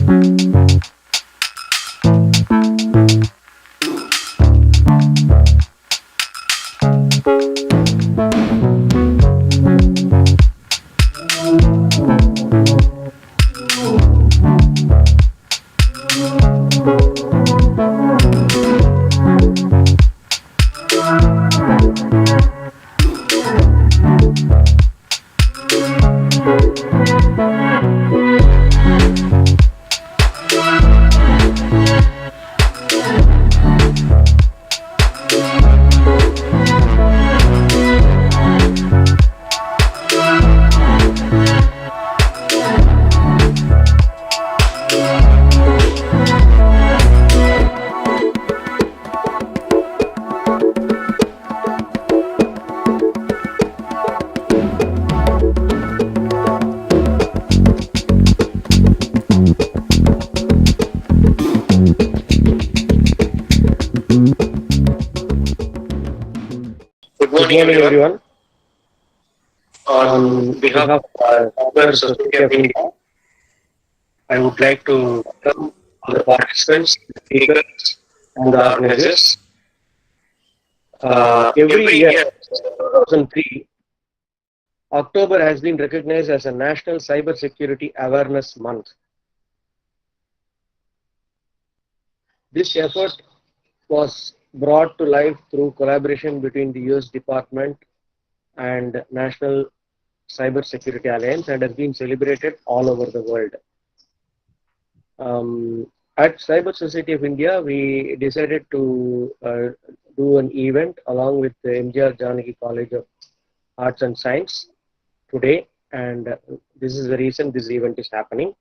Good morning, everyone. On behalf of Cyber Society of India, I would like to welcome the participants, the speakers, and the organizers. Every year, 2003, October has been recognized as a National Cyber Security Awareness Month. This effort was brought to life through collaboration between the US Department and National Cyber Security Alliance and has been celebrated all over the world. At Cyber Society of India, we decided to do an event along with the MGR Janaki College of Arts and Science today, and this is the reason this event is happening.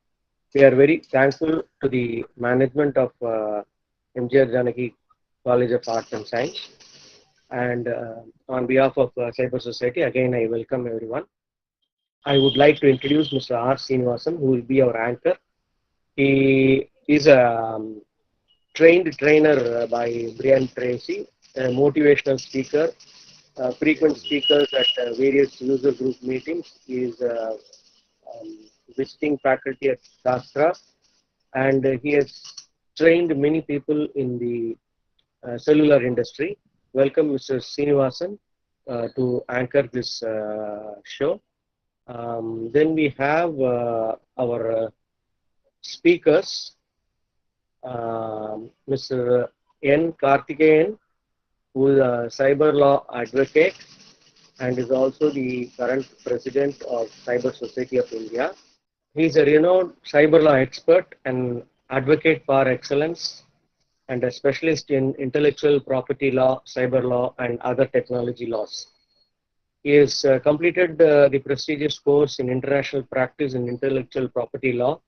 We are very thankful to the management of MGR Janaki College of Arts and Science, and on behalf of Cyber Society, again I welcome everyone. I would like to introduce Mr. R. Srinivasan, who will be our anchor. He is a trained trainer by Brian Tracy, a motivational speaker, frequent speakers at various user group meetings. He is visiting faculty at Shastra, and he has trained many people in the cellular industry. Welcome, Mr. Srinivasan, to anchor this show. Then we have our speakers, Mr. N. Karthikeyan, who is a cyber law advocate and is also the current president of Cyber Society of India. He is a renowned cyber law expert and advocate for excellence and a specialist in intellectual property law, cyber law, and other technology laws. He has completed the prestigious course in international practice in intellectual property law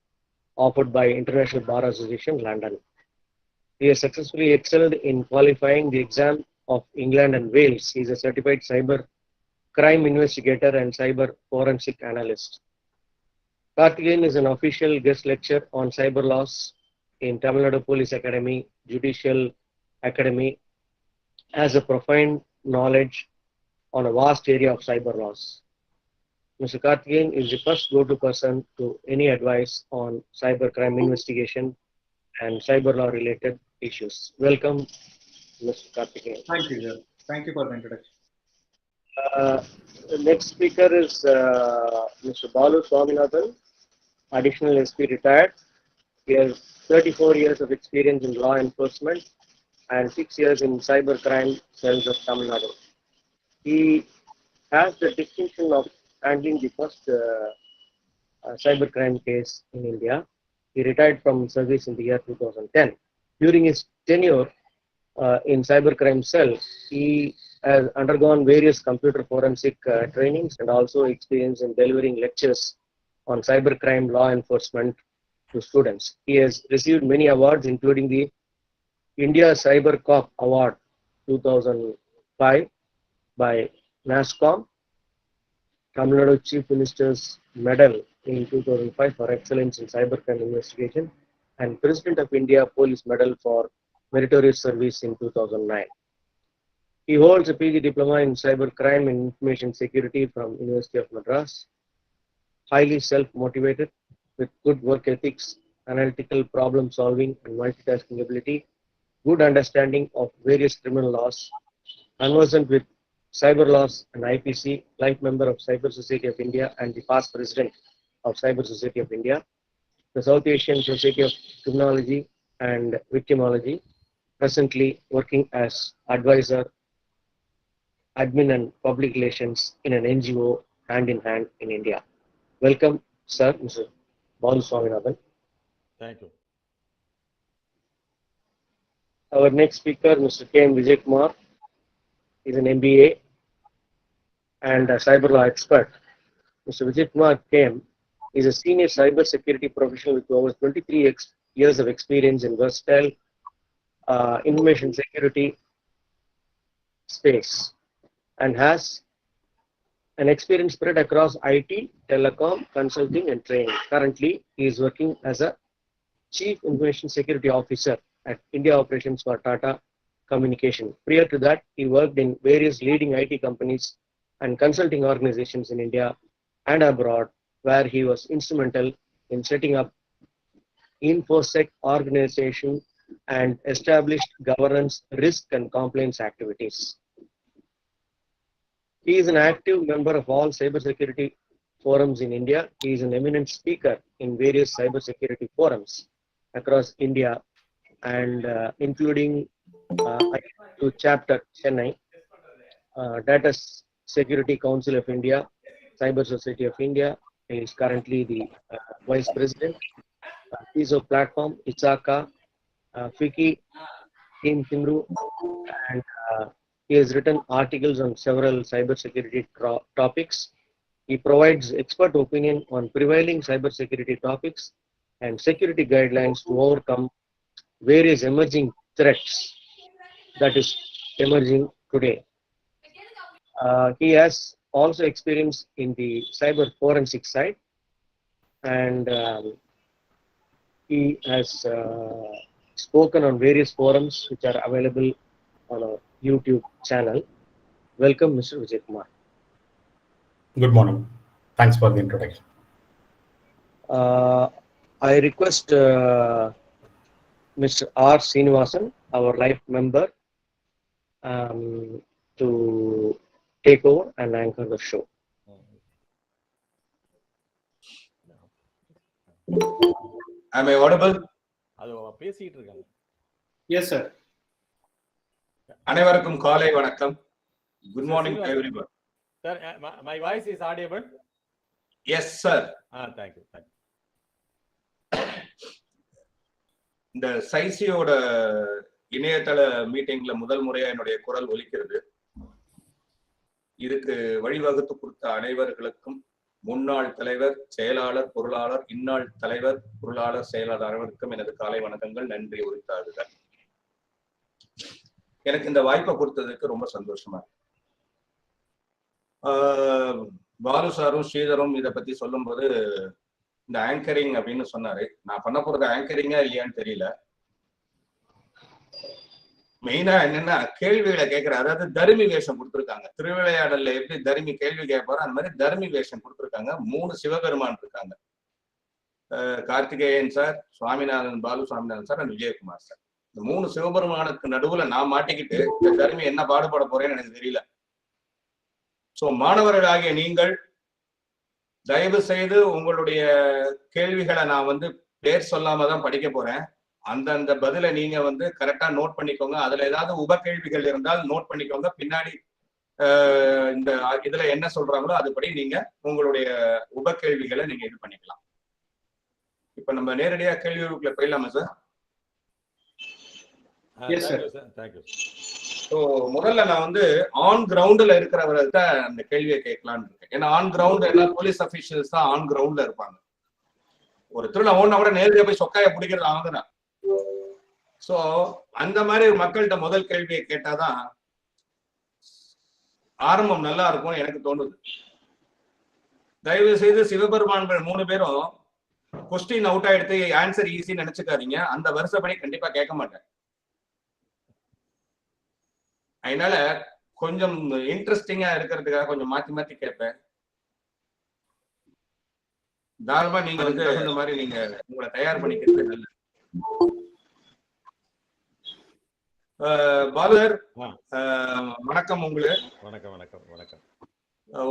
offered by International Bar Association, London. He has successfully excelled in qualifying the exam of England and Wales. He is a certified cyber crime investigator and cyber forensic analyst. Karthikeyan is an official guest lecturer on cyber laws in Tamil Nadu Police Academy, Judicial Academy, has a profound knowledge on a vast area of cyber laws. Mr. Karthikeyan is the first go-to person to any advice on cyber crime investigation and cyber law related issues. Welcome, Mr. Karthikeyan. Thank you, sir. Thank you for the introduction. The next speaker is Mr. Balu Swaminathan, additional SP retired. He has 34 years of experience in law enforcement and 6 years in cyber crime cells of Tamil Nadu. He has the distinction of handling the first cybercrime case in India. He retired from service in the year 2010. During his tenure in cybercrime cell, he has undergone various computer forensic trainings and also experience in delivering lectures on cybercrime law enforcement to students. He has received many awards, including the India Cyber Cop Award 2005 by NASSCOM, Tamil Nadu Chief Minister's Medal in 2005 for excellence in cybercrime investigation, and President of India Police Medal for meritorious service in 2009. He holds a PG diploma in cybercrime and information security from University of Madras. Highly self-motivated with good work ethics analytical problem solving and multitasking ability, good understanding of various criminal laws, conversant with cyber laws and IPC, life member of Cyber Society of India and the past president of Cyber Society of India, the South Asian Society of Criminology and Victimology, presently working as advisor, admin and public relations in an NGO hand in hand in India. Welcome, sir, Mr. Balu Swaminathan. Thank you. Our next speaker, Mr. K. M. Vijay Kumar, is an MBA and a cyber law expert. Mr. Vijay Kumar KM is a senior cyber security professional with over 23 years of experience in versatile information security space and has an experience spread across IT, telecom, consulting, and training. Currently, he is working as a Chief Information Security Officer at India Operations for Tata Communication. Prior to that, he worked in various leading IT companies and consulting organizations in India and abroad, where he was instrumental in setting up InfoSec organization and established governance, risk, and compliance activities. He is an active member of all cybersecurity forums in India. He is an eminent speaker in various cybersecurity forums across India and including IIT Chapter Chennai, Data Security Council of India, Cyber Society of India. He is currently the Vice President, CISO Platform, ISACA, FICI, Team Simru, and he has written articles on several cybersecurity topics. He provides expert opinion on prevailing cybersecurity topics and security guidelines to overcome various emerging threats that is emerging today. He has also experience in the cyber forensic side, and he has spoken on various forums which are available on our YouTube channel. Welcome, Mr. Vijay Kumar. Good morning. Thanks for the introduction. I request Mr. R. Srinivasan, our life member, to take over and anchor the show. Am I audible? Yes, sir. அனைவருக்கும் காலை வணக்கம். Good morning to everyone. Sir, my voice is audible? Yes, sir. Thank you. Thank you. இந்த சைசியோட இணையதள மீட்டிங்ல முதல் முறையா என்னுடைய குரல் ஒலிக்கிறது. இதுக்கு வழிவகுத்து கொடுத்த அனைவர்களுக்கும் முன்னாள் தலைவர், செயலாளர், பொருளாளர், இந்நாள் தலைவர், பொருளாளர், செயலாளர் அனைவருக்கும் எனது காலை வணக்கங்கள், நன்றி உரித்தாடுகள். எனக்கு இந்த வாய்ப்பை கொடுத்ததுக்கு ரொம்ப சந்தோஷமா இருக்கு. பாலு சாரும் ஸ்ரீதரும் இதை பத்தி சொல்லும்போது இந்த ஆங்கரிங் அப்படின்னு சொன்னாரு. நான் பண்ண போறது ஆங்கரிங்கா இல்லையான்னு தெரியல. மெயினா என்னன்னா கேள்விகளை கேட்கிற, அதாவது தர்மி வேஷம் கொடுத்துருக்காங்க. திருவிளையாடல்ல எப்படி தர்மி கேள்வி கேட்பாரோ அந்த மாதிரி தர்மி வேஷம் கொடுத்துருக்காங்க. 3 சிவபெருமான் இருக்காங்க. Karthikeyan sir, Swaminathan, Balu Swaminathan sir, and Vijayakumar sir. இந்த 3 சிவபெருமானுக்கு நடுவுல நான் மாட்டிக்கிட்டு இந்த தர்மி என்ன பாடுபட போறேன்னு எனக்கு தெரியல. சோ மாணவர்களாகிய நீங்கள் தயவு செய்து உங்களுடைய கேள்விகளை நான் பேர் சொல்லாம தான் படிக்க போறேன். அந்தந்த பதிலை நீங்க கரெக்டா நோட் பண்ணிக்கோங்க. அதுல ஏதாவது உப கேள்விகள் இருந்தால் நோட் பண்ணிக்கோங்க. பின்னாடி இந்த இதுல என்ன சொல்றாங்களோ அதுபடி நீங்க உங்களுடைய உப கேள்விகளை நீங்க இது பண்ணிக்கலாம். இப்ப நம்ம நேரடியா கேள்விகளுக்குள்ள போயிடலாமா சார்? ஸோ முதல்ல நான் ஆன் கிரவுண்ட்ல இருக்கிறவர்கிட்ட அந்த கேள்வியை கேட்கலான்னு இருக்கேன். ஏன்னா ஆன் கிரவுண்ட் எல்லாம் போலீஸ் அபிஷியல்ஸ் தான் ஆன் கிரவுண்ட்ல இருப்பாங்க. ஒரு திருவிழா ஓடினா கூட நேரடியா போய் சொக்காய பிடிக்கிறது அவங்க தான். சோ அந்த மாதிரி மக்கள்கிட்ட முதல் கேள்வியை கேட்டாதான் ஆரம்பம் நல்லா இருக்கும்னு எனக்கு தோணுது. தயவு செய்து சிவபெருமான்கள் 3 பேரும் கொஸ்டின் அவுட் ஆயிடுத்து ஆன்சர் ஈஸின்னு நினைச்சுக்காதீங்க. அந்த வருஷப்படி கண்டிப்பா கேட்க மாட்டேன். அதனால கொஞ்சம் இன்ட்ரெஸ்டிங்கா இருக்கிறதுக்காக கொஞ்சம் மாத்தி மாத்தி கேட்பேன். தாராளமா நீங்க வந்து இந்த மாதிரி நீங்க உங்களை தயார் பண்ணிக்கிறது நல்லது. பாலர் வணக்கம். உங்களுக்கு வணக்கம் வணக்கம் வணக்கம்.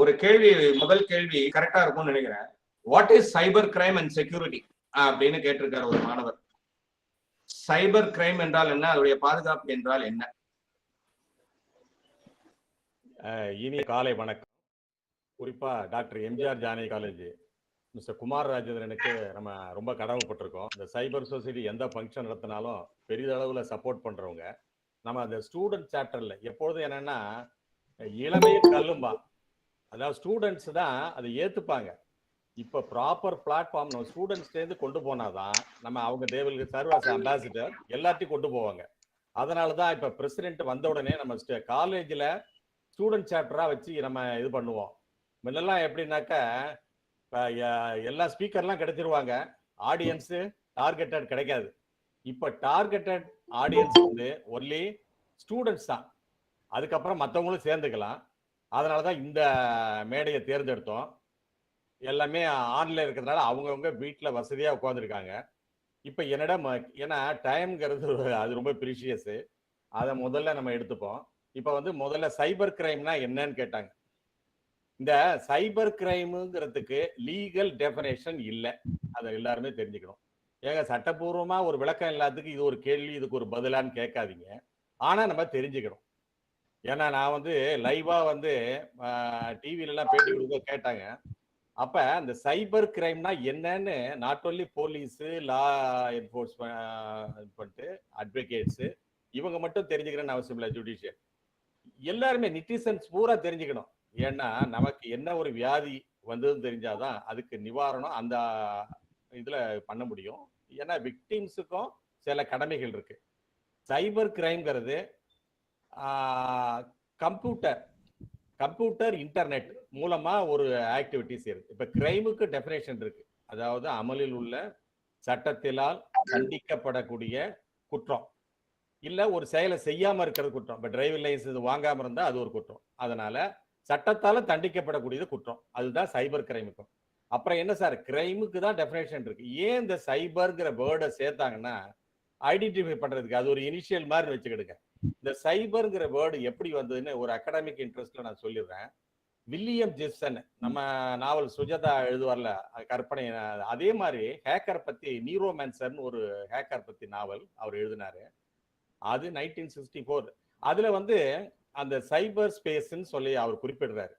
ஒரு கேள்வி, முதல் கேள்வி கரெக்டா இருக்கும்னு நினைக்கிறேன். What is cyber crime and security அப்படின்னு கேட்டிருக்காரு ஒரு மாணவர். சைபர் கிரைம் என்றால் என்ன, அதோடைய பாதுகாப்பு என்றால் என்ன? இனிய காலை வணக்கம். குறிப்பா doctor MGR Janaki college mister Kumar ராஜேந்திரனுக்கு நம்ம ரொம்ப கடமைப்பட்டிருக்கோம். இந்த சைபர் சொசைட்டி எந்த ஃபங்க்ஷன் நடத்தினாலும் பெரிதளவுல சப்போர்ட் பண்றவங்க. நம்ம அந்த ஸ்டூடெண்ட் சாப்டர்ல எப்பொழுதும் என்னன்னா இளமையும் கல்லும்பா, அதாவது ஸ்டூடெண்ட்ஸ் தான் அதை ஏத்துப்பாங்க. இப்போ ப்ராப்பர் பிளாட்ஃபார்ம் நம்ம ஸ்டூடெண்ட்ஸ்லேருந்து கொண்டு போனாதான் நம்ம அவங்க தேவலுக்கு சர்வஸ் அம்பாசிடர் எல்லாத்தையும் கொண்டு போவாங்க. அதனால தான் இப்போ பிரசிடென்ட் வந்த உடனே நம்ம காலேஜில் ஸ்டூடெண்ட் சாப்டராக வச்சு நம்ம இது பண்ணுவோம். முன்னெல்லாம் எப்படின்னாக்கா எல்லா ஸ்பீக்கர்லாம் கிடைச்சிருவாங்க, ஆடியன்ஸு டார்கெட்டட் கிடைக்காது. இப்போ டார்கெட்டட் ஆடியன்ஸ் வந்து ஒன்லி ஸ்டூடெண்ட்ஸ் தான், அதுக்கப்புறம் மற்றவங்களும் சேர்ந்துக்கலாம். அதனால தான் இந்த மேடையை தேர்ந்தெடுத்தோம். எல்லாமே ஆன்லைன் இருக்கிறதுனால அவங்கவுங்க வீட்டில் வசதியாக உட்காந்துருக்காங்க. இப்போ என்னிடம் ஏன்னா டைம்ங்கிறது அது ரொம்ப ப்ரீஷியஸு, அதை முதல்ல நம்ம எடுத்துப்போம். இப்போ வந்து முதல்ல சைபர் கிரைம்னா என்னன்னு கேட்டாங்க. இந்த சைபர் கிரைமுங்கிறதுக்கு லீகல் டெஃபினேஷன் இல்லை, அதை எல்லாருமே தெரிஞ்சுக்கணும். ஏங்க சட்டப்பூர்வமாக ஒரு விளக்கம் எல்லாத்துக்கும் இது ஒரு கேள்வி, இதுக்கு ஒரு பதிலான்னு கேட்காதீங்க. ஆனால் நம்ம தெரிஞ்சுக்கணும். ஏன்னா நான் வந்து லைவாக வந்து டிவிலெலாம் பேட்டி கொடுக்க கேட்டாங்க. அப்போ அந்த சைபர் கிரைம்னா என்னன்னு not only police, law enforcement, advocates இவங்க மட்டும் தெரிஞ்சுக்கிறேன்னு அவசியம் இல்லை. ஜுடிஷியல் எல்லாருமே நிட்டிசன்ஸ் பூரா தெரிஞ்சுக்கணும். ஏன்னா நமக்கு என்ன ஒரு வியாதி வந்ததுன்னு தெரிஞ்சாதான் அதுக்கு நிவாரணம் அந்த இதில் பண்ண முடியும். ஏன்னா விக்டிம்ஸுக்கும் சில கடமைகள் இருக்கு. சைபர் கிரைம்ங்கிறது கம்ப்யூட்டர் இன்டர்நெட் மூலமா ஒரு ஆக்டிவிட்டிஸ் இருக்கு. இப்ப கிரைமுக்கு டெஃபினேஷன் இருக்கு, அதாவது அமலில் உள்ள சட்டத்தினால் தண்டிக்கப்படக்கூடிய குற்றம், இல்ல ஒரு செயலை செய்யாம இருக்கிறது குற்றம். இப்ப டிரைவிங் லைசன்ஸ் வாங்காம இருந்தா அது ஒரு குற்றம். அதனால சட்டத்தால தண்டிக்கப்படக்கூடியது குற்றம். அதுதான் சைபர் கிரைமுக்கும். அப்புறம் என்ன சார், கிரைமுக்கு தான் டெஃபினேஷன் இருக்கு. ஏன் இந்த சைபர்ங்கிற வேர்டை சேர்த்தாங்கன்னா ஐடென்டிஃபை பண்றதுக்கு, அது ஒரு இனிஷியல் மாதிரி வச்சுக்கிடுங்க. இந்த சைபர்ங்கிற வேர்டு எப்படி வந்ததுன்னு ஒரு அகாடமிக் இன்ட்ரெஸ்ட்ல நான் சொல்லிடுறேன். வில்லியம் ஜிப்சன் நம்ம நாவல் சுஜாதா எழுதுவார்ல கற்பனை, அதே மாதிரி ஹேக்கர் பத்தி நீரோமான்சர்னு ஒரு ஹேக்கர் பத்தி நாவல் அவர் எழுதினாரு. அது 1964. அதுல வந்து அந்த சைபர் ஸ்பேஸ்ன்னு சொல்லி அவர் குறிப்பிடுறாரு.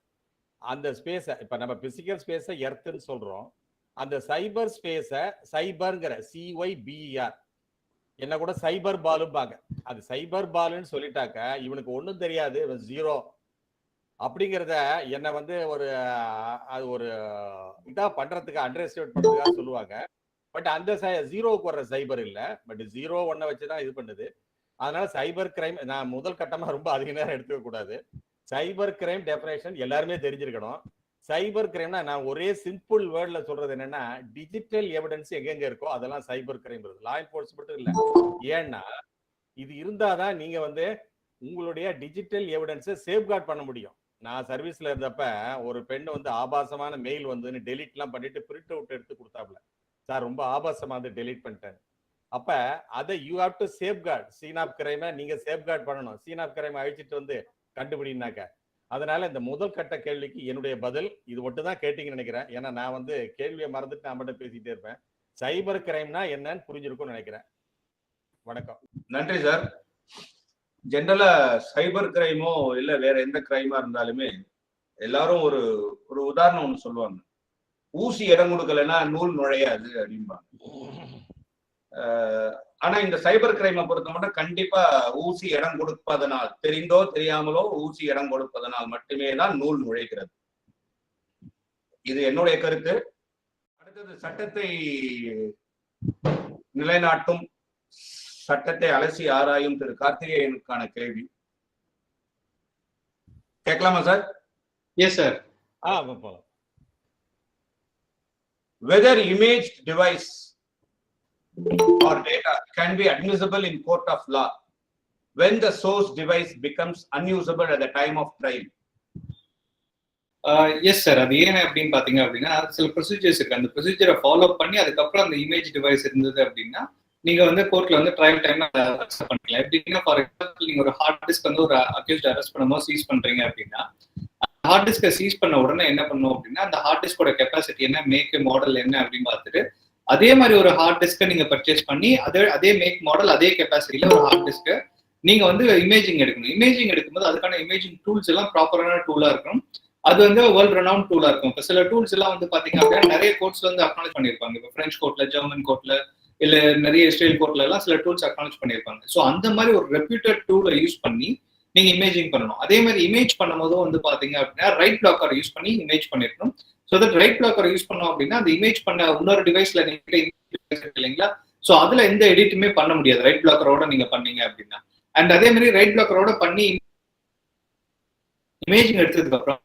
அந்த ஸ்பேஸை இப்ப நம்ம பிசிக்கல் ஸ்பேஸை எர்த்துன்னு சொல்றோம், அந்த சைபர் ஸ்பேஸை சைபர்ங்கிற CYBER என்ன கூட சைபர் பாலும்பாங்க. அது சைபர் பாலுன்னு சொல்லிட்டாக்க இவனுக்கு ஒன்றும் தெரியாது, இவன் ஜீரோ அப்படிங்கிறத என்ன வந்து அது ஒரு இதா பண்றதுக்கு அண்டர் எஸ்டிமேட் பண்றதுக்காக சொல்லுவாங்க. பட் அந்த ஜீரோவுக்கு வர்ற சைபர் இல்லை, பட் 0-1 வச்சுதான் இது பண்ணுது. அதனால சைபர் கிரைம் நான் முதல் கட்டமா ரொம்ப அதிக நேரம் எடுத்துக்க கூடாது. சைபர் கிரைம் டெஃபினேஷன் எல்லாருமே தெரிஞ்சிருக்கணும். சைபர் கிரைம்னா நான் ஒரே சிம்பிள் வேர்ட்ல சொல்றது என்னன்னா, டிஜிட்டல் எவிடன்ஸ் எங்கெங்க இருக்கோ அதெல்லாம் சைபர் கிரைம் வருது. லா என்ஃபோர்ஸ்மெண்ட் இல்ல. ஏன்னா இது இருந்தாதான் நீங்க வந்து உங்களுடைய டிஜிட்டல் எவிடன்ஸை சேஃப்கார்ட் பண்ண முடியும். நான் சர்வீஸ்ல இருந்தப்ப ஒரு பெண் வந்து ஆபாசமான மெயில் வந்துன்னு டெலிட் எல்லாம் பண்ணிட்டு பிரிண்ட் அவுட் எடுத்து கொடுத்தாப்ல. சார் ரொம்ப ஆபாசமா வந்து டெலிட் பண்ணிட்டேன். அப்ப அதை you have to safeguard. Scene of கிரைமை நீங்க சேஃப்கார்ட் பண்ணணும். சீன் ஆஃப் கிரைமை அழிச்சிட்டு வந்து கண்டுபிடினாக்க. அதனால இந்த முதல் கட்ட கேள்விக்கு என்னுடைய பதில் இது மட்டும் தான் கேட்டீங்கன்னு நினைக்கிறேன். ஏன்னா நான் வந்து கேள்வியை மறந்துட்டு நான் மட்டும் பேசிட்டே இருப்பேன். சைபர் கிரைம்னா என்னன்னு புரிஞ்சிருக்கும்னு நினைக்கிறேன். வணக்கம். நன்றி சார். ஜென்ரலா சைபர் கிரைமோ இல்ல வேற எந்த கிரைமா இருந்தாலுமே எல்லாரும் ஒரு ஒரு உதாரணம் ஒண்ணு சொல்லுவாங்க. ஊசி இடம் கொடுக்கலன்னா நூல் நுழையாது அப்படிம்பாங்க. ஆனா இந்த சைபர் கிரைமை பொறுத்த மட்டும் கண்டிப்பா ஊசி இடம் கொடுப்பதனால், தெரிந்தோ தெரியாமலோ ஊசி இடம் கொடுப்பதனால் மட்டுமே தான் நூல் நுழைகிறது. இது என்னுடைய கருத்து. அடுத்தது சட்டத்தை நிலைநாட்டும், சட்டத்தை அலசி ஆராயும் திரு கார்த்திகேயனுக்கான கேள்வி கேட்கலாமா சார்? Yes sir. போலாம். Whether imaged device or data can be admissible in court of law when the source device becomes unusable at the time of trial. Yes sir. அது ஏன் அப்படின்னு பாத்தீங்க அப்படின்னா சில ப்ரொசீஜர்ஸ் இருக்கு. அந்த ப்ரொசீஜரை ஃபாலோ பண்ணி அதுக்கப்புறம் அந்த இமேஜ் டிவைஸ் இருந்தது அப்படின்னா நீங்க வந்து கோர்ட்ல வந்து ட்ரையல் டைம் அக்செப்ட் பண்ணிக்கலாம். எப்படின்னா ஃபார் எக்ஸாம்பிள் நீங்க ஒரு ஹார்ட் டிஸ்க் வந்து ஒரு அக்யூஸ்ட் அரெஸ்ட் பண்ணும்போது சீஸ் பண்றீங்க அப்படின்னா ஹார்ட் டிஸ்கை சீஸ் பண்ண உடனே என்ன பண்ணும் அப்படின்னா அந்த ஹார்ட் டிஸ்கோட கெப்பாசிட்டி என்ன, மேக் மாடல் என்ன அப்படின்னு பார்த்துட்டு அதே மாதிரி ஒரு ஹார்ட் டிஸ்கை நீங்க பர்ச்சேஸ் பண்ணி அதே மேக் மாடல் அதே கெப்பாசிட்டியில ஒரு ஹார்ட் டிஸ்கை நீங்க வந்து இமேஜிங் எடுக்கணும். இமேஜிங் எடுக்கும்போது அதுக்கான இமேஜிங் டூல்ஸ் எல்லாம் ப்ராப்பரான டூலா இருக்கணும். அது வந்து வேர்ல்ட் ரெனவுண்ட் டூலா இருக்கும். இப்போ சில டூல்ஸ் எல்லாம் வந்து பாத்தீங்க அப்படின்னா நிறைய கோர்ட்ஸ்ல வந்து அக்னாலேஜ் பண்ணிருப்பாங்க. இப்போ பிரெஞ்சு கோர்ட்ல, ஜெர்மன் கோர்ட்ல, இல்ல நிறைய இஸ்ரேல் கோர்ட்ல எல்லாம் சில டூல்ஸ் அக்னாலேஜ் பண்ணிருப்பாங்க. ஸோ அந்த மாதிரி ஒரு ரெப்யூட்டட் டூலை யூஸ் பண்ணி நீங்க இமேஜிங் பண்ணணும். அதே மாதிரி இமேஜ் பண்ணும்போதும் வந்து பாத்தீங்க அப்படின்னா ரைட் பிளாக்கர் யூஸ் பண்ணி இமேஜ் பண்ணிருக்கணும். So that right blogger use பண்ணோம் அப்படின்னா அந்த இமேஜ் பண்ண இன்னொரு டிவைஸ்ல நீங்க இல்லைங்களா, ஸோ அதுல எந்த எடிட்டுமே பண்ண முடியாது ரைட் பிளாக்கரோட நீங்க பண்ணீங்க அப்படின்னா. அண்ட் அதே மாதிரி ரைட் பிளாக்கரோட பண்ணி இமேஜிங் எடுத்ததுக்கு அப்புறம்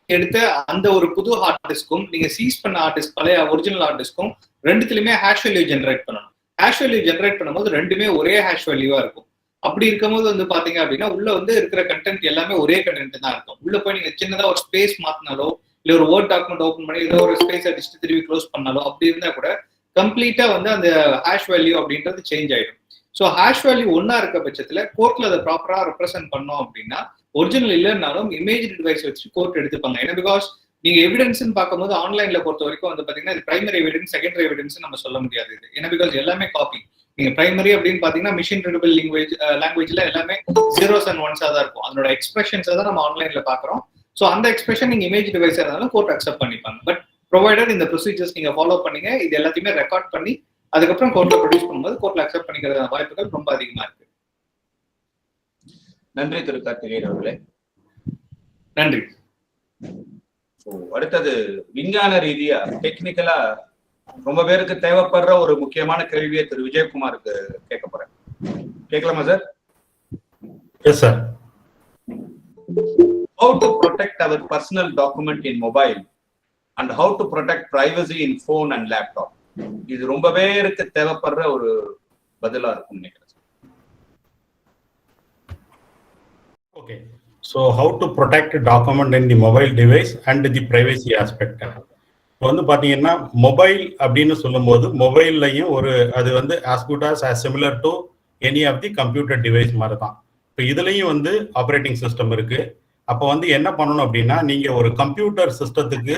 எடுத்த அந்த ஒரு புது ஹார்ட் டிஸ்க்கும் நீங்க சீஸ் பண்ண ஹார்ட் டிஸ்க் பழைய ஒரிஜினல் ஹார்ட் டிஸ்க்கும் ரெண்டுத்துலயுமே ஹேஷ் வேல்யூ ஜென்ரேட் பண்ணணும். ஹேஷ் வேல்யூ ஜென்ரேட் பண்ணும்போது ரெண்டுமே ஒரே ஹேஷ் வேல்யூவா இருக்கும். அப்படி இருக்கும்போது வந்து பாத்தீங்க அப்படின்னா உள்ள வந்து இருக்கிற கண்டென்ட் எல்லாமே ஒரே கண்டென்ட் தான் இருக்கும். உள்ள போய் நீங்க சின்னதா ஒரு ஸ்பேஸ் மாத்தினாலோ இல்ல ஒரு வேர்ட் டாக்குமெண்ட் ஓப்பன் பண்ணி ஏதோ ஒரு ஸ்பேஸ் அடிச்சுட்டு திரும்பி க்ளோஸ் பண்ணாலோ அப்படி இருந்தா கூட கம்ப்ளீட்டா வந்து அந்த ஹேஷ் வேல்யூ அப்படின்றது சேஞ்ச் ஆயிடும். ஸோ ஹேஷ் வேல்யூ ஒன்னா இருக்க பட்சத்துல கோர்ட்ல அதை ப்ராப்பரா ரெப்ரசென்ட் பண்ணோம் அப்படின்னா ஒரிஜினல் இல்லைன்னாலும் இமேஜ் டிவைஸ் வச்சு கோர்ட் எடுத்துப்பாங்க. ஏன்னா பிகாஸ் நீங்க எவிடன்ஸ்ன்னு பார்க்கும்போது ஆன்லைன்ல பொறுத்த வரைக்கும் வந்து பாத்தீங்கன்னா இது பிரைமரி எவிடன்ஸ் செகண்டரி எவிடன்ஸ் நம்ம சொல்ல முடியாது. இது ஏன்னா பிகாஸ் எல்லாமே காப்பி. நீங்க பிரைமரி அப்படின்னு பாத்தீங்கன்னா மிஷின் ரீடபிள் லாங்குவேஜ்ல எல்லாமே ஜீரோஸ் அண்ட் ஒன்ஸா தான் இருக்கும். அதனோட எக்ஸ்பிரஷன்ஸை தான் நம்ம ஆன்லைன்ல பாக்குறோம். ஸோ அந்த எக்ஸ்பிரஷன் நீங்க இமேஜ் டிவைஸா இருந்தாலும் கோர்ட் அக்செப்ட் பண்ணிப்பாங்க. பட் ப்ரொவைடர் இந்த ப்ரொசீஜர்ஸ் நீங்க ஃபாலோ பண்ணீங்க, இது எல்லாத்தையுமே ரெக்கார்ட் பண்ணி அதுக்கப்புறம் கோர்ட்ல ப்ரொடியூஸ் பண்ணும்போது கோர்ட்ல அக்செப்ட் பண்ணிக்கிறதான வாய்ப்புகள் ரொம்ப அதிகமா இருக்கு. நன்றி திரு கார்த்திகேயன் அவர்களே. நன்றி. அடுத்தது விஞ்ஞான ரீதியா டெக்னிக்கலா ரொம்ப பேருக்கு தேவைப்படுற ஒரு முக்கியமான கேள்வியை திரு விஜயகுமாருக்கு கேட்க போறேன். கேட்கலாமா sir? Yes sir. How to protect our personal document in mobile and how to protect privacy in phone and laptop. இது ரொம்ப பேருக்கு தேவைப்படுற ஒரு பதிலா இருக்கும் நினைக்கிறேன். Okay. So how to protect a document in the mobile device and the privacy aspect. இப்போ வந்து பாத்தீங்கன்னா மொபைல் அப்படின்னு சொல்லும்போது மொபைல்லையும் ஒரு அது வந்து as good as similar to any of the computer device மாதிரி தான். இப்போ இதுலயும் வந்து ஆப்ரேட்டிங் சிஸ்டம் இருக்கு. அப்போ வந்து என்ன பண்ணணும் அப்படின்னா நீங்க ஒரு கம்ப்யூட்டர் சிஸ்டத்துக்கு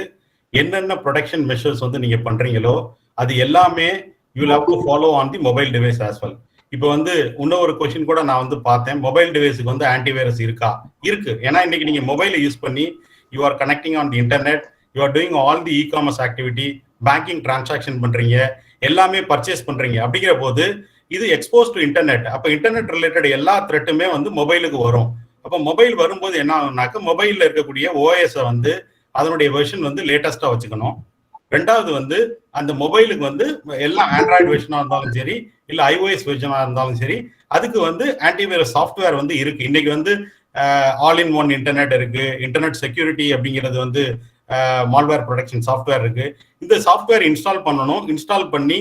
என்னென்ன ப்ரொடெக்ஷன் மெஷர்ஸ் வந்து நீங்க பண்றீங்களோ அது எல்லாமே you will have to follow on the mobile device as well. இப்போ வந்து இன்னொரு கொஸ்டின் கூட நான் வந்து பார்த்தேன், மொபைல் டிவைஸுக்கு வந்து ஆன்டிவைரஸ் இருக்கா? இருக்கு. ஏன்னா இன்னைக்கு நீங்க மொபைலை யூஸ் பண்ணி you are connecting on the internet, you are doing all the e-commerce activity, banking transaction பண்றீங்க, எல்லாமே பர்ச்சேஸ் பண்றீங்க. அப்படிங்கிற போது இது எக்ஸ்போஸ் டு இன்டர்நெட். அப்போ இன்டர்நெட் ரிலேட்டட் எல்லா த்ரெட்டுமே வந்து மொபைலுக்கு வரும். அப்போ மொபைல் வரும்போது என்ன ஆகும்னாக்க மொபைல்ல இருக்கக்கூடிய ஓஎஸை வந்து அதனுடைய வெர்ஷன் வந்து லேட்டஸ்டா வச்சுக்கணும். ரெண்டாவது வந்து அந்த மொபைலுக்கு வந்து எல்லாம் ஆண்ட்ராய்டு வெர்ஷனா இருந்தாலும் சரி இல்ல iOS வெர்ஷனா இருந்தாலும் சரி அதுக்கு வந்து ஆன்டிவைரஸ் சாஃப்ட்வேர் வந்து இருக்கு. இன்னைக்கு வந்து ஆல் இன் ஒன் இன்டர்நெட் இருக்கு, இன்டர்நெட் செக்யூரிட்டி அப்படிங்கிறது வந்து மால்வேர் ப்ரொடெக்ஷன் சாஃப்ட்வேர் இருக்கு. இந்த சாஃப்ட்வேர் இன்ஸ்டால் பண்ணணும். இன்ஸ்டால் பண்ணி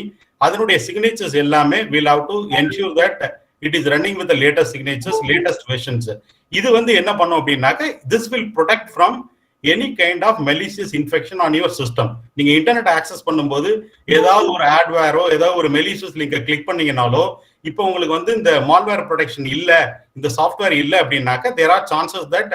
அதனுடைய சிக்னேச்சர்ஸ் எல்லாமே will have to ensure that it is running with latest signatures, latest versions. இது வந்து என்ன பண்ணும் அப்படின்னாக்க this will protect from any kind of malicious infection on your system. நீங்க இன்டர்நெட் ஆக்சஸ் பண்ணும்போது ஏதாவது ஒரு ஆட்வேரோ ஏதாவது ஒரு மெலிசியஸ் லிங்கை கிளிக் பண்ணீங்கனாலோ இப்போ உங்களுக்கு வந்து இந்த மால்வேர் ப்ரொடெக்ஷன் இல்ல, இந்த சாஃப்ட்வேர் இல்ல அப்படின்னாக்க தேர் ஆர் சான்சஸ் தட்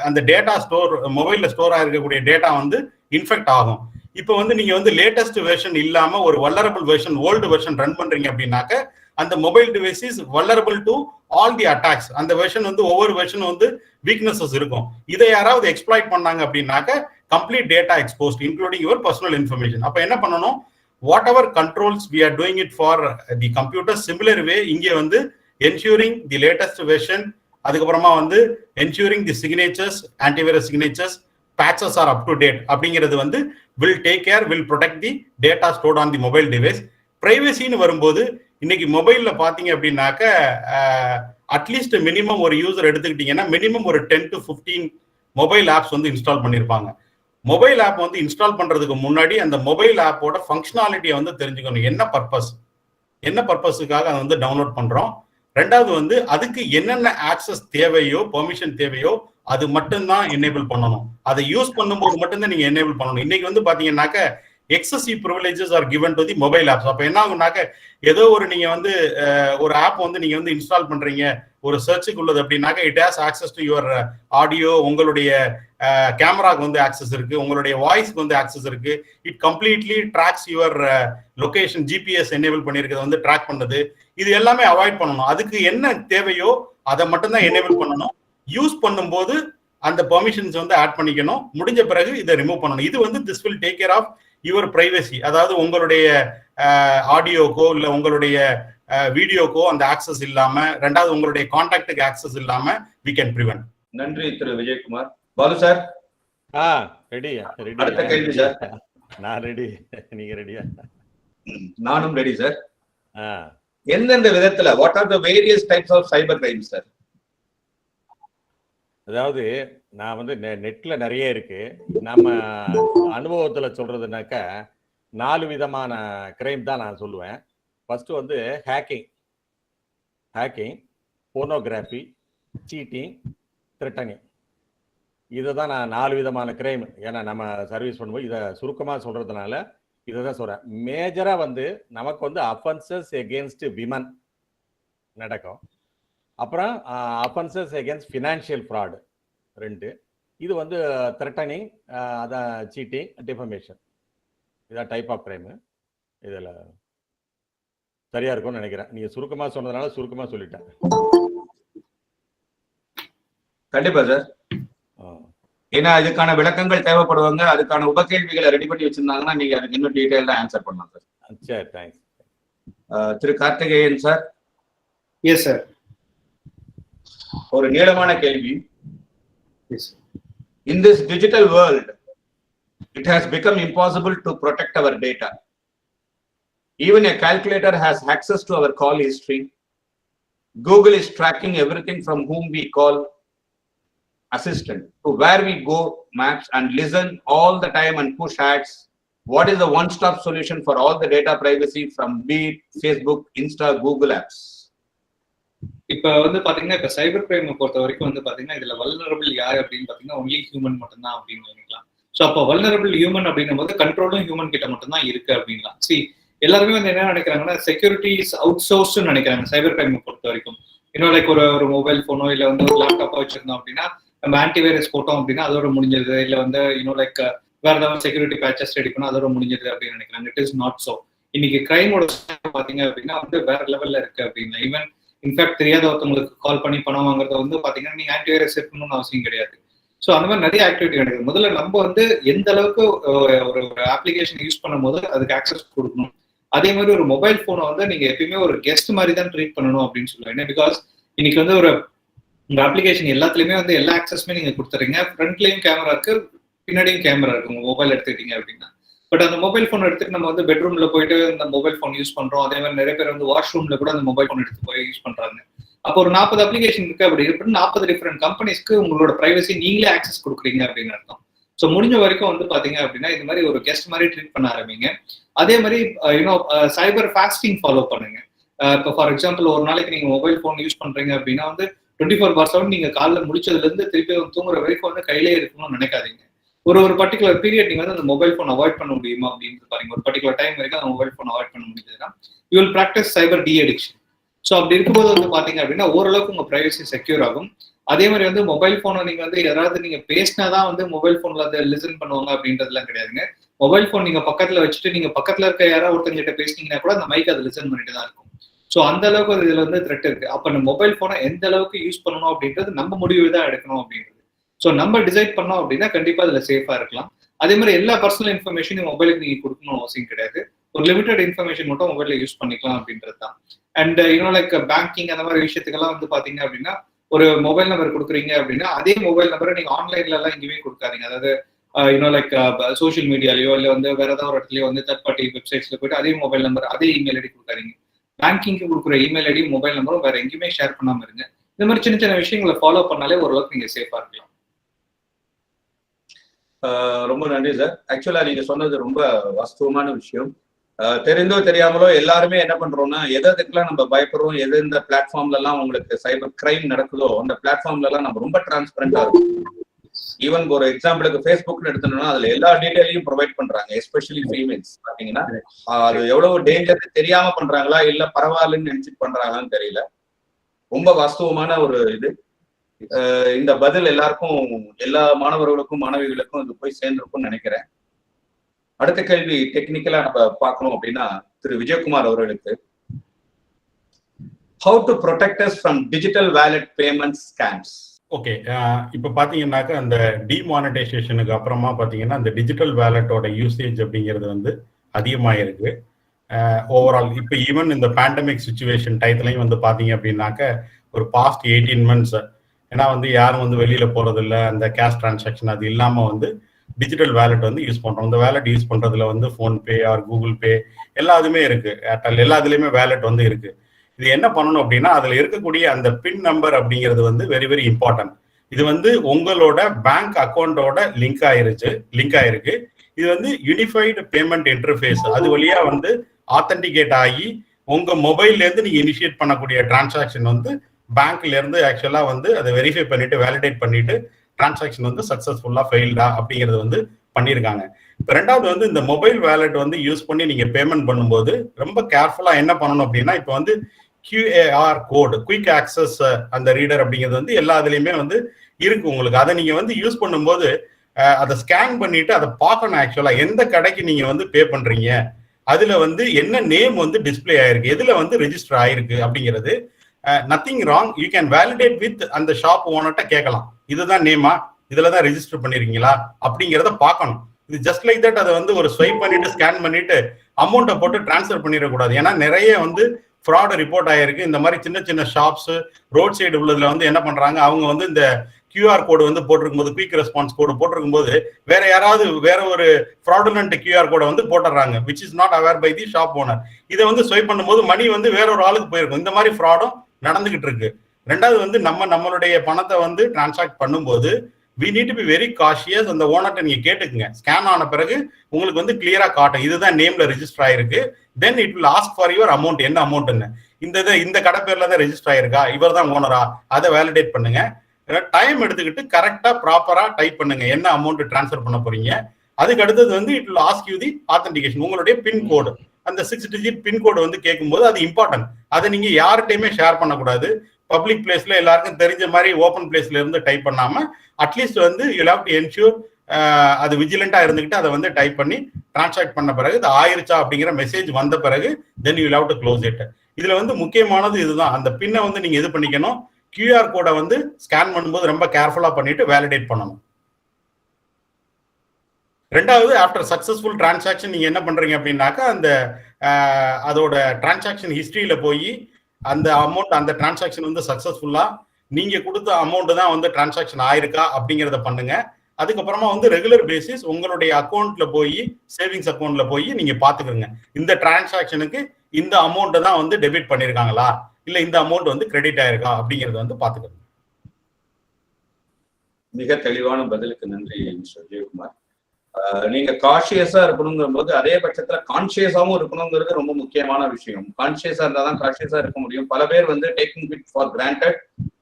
அந்த டேட்டா ஸ்டோர் மொபைல்ல ஸ்டோர் ஆகிருக்கக்கூடிய டேட்டா வந்து இன்ஃபெக்ட் ஆகும். இப்போ வந்து நீங்க வந்து லேட்டஸ்ட் வெர்ஷன் இல்லாம ஒரு vulnerable version, old version run பண்றீங்க அப்படின்னாக்க அந்த mobile device is vulnerable to all the attacks. அந்த வெர்ஷன் வந்து ஒவ்வொரு வெர்ஷன் வந்து வீக்னஸஸ் இருக்கும். இதை யாராவது எக்ஸ்ப்ளாய்ட் பண்ணாங்க அப்படின்னாக்க complete data exposed including your personal information. அப்போ என்ன பண்ணணும், whatever controls we are doing it for the computer, similar way இங்கே வந்து என்ஷூரிங் தி லேட்டஸ்ட் வெர்ஷன், அதுக்கப்புறமா வந்து ensuring the signatures, antivirus signatures, patches are up to date அப்படிங்கிறது வந்து will take care, will protect the data stored on the mobile device. பிரைவசின்னு வரும்போது இன்னைக்கு மொபைல்ல பாத்தீங்க அப்படின்னாக்க அட்லீஸ்ட் மினிமம் ஒரு யூசர் எடுத்துக்கிட்டீங்கன்னா மினிமம் ஒரு 10 to 15 மொபைல் ஆப்ஸ் வந்து இன்ஸ்டால் பண்ணியிருப்பாங்க. மொபைல் ஆப் வந்து இன்ஸ்டால் பண்றதுக்கு முன்னாடி அந்த மொபைல் ஆப்போட ஃபங்க்ஷனாலிட்டியை வந்து தெரிஞ்சுக்கணும். என்ன பர்பஸுக்காக அதை வந்து டவுன்லோட் பண்றோம். ரெண்டாவது வந்து அதுக்கு என்னென்ன ஆக்சஸ் தேவையோ பெர்மிஷன் தேவையோ அது மட்டும்தான் எனேபிள் பண்ணணும். அதை யூஸ் பண்ணும்போது மட்டும்தான் நீங்க எனேபிள் பண்ணணும். இன்னைக்கு வந்து பாத்தீங்கன்னாக்க excessive privileges R given to the Mobile apps. அப்ப என்ன ஆகுனாக்க ஏதோ ஒரு நீங்க வந்து ஒரு ஆப் வந்து நீங்க வந்து இன்ஸ்டால் பண்றீங்க, ஒரு சர்ச்சுக்கு உள்ளது அப்படின்னாக்க it has access to your audio, உங்களுடைய கேமராக்கு வந்து ஆக்சஸ் இருக்கு, உங்களுடைய வாய்ஸ்க்கு வந்து ஆக்சஸ் இருக்கு. It completely tracks your location, GPS enable பண்ணிருக்கிறது வந்து ட்ராக் பண்ணுது. இது எல்லாமே அவாய்ட் பண்ணணும். அதுக்கு என்ன தேவையோ அதை மட்டும்தான் எனேபிள் பண்ணணும். யூஸ் பண்ணும்போது அந்த பெர்மிஷன்ஸ் வந்து ஆட் பண்ணிக்கணும். முடிஞ்ச பிறகு இதை ரிமூவ் பண்ணணும். இது வந்து this will take care of your privacy. அதாவது உங்களுடைய ஆடியோக்கோ இல்ல உங்களுடைய வீடியோக்கோ அந்த ஆக்சஸ் இல்லாம, ரெண்டாவது உங்களுடைய கான்டாக்டுக்கு ஆக்சஸ் இல்லாம we can prevent. நன்றி திரு விஜயகுமார். Balu sir ready. அடுத்த கேள்வி சார். நான் ரெடி, நீங்க ரெடியா? நானும் ரெடி சார். எந்தெந்த விதத்துல what are the various types of cyber crime sir? அதாவது நான் வந்து நெட்ல நிறைய இருக்கு. நம்ம அனுபவத்துல சொல்றதுனாக்கா 4 விதமான கிரைம் தான் நான் சொல்லுவேன். ஃபர்ஸ்ட் வந்து ஹேக்கிங், போர்னோகிராஃபி, சீட்டிங், த்ரெட்டனிங். இதை தான் நான் 4 விதமான கிரைம். ஏன்னா நம்ம சர்வீஸ் பண்ணும்போது இதை சுருக்கமாக சொல்றதுனால இதை தான் சொல்றேன். மேஜரா வந்து நமக்கு வந்து அஃபென்சஸ் எகென்ஸ்ட் விமன் நடக்கும். அப்புறம் அஃபென்சஸ் எகென்ஸ்ட் ஃபினான்ஷியல் ஃப்ராடு 2. இது வந்து த்ரெட்டனிங், அதான் சீட்டிங், டிஃபமேஷன். இதான் டைப் ஆஃப் கிரைமு. இதில் சரியா இருக்கும்னு நினைக்கிறேன். நீங்க சுருக்கமா சொன்னதுனால சுருக்கமா சொல்லிட்டேன். கண்டிப்பா சார். ஏன்னா அதுக்கான விளக்கங்கள் தேவைப்படுவாங்க. அதுக்கான உபகேள்விகளை ரெடி பண்ணி வச்சிருந்தாங்கன்னா நீங்க அதுக்கு இன்னும் டீடைல்டா ஆன்சர் பண்ணலாம் சார். சரி, தேங்க்ஸ். திரு கார்த்திகேயன் சார். Yes sir. ஒரு நீளமான கேள்வி. S. In this digital world, it has become impossible to protect our data. Even a calculator has access to our call history. Google is tracking everything from whom we call assistant to where we go, maps, and listen all the time and push ads. What is the one-stop solution for all the data privacy from Beat, Facebook, Insta, Google apps? இப்ப வந்து பாத்தீங்கன்னா இப்ப cyber crime பொறுத்த வரைக்கும் வந்து பாத்தீங்கன்னா இதுல vulnerable யார் அப்படின்னு பாத்தீங்கன்னா ஒன்லி ஹியூமன் மட்டும்தான் அப்படின்னு நினைக்கலாம். ஸோ அப்போ வல்னரபிள் ஹியூமன் அப்படின்னும் போது கண்ட்ரோலும் ஹியூமன் கிட்ட மட்டும்தான் இருக்கு அப்படின்லாம். எல்லாருமே வந்து என்ன நினைக்கிறாங்கன்னா செக்யூரிட்டி இஸ் அவுட் சோர்ஸ்ன்னு நினைக்கிறாங்க சைபர் கிரைம் பொறுத்த வரைக்கும். இன்னும் லைக் ஒரு மொபைல் போனோ இல்ல வந்து ஒரு லேப்டாப்போ வச்சிருந்தோம் அப்படின்னா நம்ம ஆன்டிவைரஸ் போட்டோம் அப்படின்னா அதோட முடிஞ்சது. இல்ல வந்து இன்னும் லைக் வேற ஏதாவது செக்யூரிட்டி பேச்சஸ் ரெடி பண்ணா அதோட முடிஞ்சது அப்படின்னு நினைக்கிறாங்க. It is not so. இன்னைக்கு கிரைமோட பாத்தீங்க அப்படின்னா வந்து வேற லெவல்ல இருக்கு அப்படின்னா ஈவன் இன்ஃபேக்ட் தெரியாத ஒருத்தவங்களுக்கு கால் பண்ணி பணம் வாங்குறத வந்து பாத்தீங்கன்னா நீங்க ஆன்டிவைரஸ் இருக்கணும்னு அவசியம் கிடையாது. ஸோ அந்த மாதிரி நிறைய ஆக்டிவிட்டி கிடையாது. முதல்ல நம்ம வந்து எந்த அளவுக்கு ஒரு அப்ளிகேஷன் யூஸ் பண்ணும் போது அதுக்கு ஆக்சஸ் கொடுக்கணும். அதே மாதிரி ஒரு மொபைல் போனை வந்து நீங்க எப்பயுமே ஒரு கெஸ்ட் மாதிரி தான் ட்ரீட் பண்ணணும் அப்படின்னு சொல்லுவேன். ஏன்னா பிகாஸ் இன்னைக்கு வந்து உங்க அப்ளிகேஷன் எல்லாத்துலயுமே வந்து எல்லா ஆக்சஸுமே நீங்க கொடுத்துறீங்க. ஃப்ரண்ட்லயும் கேமரா இருக்கு, பின்னாடியும் கேமரா இருக்கு உங்க மொபைல் எடுத்துக்கிட்டீங்க அப்படின்னா. பட் அந்த மொபைல் போன் எடுத்துட்டு நம்ம வந்து பெட்ரூம்ல போயிட்டு அந்த மொபைல் போன் யூஸ் பண்றோம். அதே மாதிரி நிறைய பேர் வந்து வாஷ்ரூம்ல கூட அந்த மொபைல் போன் எடுத்து போய் யூஸ் பண்றாங்க. அப்போ ஒரு 40 அப்ளிகேஷன் இருக்கு அப்படி இருக்கு. 40 டிஃப்ரெண்ட் கம்பெனிஸ்க்கு உங்களோட பிரைவசி நீங்களே ஆக்சஸ் கொடுக்குறீங்க அப்படின்னு அர்த்தம். ஸோ முடிஞ்ச வரைக்கும் வந்து பாத்தீங்க அப்படின்னா இது மாதிரி ஒரு கெஸ்ட் மாதிரி ட்ரீட் பண்ண ஆரம்பிங்க. அதே மாதிரி சைபர் ஃபாஸ்டிங் ஃபாலோ பண்ணுங்க. இப்போ ஃபார் எக்ஸாம்பிள் ஒரு நாளைக்கு நீங்க மொபைல் போன் யூஸ் பண்றீங்க அப்படின்னா வந்து 24/7 நீங்க காலைல முடிச்சதுல இருந்து திருப்பி தூங்குற வரைக்கும் வந்து கையிலே இருக்கணும்னு நினைக்காதீங்க. ஒரு பர்டிகுலர் பீரியட் நீங்க வந்து அந்த மொபைல் போன் அவாய்ட் பண்ண முடியுமா அப்படின்னு பாருங்க. ஒரு பர்டிகுலர் டைம் வரைக்கும் அந்த மொபைல் போன் அவாய்ட் பண்ண முடிஞ்சதுன்னா you will practice cyber de addiction. So அப்படி இருக்கும்போது வந்து பாத்தீங்க அப்படின்னா ஓரளவுக்கு உங்க பிரைவசி செக்யூர் ஆகும். அதே மாதிரி வந்து மொபைல் போனை நீங்க வந்து யாராவது நீங்க பேசினாதான் வந்து மொபைல் போன்ல அதை லிசன் பண்ணுவாங்க அப்படின்றதுலாம் கிடையாதுங்க. மொபைல் போன் நீங்க பக்கத்துல வச்சுட்டு நீங்க பக்கத்துல இருக்க யாராவது ஒருத்தங்கிட்ட பேசினீங்கன்னா கூட அந்த மைக் அதை லிசன் பண்ணிட்டு தான் இருக்கும். ஸோ அந்த அளவுக்கு இதுல வந்து த்ரெட் இருக்கு. அப்ப நம்ம மொபைல் போனை எந்த அளவுக்கு யூஸ் பண்ணணும் அப்படின்றது நம்ம முடிவு தான் எடுக்கணும் அப்படின்றது. ஸோ நம்ம டிசைட் பண்ணோம் அப்படின்னா கண்டிப்பா அதுல சேஃபா இருக்கலாம். அதே மாதிரி எல்லா பர்சனல் இன்ஃபர்மேஷனும் மொபைலுக்கு நீங்க கொடுக்கணும் அவசியம் கிடையாது. ஒரு லிமிடெட் இன்ஃபர்மேஷன் மட்டும் மொபைல்ல யூஸ் பண்ணிக்கலாம் அப்படின்றது தான். அண்ட் லைக் பேங்கிங் அந்த மாதிரி விஷயத்துக்கெல்லாம் வந்து பாத்தீங்க அப்படின்னா ஒரு மொபைல் நம்பர் கொடுக்குறீங்க அப்படின்னா அதே மொபைல் நம்பரை நீங்க ஆன்லைன்ல எல்லாம் எங்கேயுமே கொடுக்காதீங்க. அதாவது லைக் சோஷியல் மீடியாலயோ இல்ல வந்து வேற ஏதாவது ஒரு இடத்துலயோ வந்து தேர்ட் பார்ட்டி வெப்சைட்ஸ்ல போயிட்டு அதே மொபைல் நம்பர் அதே இமெயில் ஐடி கொடுக்காதீங்க. பேங்கிங்க்கு கொடுக்குற இமெயில் ஐடி மொபைல் நம்பரும் வேற எங்கேயுமே ஷேர் பண்ணாம இருங்க. இந்த மாதிரி சின்ன சின்ன விஷயங்களை ஃபாலோ பண்ணாலே ஓரளவுக்கு நீங்க சேஃபா இருக்கலாம். ரொம்ப நன்றி சார். ஆக்சுவலா நீங்க சொன்னது ரொம்ப வாஸ்தவமான விஷயம். தெரிந்தோ தெரியாமலோ எல்லாருமே என்ன பண்றோம்னா எதுக்கெல்லாம் நம்ம பயப்படுறோம், எது இந்த பிளாட்ஃபார்ம்ல எல்லாம் உங்களுக்கு சைபர் கிரைம் நடக்குதோ அந்த பிளாட்ஃபார்ம்ல எல்லாம் நம்ம ரொம்ப டிரான்ஸ்பரண்டா இருக்கும். ஈவன் ஒரு எக்ஸாம்பிளுக்கு ஃபேஸ்புக்னு எடுத்தோம்னா அதுல எல்லா டீடைலையும் ப்ரொவைட் பண்றாங்க, எஸ்பெஷலி ஃபீமேல்ஸ் பாத்தீங்கன்னா. அது எவ்வளவு டேஞ்சர் தெரியாம பண்றாங்களா இல்ல பரவாயில்லன்னு நினைச்சிட்டு பண்றாங்களான்னு தெரியல. ரொம்ப வாஸ்தவமான ஒரு இது. இந்த பதில் எல்லாருக்கும், எல்லா மாணவர்களுக்கும் மாணவிகளுக்கும் இது போய் சேர்ந்திருக்கும்னு நினைக்கிறேன். அடுத்த கேள்வி டெக்னிக்கலா நம்ம பார்க்கணும் அப்படின்னா திரு விஜயகுமார் அவர்களுக்கு, how to protect as from digital wallet payment scams. Okay, இப்போ பார்த்தீங்கன்னாக்கா அந்த டிமானிட்டைசேஷனுக்கு அப்புறமா பார்த்தீங்கன்னா அந்த டிஜிட்டல் வேலட்டோட யூசேஜ் அப்படிங்கிறது வந்து அதிகமாக இருக்கு ஓவரால். இப்போ ஈவன் இந்த பேண்டமிக் சுச்சுவேஷன் டயத்துலையும் வந்து பார்த்தீங்க அப்படின்னாக்க ஒரு பாஸ்ட் 18 months, ஏன்னா வந்து யாரும் வந்து வெளியில் போகிறதில்ல, அந்த கேஷ் டிரான்சாக்ஷன் அது இல்லாமல் வந்து டிஜிட்டல் வேலட் வந்து யூஸ் பண்ணுறோம். இந்த வேலட் யூஸ் பண்ணுறதுல வந்து ஃபோன்பே ஆர் கூகுள் பே எல்லாத்துமே இருக்குது, ஏர்டெல் எல்லாத்துலேயுமே வேலட் வந்து இருக்குது. இது என்ன பண்ணணும் அப்படின்னா அதில் இருக்கக்கூடிய அந்த பின் நம்பர் அப்படிங்கிறது வந்து வெரி வெரி இம்பார்ட்டன்ட். இது வந்து உங்களோட பேங்க் அக்கௌண்டோட லிங்க் ஆயிருக்கு. இது வந்து யூனிஃபைடு பேமெண்ட் இன்டர்ஃபேஸ், அது வழியா வந்து ஆத்தென்டிகேட் ஆகி உங்க மொபைல்ல இருந்து நீங்க இனிஷியேட் பண்ணக்கூடிய டிரான்சாக்ஷன் வந்து பேங்க்ல இருந்து ஆக்சுவலா வந்து அதை வெரிஃபை பண்ணிட்டு வேலிடேட் பண்ணிட்டு டிரான்சாக்ஷன் வந்து சக்சஸ்ஃபுல்லா ஃபெயில்டா அப்படிங்கிறது வந்து பண்ணியிருக்காங்க. இப்போ ரெண்டாவது வந்து இந்த மொபைல் வேலட் வந்து யூஸ் பண்ணி நீங்க பேமெண்ட் பண்ணும்போது ரொம்ப கேர்ஃபுல்லா என்ன பண்ணணும் அப்படின்னா, இப்போ வந்து QAR கோடு, குயிக் ஆக்சஸ் அந்த ரீடர் அப்படிங்கிறது வந்து எல்லா இதுலயுமே வந்து இருக்கு உங்களுக்கு. அதை நீங்க வந்து யூஸ் பண்ணும்போது அதை ஸ்கேன் பண்ணிட்டு அதை பார்க்கணும் ஆக்சுவலா எந்த கடைக்கு நீங்க வந்து பே பண்றீங்க, அதுல வந்து என்ன நேம் வந்து டிஸ்பிளே ஆயிருக்கு, எதுல வந்து ரெஜிஸ்டர் ஆயிருக்கு அப்படிங்கிறது. Nothing wrong, you can validate with அந்த ஷாப் ஓனர்கிட்ட கேட்கலாம், இதுதான் நேமா, இதுலதான் ரெஜிஸ்டர் பண்ணிருக்கீங்களா அப்படிங்கிறத பார்க்கணும். இது ஜஸ்ட் லைக் தட் அதை வந்து ஒரு ஸ்வைப் பண்ணிட்டு ஸ்கேன் பண்ணிட்டு அமௌண்ட்டை போட்டு டிரான்ஸ்ஃபர் பண்ணிடக்கூடாது. ஏன்னா நிறைய வந்து ஃப்ராட் ரிப்போர்ட் ஆயிருக்கு. இந்த மாதிரி சின்ன சின்ன ஷாப்ஸ் ரோட் சைடு உள்ளதுல வந்து என்ன பண்றாங்க, அவங்க வந்து இந்த QR கோடு வந்து போட்டிருக்கும் போது, குயிக் ரெஸ்பான்ஸ் கோடு போட்டிருக்கும் போது வேற யாராவது வேற ஒரு ஃப்ராடுலண்ட் QR கோடை வந்து போட்டுறாங்க, which is not aware by the shop owner. இதை வந்து ஸ்வைப் பண்ணும்போது மணி வந்து வேற ஒரு ஆளுக்கு போயிருக்கும். இந்த மாதிரி ஃப்ராடும் நடந்துகிட்டு இருக்கு. ரெண்டாவது வந்து நம்மளுடைய பணத்தை வந்து டிரான்சாக்ட் பண்ணும்போது we need to be very cautious. அந்த ஓனர்ட்ட நீங்க கேட்டுக்குங்க, ஸ்கேன் ஆன பிறகு உங்களுக்கு வந்து கிளியரா காட்டும் இதுதான் நேம்ல ரெஜிஸ்டர் ஆயிருக்கு. Then it will ask for your amount, என்ன அமௌண்ட்னு, இந்த கடை பேர்ல தான் ரெஜிஸ்டர் ஆயிருக்கா, இவர் தான் ஓனரா, அதை வேலிடேட் பண்ணுங்க. டைம் எடுத்துக்கிட்டு கரெக்டா ப்ராப்பரா டைப் பண்ணுங்க என்ன அமௌண்ட் டிரான்ஸ்ஃபர் பண்ண போறீங்க. அதுக்கு அடுத்தது வந்து it will ask you the authentication, உங்களுடைய பின் கோடு, அந்த 6 டிஜிட் பின் கோடு வந்து கேட்கும்போது அது இம்பார்ட்டன்ட். அதை நீங்க யார்கிட்டயுமே ஷேர் பண்ணக்கூடாது. பப்ளிக் பிளேஸ்ல எல்லாருக்கும் தெரிஞ்ச மாதிரி ஓப்பன் பிளேஸ்ல இருந்து டைப் பண்ணாம அட்லீஸ்ட் வந்து யூ ஹேவ் டு என்ஷூர் அது விஜிலண்டா இருந்துகிட்டு அதை வந்து டைப் பண்ணி டிரான்சாக்ட் பண்ண பிறகு இது ஆயிருச்சா அப்படிங்கிற மெசேஜ் வந்த பிறகு then you have to close it. இதுல வந்து முக்கியமானது இதுதான், அந்த பின்னை வந்து நீங்க இது பண்ணிக்கணும். QR கோடை வந்து ஸ்கேன் பண்ணும்போது ரொம்ப கேர்ஃபுல்லா பண்ணிட்டு வேலிடேட் பண்ணணும். ரெண்டாவது ஆஃப்டர் சக்சஸ்ஃபுல் டிரான்சாக்ஷன் நீங்க என்ன பண்றீங்க அப்படின்னாக்கா அந்த அதோட டிரான்சாக்ஷன் ஹிஸ்டரியில போய் அந்த அமௌண்ட், அந்த டிரான்சாக்ஷன் வந்து சக்சஸ்ஃபுல்லா நீங்க கொடுத்த அமௌண்ட் தான் வந்து டிரான்சாக்ஷன் ஆயிருக்கா அப்படிங்கிறத பண்ணுங்க. அதுக்கப்புறமா வந்து ரெகுலர் பேசிஸ் உங்களுடைய அக்கௌண்ட்ல போய், சேவிங்ஸ் அக்கௌண்ட்ல போய் நீங்க பாத்துக்கிறீங்க இந்த டிரான்சாக்ஷனுக்கு இந்த அமௌண்ட் தான் வந்து டெபிட் பண்ணிருக்காங்களா இல்ல இந்த அமௌண்ட் வந்து கிரெடிட் ஆயிருக்கா அப்படிங்கறத வந்து பாத்துக்கிறீங்க. மிக தெளிவான பதிலுக்கு நன்றி மிஸ்டர் விஜயகுமார். நீங்க கான்சியஸா இருக்கணுங்கிற போது அதே பட்சத்துல கான்சியஸாவும் இருக்கணுங்கிறது ரொம்ப முக்கியமான விஷயம். கான்சியஸா இருந்தாதான் கான்சியஸா இருக்க முடியும். பல பேர் வந்து taking it for granted,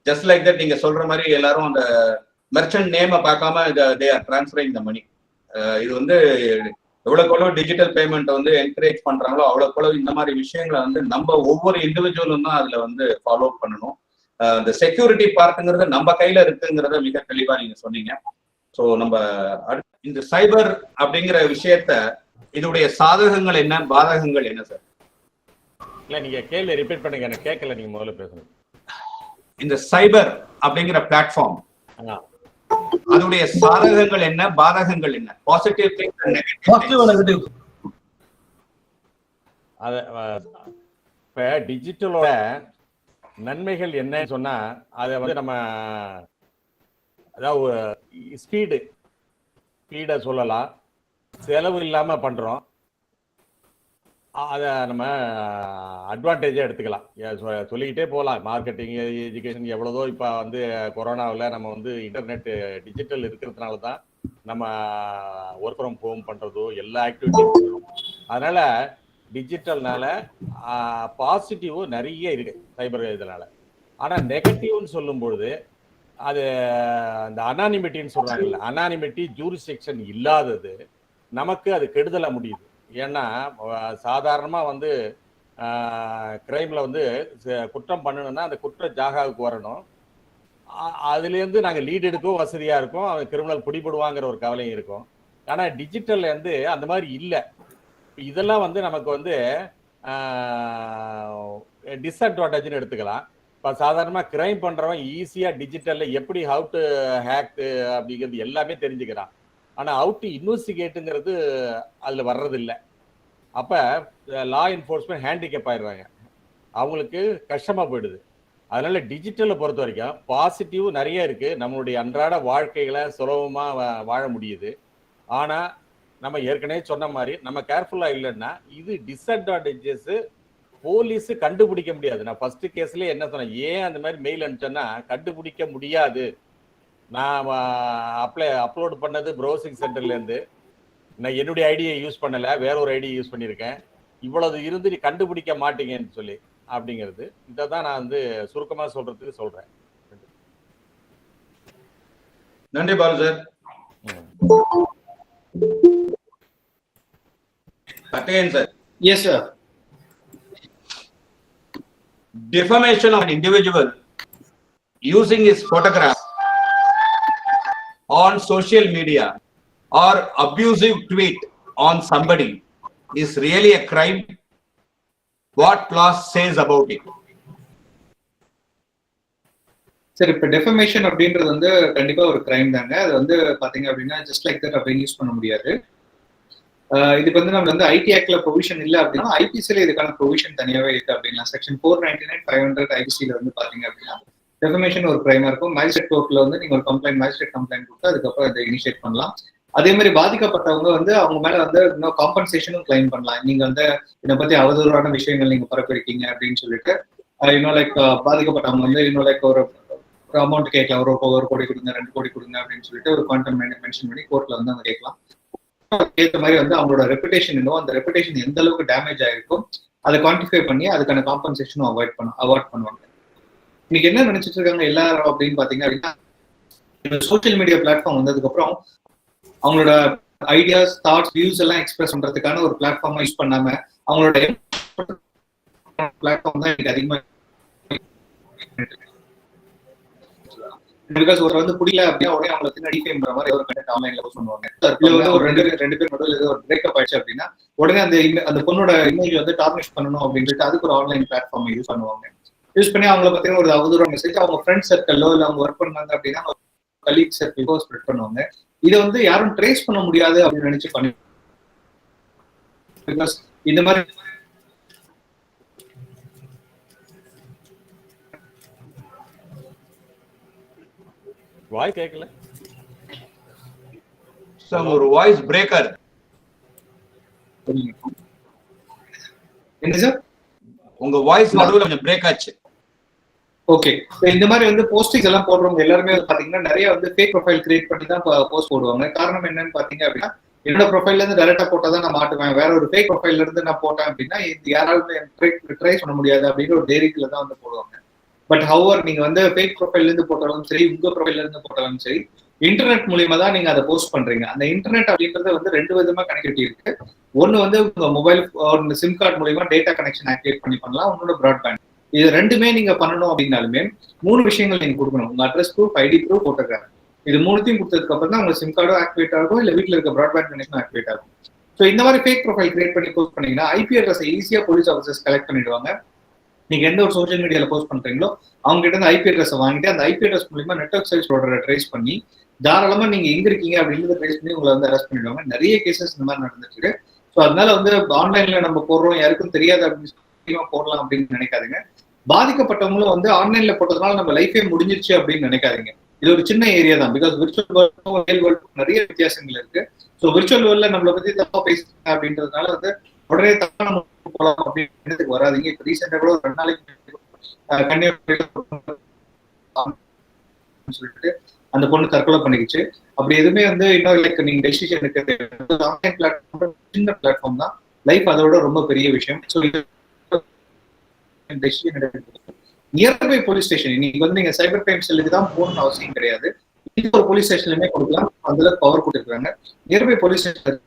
just like that. நீங்க சொல்ற மாதிரி எல்லாரும் அந்த மெர்ச்சன்ட் நேமை பார்க்காம தே ஆர் டிரான்ஸ்ஃபரிங் த மணி. இது வந்து எவ்வளவு டிஜிட்டல் பேமெண்ட் வந்து என்கரேஜ் பண்றாங்களோ அவ்வளவு இந்த மாதிரி விஷயங்களை வந்து நம்ம ஒவ்வொரு இண்டிவிஜுவலும் தான் அதுல வந்து ஃபாலோ பண்ணணும். இந்த செக்யூரிட்டி பார்ட்டுங்கிறது நம்ம கையில இருக்குங்கிறத மிக தெளிவா நீங்க சொன்னீங்க. ஸோ நம்ம இந்த சைபர் அப்படிங்கிற விஷயத்த, இதோடைய சாதகங்கள் என்ன, பாதகங்கள் என்ன சார்? இல்ல நீங்க கேள்வி ரிப்பீட் பண்ணுங்க, எனக்கு கேட்கல, நீங்க முதல்ல பேசுங்க. இந்த சைபர் அப்படிங்கிற பிளாட்ஃபார்ம், அதோடைய சாதகங்கள் என்ன, பாதகங்கள் என்ன, பாசிட்டிவ் திங்ஸ் அண்ட் நெகட்டிவ். இப்ப டிஜிட்டலோட நன்மைகள் என்னன்னு சொன்னா, அதை வந்து நம்ம அதாவது ஸ்பீடை சொல்லலாம், செலவு இல்லாம பண்றோம், அதை நம்ம அட்வான்டேஜா எடுத்துக்கலாம். சொல்லிக்கிட்டே போகலாம். மார்க்கெட்டிங், எஜுகேஷன் எவ்வளவோ இப்போ வந்து கொரோனாவில் நம்ம வந்து இன்டர்நெட் டிஜிட்டல் இருக்கிறதுனால தான் நம்ம ஒர்க் ஃப்ரம் ஹோம் பண்றதோ எல்லா ஆக்டிவிட்டியும். அதனால டிஜிட்டல்னால பாசிட்டிவும் நிறைய இருக்கு சைபர் இதனால. ஆனால் நெகட்டிவ்னு சொல்லும்பொழுது அது அந்த அனானிமிட்டின்னு சொல்றாங்கல்ல, அனானிமிட்டி ஜூரிஸ்டிக்ஷன் இல்லாதது நமக்கு அது கெடுதலாக முடியுது. ஏன்னா சாதாரணமாக வந்து கிரைமில் வந்து குற்றம் பண்ணணும்னா அந்த குற்ற ஜாகாவுக்கு வரணும். அதுலேருந்து நாங்கள் லீட் எடுக்கவும் வசதியாக இருக்கும், அவன் கிரிமினல் பிடிபடுவாங்கிற ஒரு கவலையும் இருக்கும். ஆனால் டிஜிட்டலில் வந்து அந்த மாதிரி இல்லை. இதெல்லாம் வந்து நமக்கு வந்து டிஸ்அட்வான்டேஜ்னு எடுத்துக்கலாம். இப்போ சாதாரணமாக கிரைம் பண்ணுறவன் ஈஸியாக டிஜிட்டலில் எப்படி ஹவு டு ஹேக் அப்படிங்கிறது எல்லாமே தெரிஞ்சுக்கிறான். ஆனால் ஹவு டு இன்வெஸ்டிகேட்டுங்கிறது அதில் வர்றதில்லை. அப்போ லா என்ஃபோர்ஸ்மெண்ட் ஹேண்டிகேப் ஆயிடுறாங்க, அவங்களுக்கு கஷ்டமாக போயிடுது. அதனால டிஜிட்டலை பொறுத்த வரைக்கும் பாசிட்டிவ் நிறைய இருக்கு, நம்மளுடைய அன்றாட வாழ்க்கைகளை சுலபமாக வாழ முடியுது. ஆனால் நம்ம ஏற்கனவே சொன்ன மாதிரி நம்ம கேர்ஃபுல்லாக இல்லைன்னா இது டிஸ்அட்வான்டேஜஸ் போலீஸு கண்டுபிடிக்க முடியாது. நான் ஃபர்ஸ்ட் கேஸ்லேயே என்ன சொன்னேன், ஏன் அந்த மாதிரி மெயில் அனுப்பிச்சேன்னா கண்டுபிடிக்க முடியாது. நான் அப்லோட் பண்ணது ப்ரௌசிங் சென்டர்லேருந்து, நான் என்னுடைய ஐடியை யூஸ் பண்ணலை, வேற ஒரு ஐடியை யூஸ் பண்ணியிருக்கேன், இவ்வளவு இருந்து நீ கண்டுபிடிக்க மாட்டீங்கன்னு சொல்லி அப்படிங்கிறது. இதை தான் நான் வந்து சுருக்கமாக சொல்றதுக்கு சொல்றேன். நன்றி Balu sir. Again, sir. Yes, sir. Defamation of an individual using his photograph on social media or abusive tweet on somebody is really a crime. What law says about it? சரி, இப்போ டெஃபமேஷன் அப்படின்றது வந்து கண்டிப்பா ஒரு கிரைம் தாங்க. அது வந்து பாத்தீங்க அப்படின்னா ஜஸ்ட் லைக் தட் அப்படின்னு யூஸ் பண்ண முடியாது. இதுக்கு வந்து நம்ம வந்து ஐடி ஆக்ட்ல ப்ரொவிஷன் இல்லை அப்படின்னா ஐபிசில இதுக்கான ப்ரொவிஷன் தனியாவே இருக்கு அப்படின்னா செக்ஷன் 499 500 ஐபிசில வந்து பாத்தீங்க அப்படின்னா டெஃபமேஷன் ஒரு கிரைமா இருக்கும். மேஜிஸ்ட்ரேட் கோர்ட்ல வந்து நீங்க ஒரு மேஜிஸ்ட்ரேட் கம்ப்ளைண்ட் கொடுத்து அதுக்கப்புறம் இதை இனிஷியேட் பண்ணலாம். அதே மாதிரி பாதிக்கப்பட்டவங்க வந்து அவங்க மேல வந்து இன்னும் காம்பன்சேஷனும் கிளைம் பண்ணலாம். நீங்க வந்து இதை பத்தி அவதூறான விஷயங்கள் நீங்க பரப்பிருக்கீங்க அப்படின்னு சொல்லிட்டு இன்னும் லைக் பாதிக்கப்பட்டவங்க வந்து இன்னும் லைக் ஒரு அமௌண்ட் கேட்கலாம், ஒரு கோடி கொடுங்க, 2 கோடி கொடுங்க அப்படின்னு சொல்லிட்டு ஒரு குவாண்டம் மென்ஷன் பண்ணி கோர்ட்ல வந்து அவங்க கேட்கலாம். ஏற்ற மாதிரி வந்து அவங்களோட ரெப்புடேஷன் இன்னும் அந்த ரெப்புடேஷன் எந்த அளவுக்கு டேமேஜ் ஆயிருக்கும் அதை குவான்டிஃபை பண்ணி அதுக்கான காம்பன்சேஷனும் அவாய்ட் பண்ணுவாங்க. இன்னைக்கு என்ன நினைச்சிட்டு இருக்காங்க எல்லாரும் அப்படின்னு பாத்தீங்க அப்படின்னா, சோசியல் மீடியா பிளாட்ஃபார்ம் வந்ததுக்கு அப்புறம் அவங்களோட ஐடியாஸ், தாட்ஸ், வியூஸ் எல்லாம் எக்ஸ்பிரஸ் பண்றதுக்கான ஒரு பிளாட்ஃபார்மா யூஸ் பண்ணாம அவங்களோட பிளாட்ஃபார்ம் தான் எனக்கு அதிகமா. பிகாஸ் ஒரு வந்து புரியல அப்படின்னா உடனே அவங்களுக்கு டிஃபேம் பண்ற மாதிரி ஒரு கண்டென்ட் ஆன்லைன்ல போஸ்ட் பண்ணுவாங்க. இல்ல வந்து ஒரு ரெண்டு பேர் நடுவில் ஏதோ ஒரு பிரேக்கப் ஆயிடுச்சு அப்படின்னா உடனே அந்த பொண்ணோட இமேஜ் வந்து டார்னிஷ் பண்ணணும் அப்படின்னு சொல்லிட்டு அதுக்கு ஒரு ஆன்லைன் பிளாட்ஃபார்ம் யூஸ் பண்ணுவாங்க. யூஸ் பண்ணி அவங்கள பத்தின ஒரு அவதூறான மெசேஜ் அவங்க ஃப்ரெண்ட் சர்க்கிளோ இல்ல அவங்க ஒர்க் பண்ணாங்க அப்படின்னா கலீக் சர்க்கிளோ ஸ்ப்ரெட் பண்ணுவாங்க. இதை வந்து யாரும் ட்ரேஸ் பண்ண முடியாது அப்படின்னு நினைச்சு பண்ணி பிகாஸ் இந்த மாதிரி வாய்ஸ் கேட்கல சார், ஒரு வாய்ஸ் பிரேக்கர். என்ன சார் உங்க வாய்ஸ் நடுவுல கொஞ்சம் பிரேக் ஆச்சு. ஓகே, இந்த மாதிரி வந்து போஸ்டிங்ஸ் எல்லாம் போடுறவங்க எல்லாருமே பாத்தீங்கன்னா நிறைய வந்து ஃபேக் ப்ரொஃபைல் கிரியேட் பண்ணி தான் போஸ்ட் போடுவாங்க. காரணம் என்னன்னு பாத்தீங்க அப்படின்னா, என்னோட ப்ரொஃபைல்ல இருந்து டைரக்டா போட்டா தான் நான் மாட்டுவேன், வேற ஒரு ஃபேக் ப்ரொஃபைல்ல இருந்து நான் போட்டேன் அப்படின்னா யாராலும் ட்ரை பண்ண முடியாது அப்படின்னு ஒரு தைரியத்துல தான் வந்து போடுவாங்க. பட் ஹவர் நீங்க வந்து ஃபேக் ப்ரொஃபைல்ல இருந்து போட்டாலும் சரி, உங்க ப்ரொஃபைல்ல இருந்து போட்டாலும் சரி, இன்டர்நெட் மூலியமா தான் நீங்க அதை போஸ்ட் பண்றீங்க. அந்த இன்டர்நெட் அப்படின்றது வந்து 2 விதமா கனெக்டிவிட்டி இருக்கு. ஒன்னு வந்து உங்க மொபைல் சிம் கார்டு மூலியமா டேட்டா கனெக்ஷன் ஆக்டிவேட் பண்ணலாம், உங்களோட பிராட்பேண்ட். இது ரெண்டுமே நீங்க பண்ணணும் அப்படின்னாலுமே 3 விஷயங்கள் நீங்க கொடுக்கணும். உங்க address proof, ID proof, photograph. இது 3த்தையும் கொடுத்ததுக்கு அப்புறம் தான் உங்க சிம் கார்டும் ஆக்டிவேட் ஆகும், இல்ல வீட்டுல இருக்க பிராட்பேண்ட் கனெக்ஷன் ஆக்டிவேட் ஆகும். ஸோ இந்த மாதிரி ஃபேக் ப்ரொஃபைல் கிரியேட் பண்ணி போஸ்ட் பண்ணீங்கன்னா ஐபி அட்ரஸ் ஈஸியா போலீஸ் ஆஃபீஸர்ஸ் கலெக்ட் பண்ணிடுவாங்க. நீங்க எந்த ஒரு சோஷியல் மீடியால போஸ்ட் பண்றீங்களோ அவங்க கிட்ட இருந்து ஐபி அட்ரஸ் வாங்கிட்டு அந்த ஐபி அட்ரஸ் மூலமா நெட்வொர்க் சர்வீஸ் ப்ரொவைடரை ட்ரேஸ் பண்ணி தாராளமா நீங்க எங்க இருக்கீங்க அப்படின்னு ட்ரேஸ் பண்ணி உங்களை வந்து அரெஸ்ட் பண்ணிடுவாங்க. நிறைய கேசஸ் இந்த மாதிரி நடந்துட்டு இருக்கு. ஸோ அதனால வந்து ஆன்லைன்ல நம்ம போடுறோம், யாருக்கும் தெரியாது அப்படின்னு சொல்லி போடலாம் அப்படின்னு நினைக்காதீங்க. பாதிக்கப்பட்டவங்களும் வந்து ஆன்லைன்ல போட்டதுனால நம்ம லைஃபே முடிஞ்சிருச்சு அப்படின்னு நினைக்காதீங்க. இது ஒரு சின்ன ஏரியா தான். பிகாஸ் விர்ச்சுவல் வேர்ல்டும் ரியல் வேர்ல்டும் நிறைய வித்தியாசங்கள் இருக்கு. ஸோ விர்ச்சுவல் வேர்ல்ட்ல நம்மளை பத்தி தப்பா பேசுறாங்க அப்படின்றதுனால வந்து உடனே தப்பா நம்ம போகலாம் அப்படின்றதுக்கு வராதிங்க. இப்போ ரீசெண்டா கூட ஒரு 2 நாளைக்கு சொல்லிட்டு அந்த பொண்ணு தற்கொலை பண்ணிக்கிச்சு. அப்படி எதுவுமே வந்து இன்னொரு லைக் நீங்க டெசிஷன் எடுக்கிறது ஆன்லைன் பிளாட்ஃபார்ம் சின்ன பிளாட்ஃபார்ம் தான். லைஃப் அதோட ரொம்ப பெரிய விஷயம். ஸோ நியர்பை போலீஸ் ஸ்டேஷன், இன்னைக்கு வந்து நீங்க சைபர் கிரைம் செல்லுக்கு தான் போகணும்னு அவசியம் கிடையாது. ஒரு போலீஸ் ஸ்டேஷன்லயுமே கொடுக்கலாம், அதுல பவர் கொடுத்துருக்காங்க. நியர்பை போலீஸ் ஸ்டேஷன்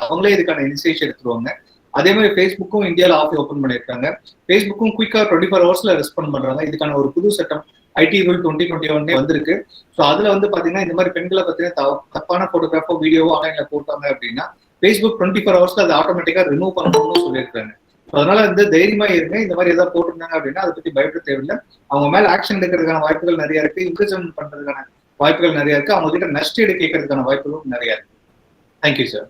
அவங்களே இதுக்கான இனிஷியேட்டிவ் எடுத்துருவாங்க. அதே மாதிரி ஃபேஸ்புக்கும் இந்தியாவில் ஆஃபீஸ் ஓப்பன் பண்ணியிருக்காங்க. ஃபேஸ்புக்கும் குயிக்கா 24 ஹவர்ஸ்ல ரெஸ்பாண்ட் பண்றாங்க. இதுக்கான ஒரு புது சட்டம் ஐடி ரூல் 2021 வந்திருக்கு. ஸோ அதுல வந்து பாத்தீங்கன்னா இந்த மாதிரி பெண்களை பத்தின தப்பான போட்டோகிராஃபோ வீடியோவோ ஆன்லைன்ல போட்டாங்க அப்படின்னா ஃபேஸ்புக் 24 ஹவர்ஸ்ல அதை ஆட்டோமேட்டிக்கா ரிமூவ் பண்ணணும்னு சொல்லியிருக்காங்க. அதனால வந்து தைரியமா இருங்க. இந்த மாதிரி ஏதாவது போட்டிருந்தாங்க அப்படின்னா அதை பத்தி பயப்பட தேவையில்லை. அவங்க மேல ஆக்ஷன் எடுக்கிறதுக்கான வாய்ப்புகள் நிறைய இருக்கு, இம்ப்ளிமெண்ட் பண்றதுக்கான வாய்ப்புகள் நிறைய இருக்கு, அவங்க கிட்ட நஷ்டஈடு கேட்கறதுக்கான வாய்ப்புகளும் நிறைய இருக்கு. Thank you sir.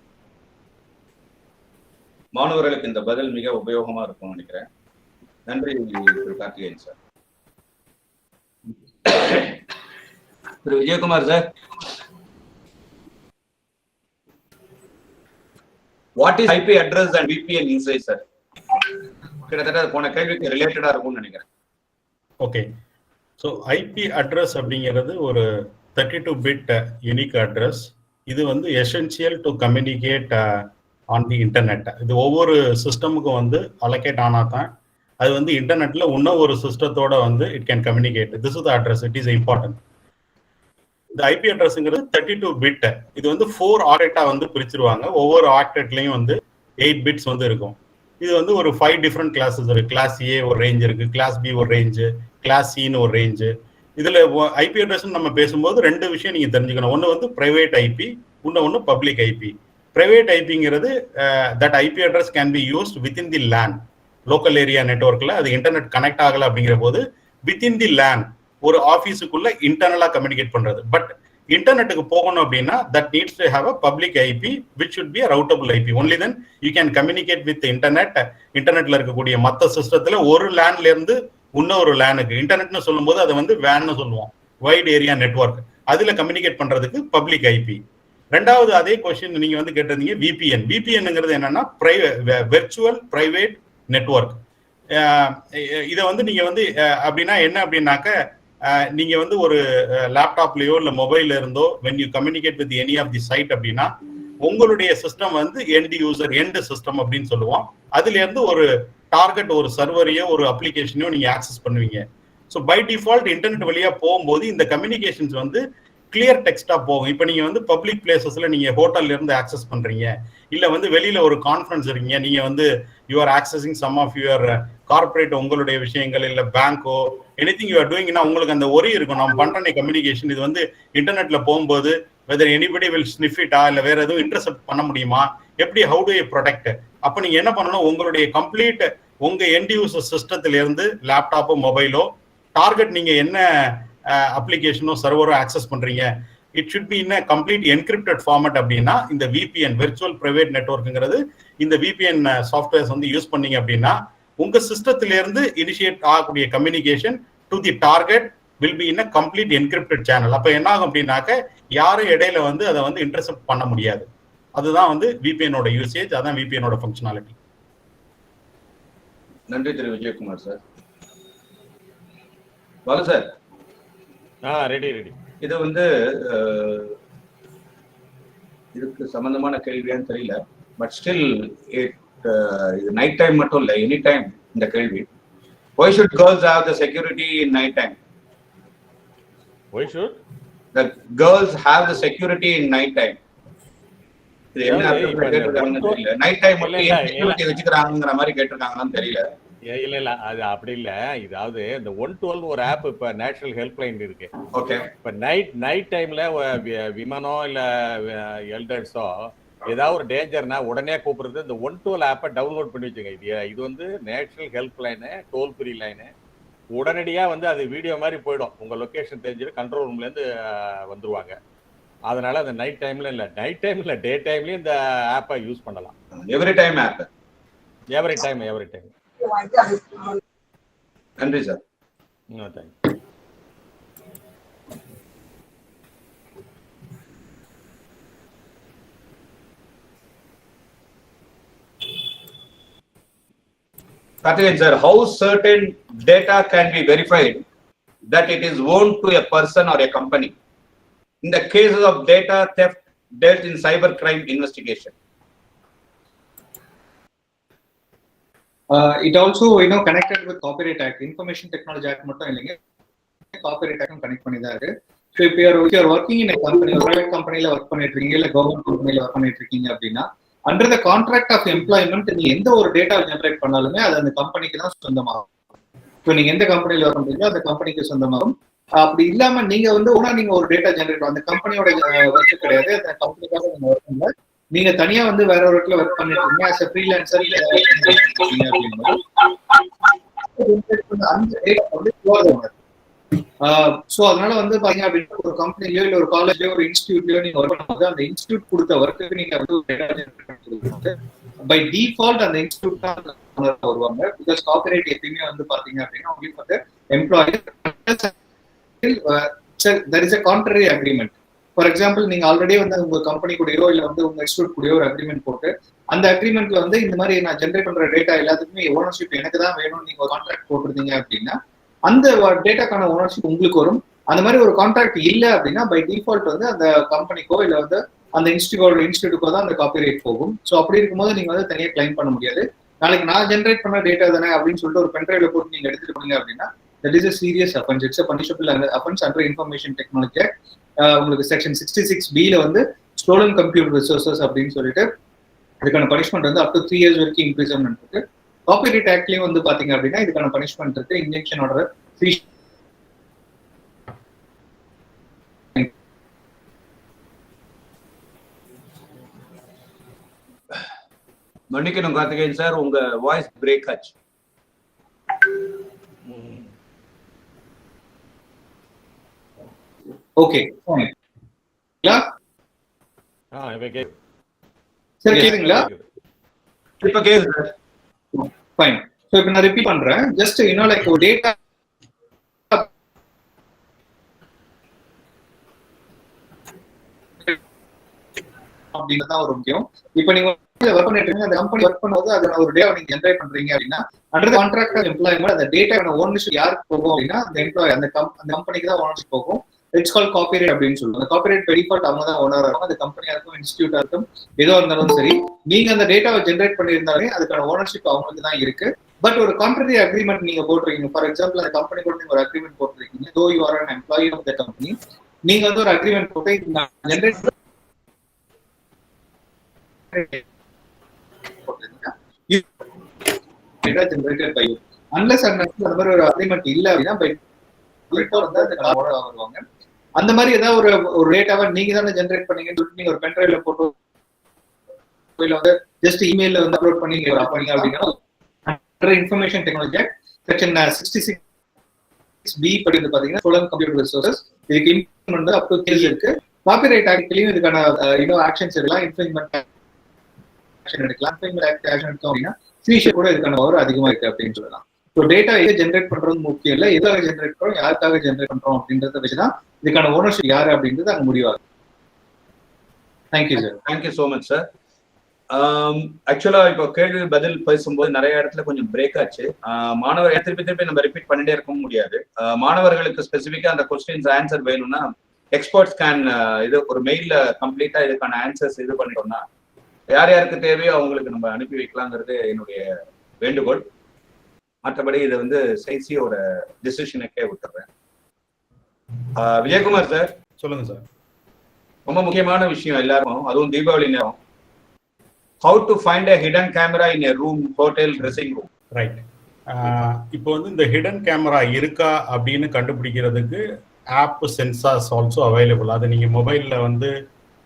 மாணவர்களுக்கு இந்த பதில் மிக உபயோகமா இருக்கும்னு நினைக்கிறேன். நன்றி திரு கார்த்திகேயன் சார். திரு Vijayakumar sir, what is IP address and VPN usage sir? கிட்டத்தட்ட போன கேள்விக்கு ரிலேட்டடா இருக்கும்னு நினைக்கிறேன். ஓகே, ஸோ ஐபி அட்ரஸ் அப்படிங்கிறது ஒரு 32 பிட் யூனிக் அட்ரஸ். இது வந்து essential to communicate on the internet. இது ஒவ்வொரு சிஸ்டமுக்கும் வந்து அலோகேட் ஆனால் தான் அது வந்து இன்டர்நெட்ல இன்னும் ஒரு சிஸ்டத்தோட வந்து it can communicate. This is the address, it is important. இந்த ஐபி அட்ரஸ்ங்கிறது 32 பிட். இது வந்து 4 ஆக்டேட்டா வந்து பிரிச்சிருவாங்க. ஒவ்வொரு ஆக்டேட்லையும் வந்து 8 பிட்ஸ் வந்து இருக்கும். இது வந்து ஒரு 5 டிஃப்ரெண்ட் கிளாஸஸ் இருக்கு. கிளாஸ் ஏ ஒரு ரேஞ்ச் இருக்கு, கிளாஸ் பி ஒரு ரேஞ்சு, கிளாஸ் சின்னு ஒரு ரேஞ்சு. இதுல ஐபி அட்ரஸ் நம்ம பேசும்போது 2 விஷயம் நீங்க தெரிஞ்சுக்கணும். ஒன்று வந்து பிரைவேட் ஐபி, இன்னொன்று பப்ளிக் ஐபி. பிரைவேட் ஐபிங்கிறது that IP address can be used within the LAN, local area நெட்வொர்க்ல அது இன்டர்நெட் கனெக்ட் ஆகல அப்படிங்கிற போது வித்தின் தி லேன் ஒரு ஆஃபீஸுக்குள்ள இன்டர்னலா கம்யூனிகேட் பண்றது. பட் இன்டர்நெட்டுக்கு போகணும் அப்படின்னா that needs to have a public IP which should be routable IP. Only then you can communicate with internet. இன்டர்நெட்ல இருக்கக்கூடிய மற்ற சிஸ்டத்துல ஒரு லேன்ல இருந்து இன்னொரு லேனுக்கு, இன்டர்நெட்னு சொல்லும்போது அதை வந்து வேன்னு சொல்லுவோம், வைட் ஏரியா நெட்வொர்க், அதுல கம்யூனிகேட் பண்றதுக்கு பப்ளிக் ஐபி. ரெண்டாவது அதே கொஸ்டின் நீங்க வந்து கேட்டிருந்தீங்க விபிஎன். விபிஎன்ங்கிறது என்னன்னா வெர்ச்சுவல் பிரைவேட் நெட்வொர்க். இதை வந்து நீங்க வந்து அப்படின்னா என்ன அப்படின்னாக்க, நீங்க வந்து ஒரு லேப்டாப்லயோ இல்ல மொபைல்ல இருந்தோ when you communicate with any of the site அப்படின்னா உங்களுடைய சிஸ்டம் வந்து எண்ட் யூசர், எண்ட் சிஸ்டம் அப்படின்னு சொல்லுவோம். அதுல இருந்து ஒரு டார்கெட், ஒரு சர்வரையோ ஒரு அப்ளிகேஷனையோ நீங்க ஆக்சஸ் பண்ணுவீங்க. ஸோ பை டிஃபால்ட் இன்டர்நெட் வழியா போகும்போது இந்த கம்யூனிகேஷன்ஸ் வந்து கிளியர் டெக்ஸ்டா போகும். இப்போ நீங்க வந்து பப்ளிக் பிளேசஸ்ல நீங்க ஹோட்டல்ல இருந்து ஆக்சஸ் பண்றீங்க, இல்ல வந்து வெளியில ஒரு கான்ஃபரன்ஸ் இருக்கீங்க, நீங்க வந்து you are accessing some of your corporate உங்களுடைய விஷயங்கள் இல்ல பேங்கோ எனிதிங் யூ ஆர் டூயிங்னா உங்களுக்கு அந்த ஒரே இருக்கும், நம்ம பண்ற கம்யூனிகேஷன் இது வந்து இன்டர்நெட்ல போகும்போது வெதர் எனிபடி வில் ஸ்னிஃப் இட்டா இல்ல வேற எதுவும் இன்டர்செப்ட் பண்ண முடியுமா, எப்படி, ஹவு டு யூ ப்ரொடெக்ட்? அப்ப நீங்க என்ன பண்ணணும், உங்களுடைய கம்ப்ளீட் உங்க எண்ட் யூசர் சிஸ்டத்துல இருந்து லேப்டாப்போ மொபைலோ டார்கெட் நீங்க என்ன அப்ளிகேஷனோ சர்வரோ ஆக்சஸ் பண்றீங்க, it should be in a complete encrypted format. அப்படின்னா இந்த விபிஎன் வெர்ச்சுவல் பிரைவேட் நெட்வொர்க்குங்கிறது இந்த விபிஎன் சாஃப்ட்வேர்ஸ் வந்து யூஸ் பண்ணீங்க அப்படின்னா உங்க சிஸ்டத்துல இருந்து இனிஷியேட் ஆகக்கூடிய communication to the target will be in a complete encrypted channel. அப்ப என்ன ஆகும் அப்படின்னாக்க யாரும் இடையில வந்து அதை வந்து இன்டர்செப்ட் பண்ண முடியாது. அதுதான் வந்து விபிஎனோட யூசேஜ், அதான் விபிஎனோட ஃபங்க்ஷனாலிட்டி. நன்றி திரு Vijayakumar sir. Balu sir, ready. இது வந்து இதுக்கு சம்பந்தமான கேள்வியான்னு தெரியல, பட் ஸ்டில் இது நைட் டைம் மட்டும் இல்லை, எனி டைம் இந்த கேள்வி. Why should girls have the security in night time? Why should the girls have the security in night time? இது என்ன அர்த்தம் கேட்டிருக்காங்கன்னு தெரியல. நைட் டைம் மட்டும் செக்யூரிட்டி வச்சுக்கிறாங்கிற மாதிரி கேட்டிருக்காங்கன்னு தெரியல. இல்ல அது அப்படி இல்ல. இதாவது இந்த 112 ஒரு ஆப் இப்ப நேஷனல் ஹெல்ப்லைன் இருக்கு. ஓகே, இப்ப நைட் டைம்ல விமனோ இல்ல எல்டர்ஸோ ஏதாவது ஒரு டேஞ்சர்னா உடனே கூப்பிடுறது இந்த 112 ஆப்பை டவுன்லோட் பண்ணி வச்சுங்க. இது வந்து நேஷனல் ஹெல்ப்லைனு, டோல் ஃப்ரீ லைனு. உடனடியா வந்து அது வீடியோ மாதிரி போயிடும், உங்க லொகேஷன் தெரிஞ்சுட்டு கண்ட்ரோல் ரூம்ல இருந்து வந்துருவாங்க. அதனால அந்த நைட் டைம்ல இல்ல, டே டைம்லயும் இந்த ஆப்பை யூஸ் பண்ணலாம். Every time app, every time. நன்றி sir. Thank you. Karthikeyan sir, how certain data can be verified that it is owned to a person or a company in the cases of data theft dealt in cyber crime investigation? It also connected with copyright act, information technology act மட்டும் இல்லைங்க, copyright ஆக்டும் connect பண்ணி தான் இருக்கு. So இப்போ you're working in company, private கம்பெனில work பண்ணிட்டு இருக்கீங்க இல்ல கவர்மெண்ட் கம்பெனில ஒர்க் பண்ணிட்டு இருக்கீங்க அப்படின்னா, under the contract of employment நீங்க எந்த ஒரு டேட்டா ஜென்ரேட் பண்ணாலுமே அது அந்த கம்பெனிக்கு தான் சொந்தமாகும். இப்போ நீங்க எந்த கம்பெனில ஒர்க் பண்றீங்களோ அந்த கம்பெனிக்கு சொந்தமாகும். அப்படி இல்லாம நீங்க நீங்க ஒரு டேட்டா ஜென்ரேட் அந்த கம்பெனியோட ஒர்க் கிடையாது, அந்த கம்பெனிக்காக நீங்க ஒர்க் பண்ணல, நீங்க தனியா வேற ஒரு இடத்துல ஒர்க் பண்ணிட்டு இருக்கீங்க ஆஸ் எ ஃப்ரீலான்சர் அந்த டேட்டா சோ அதனால பாத்தீங்க அப்படின்னா ஒரு கம்பெனிலயோ இல்ல ஒரு காலேஜ்லயோ ஒரு இன்ஸ்டிடியூட்லயோ நீங்க ஒர்க் பண்ணும்போது அந்த இன்ஸ்டிடியூட் கொடுத்த ஒர்க்கு நீங்க பை டிஃபால்ட் அந்த இன்ஸ்டிடியூட் தான் வருவாங்க. பிகாஸ் காப்பிரைட் எப்பயுமே பாத்தீங்க அப்படின்னா உங்களுக்கு employer there is a contrary agreement. For example நீங்க ஆல்ரெடி உங்க கம்பெனி கூடயோ இல்ல உங்க இன்ஸ்டிடியூட் கூடயோ ஒரு அக்ரிமெண்ட் போட்டு அந்த அக்ரிமெண்ட்ல இந்த மாதிரி நான் ஜென்ரேட் பண்ற டேட்டா எல்லாத்துக்குமே ஓனர்ஷிப் எனக்கு தான் வேணும் நீங்க ஒரு கான்ட்ராக்ட் போட்டிருந்தீங்க அப்படின்னா அந்த டேட்டாக்கான ஓனர்ஷிப் உங்களுக்கு வரும். அந்த மாதிரி ஒரு கான்ட்ராக்ட் இல்ல அப்படின்னா பை டிஃபால்ட் அந்த கம்பெனிக்கோ இல்ல அந்த இன்ஸ்டிடியூட்டுக்கோ தான் அந்த காப்பிரைட் போகும். ஸோ அப்படி இருக்கும்போது நீங்க தனியாக கிளைம் பண்ண முடியாது. நாளைக்கு நான் ஜென்ரேட் பண்ண டேட்டா தானே அப்படின்னு சொல்லிட்டு ஒரு பென்ட்ரைவ்ல போட்டு நீங்க எடுத்துட்டு போனீங்க அப்படின்னா that is a serious offense. It's a punishable offense under Information Technology Act. உங்களுக்கு செக்ஷன் 66B ல ஸ்டோலன் கம்ப்யூட்டர் ரிசோர்சஸ் அப்படின்னு சொல்லிட்டு இதுக்கான பனிஷ்மெண்ட் up to 3 years வரைக்கும் இம்ப்ரிசன்மெண்ட் இருக்கு. காப்பிரைட் ஆக்ட்லயும் பாத்தீங்க அப்படின்னா இதுக்கான பனிஷ்மெண்ட் இருக்கு, இன்ஜெக்ஷன் ஆர்டர், ஃப்ரீ. மன்னிக்கணும் கார்த்திகேயன் சார், உங்க வாய்ஸ் பிரேக் ஆச்சு. Okay fine. சார் கேக்குதுங்களா? இப்ப கேக்குது சார். ஃபைன். சோ இப்போ நான் ரிப்பீட் பண்றேன். ஜஸ்ட் லைக் ஒரு டேட்டா அப்படின்றது தான் ஒரு முக்கியம். இப்போ நீங்க ஒர்க் பண்ணிட்டு இருக்கீங்க, அந்த கம்பெனி ஒர்க் பண்ணும்போது அதுல ஒரு டேட்டா நீங்க ஜென்ரேட் பண்றீங்க அப்படின்னா under the contract of employment அந்த டேட்டாவோட ஓனர்ஷிப் யாருக்கு போகும் அப்படின்னா அந்த எம்ப்ளாய் அந்த கம்பெனிக்கு தான் ஓனர்ஷிப் போகும். இட்ஸ் கால் காப்பிரைட் அப்படின்னு சொல்லுவாங்க. அந்த காப்பிரைட் பை டிஃபால்ட் அவங்க தான் ஓனரா இருக்கும். அந்த கம்பெனியா இருக்கும், இன்ஸ்டிடியூட்டா இருக்கும், ஏதோ இருந்தாலும் சரி. நீங்க அந்த டேட்டாவை ஜென்ரேட் பண்ணியிருந்தாலே அதுக்கான ஓனர்ஷிப் அவங்களுக்கு தான் இருக்கு. பட் ஒரு கான்ட்ரரி அக்ரிமெண்ட் நீங்க போட்டிருக்கீங்க. ஃபார் எக்ஸாம்பிள் அந்த கம்பெனி கூட நீங்க ஒரு அக்ரிமெண்ட் போட்டிருக்கீங்க. Though you are an employee of the company, நீங்க ஒரு அக்ரிமெண்ட் போட்டு generate generated by you. Unless அந்த மாதிரி ஒரு அக்ரிமெண்ட் இல்ல அப்படின்னா பை வருவாங்க. அந்த மாதிரி ஏதாவது ஒரு டேட்டாவை நீங்க தானே ஜென்ரேட் பண்ணீங்கன்னு சொல்லிட்டு நீங்க ஒரு பென்ட்ரைவ்ல போட்டோ ஜஸ்ட் இமெயில்ல அப்லோட் பண்ணி பண்ணீங்க அப்படின்னா information technology act section 66B படி பாத்தீங்கன்னா ஸ்டோலன் கம்ப்யூட்டர் ரிசோர்சஸ் இதுக்கு இம்ப்ளிமெண்ட் அப் டு கேஸ் இருக்கு. காப்பிரைட் ஆக்ட்லயும் இதுக்கான ஆக்ஷன்ஸ் எடுக்கலாம், இன்ஃப்ரிங்மென்ட் ஆக்ஷன் எடுக்கலாம். இன்ஃப்ரிங்மென்ட் ஆக்ட் ஆக்ஷன் எடுத்தோம் அப்படின்னா ஃபீச்சர் கூட இதுக்கான பவர் அதிகமா இருக்கு அப்படின்னு சொல்லலாம். ஸோ டேட்டா எதை ஜென்ரேட் பண்றது முக்கியம் இல்லை, எதுக்காக ஜென்ரேட் பண்றோம், யாருக்காக ஜென்ரேட் பண்றோம் அப்படின்றத வச்சுதான் இதுக்கான ஓனர்ஷிப் யாரு அப்படின்றது அங்க முடிவாகும். Thank you sir. Thank you so much sir. ஆக்சுவலா இப்போ கேள்வி பதில் பேசும்போது நிறைய இடத்துல கொஞ்சம் பிரேக் ஆச்சு. மாணவர் திருப்பி நம்ம ரிப்பீட் பண்ணிட்டே இருக்க முடியாது. மாணவர்களுக்கு ஸ்பெசிஃபிக்கா அந்த கொஸ்டின்ஸ் ஆன்சர் வேணும்னா எக்ஸ்பர்ட் ஸ்கேன் இது ஒரு மெயில்ல கம்ப்ளீட்டா இதுக்கான ஆன்சர்ஸ் இது பண்ணிட்டோம்னா யார் யாருக்கு தேவையோ அவங்களுக்கு நம்ம அனுப்பி வைக்கலாங்கிறது என்னுடைய வேண்டுகோள். மற்றபடி இதை சைசியோட டிசிஷனுக்கே விட்டுறேன். விஜயகுமார் சார் சொல்லுங்க சார். ரொம்ப முக்கியமான விஷயம் எல்லாருக்கும், அதுவும் தீபாவளி நேரம். How to find a hidden camera in a room, hotel, dressing room? Right. இப்போ இந்த ஹிடன் கேமரா இருக்கா அப்படின்னு கண்டுபிடிக்கிறதுக்கு ஆப் சென்சார்ஸ் ஆல்சோ அவைலபிள். அதை நீங்கள் மொபைலில்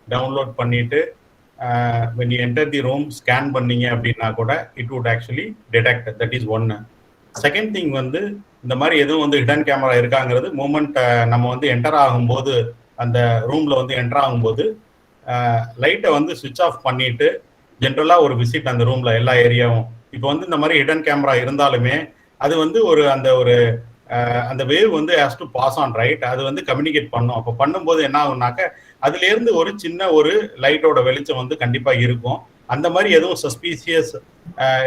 டவுன்லோட் பண்ணிட்டு when you enter the room scan பண்ணீங்க அப்படின்னா கூட it would actually detect. that is one. Second thing இந்த மாதிரி எதுவும் ஹிடன் கேமரா இருக்காங்கிறது மூமெண்ட் நம்ம என்டர் ஆகும்போது அந்த ரூமில் என்டர் ஆகும்போது லைட்டை சுவிட்ச் ஆஃப் பண்ணிட்டு ஜென்ரலாக ஒரு விசிட் அந்த ரூமில் எல்லா ஏரியாவும். இப்போ இந்த மாதிரி ஹிடன் கேமரா இருந்தாலுமே அது அந்த wave has to pass on right. அது கம்யூனிகேட் பண்ணும். அப்போ பண்ணும்போது என்ன ஆகும்னாக்க அதுலேருந்து ஒரு சின்ன ஒரு லைட்டோட வெளிச்சம் கண்டிப்பாக இருக்கும். அந்த மாதிரி எதுவும் சஸ்பீசியஸ்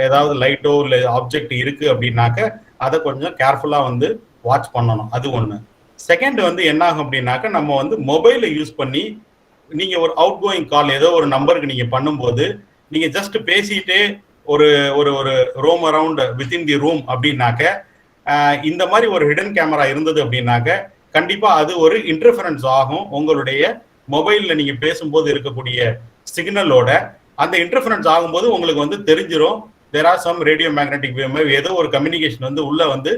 ஏதாவது லைட்டோ இல்லை ஆப்ஜெக்ட் இருக்கு அப்படின்னாக்க அதை கொஞ்சம் கேர்ஃபுல்லாக வாட்ச் பண்ணணும். அது ஒன்று. செகண்ட் என்ன ஆகும் அப்படின்னாக்க நம்ம மொபைலை யூஸ் பண்ணி நீங்கள் ஒரு அவுட் கோயிங் கால் ஏதோ ஒரு நம்பருக்கு நீங்கள் பண்ணும்போது நீங்கள் ஜஸ்ட் பேசிட்டே ஒரு ஒரு ஒரு ரோம் அரவுண்ட் வித்தின் தி ரூம் அப்படின்னாக்க இந்த மாதிரி ஒரு ஹிடன் கேமரா இருந்தது அப்படின்னாக்க கண்டிப்பா அது ஒரு இன்டர்ஃபரன்ஸ் ஆகும். உங்களுடைய மொபைல்ல நீங்க பேசும்போது இருக்கக்கூடிய சிக்னலோட அந்த இன்டர்ஃபரன்ஸ் ஆகும்போது உங்களுக்கு வந்து தெரிஞ்சிடும் there are some radio magnetic wave, ஏதோ ஒரு கம்யூனிகேஷன் வந்து உள்ள வந்து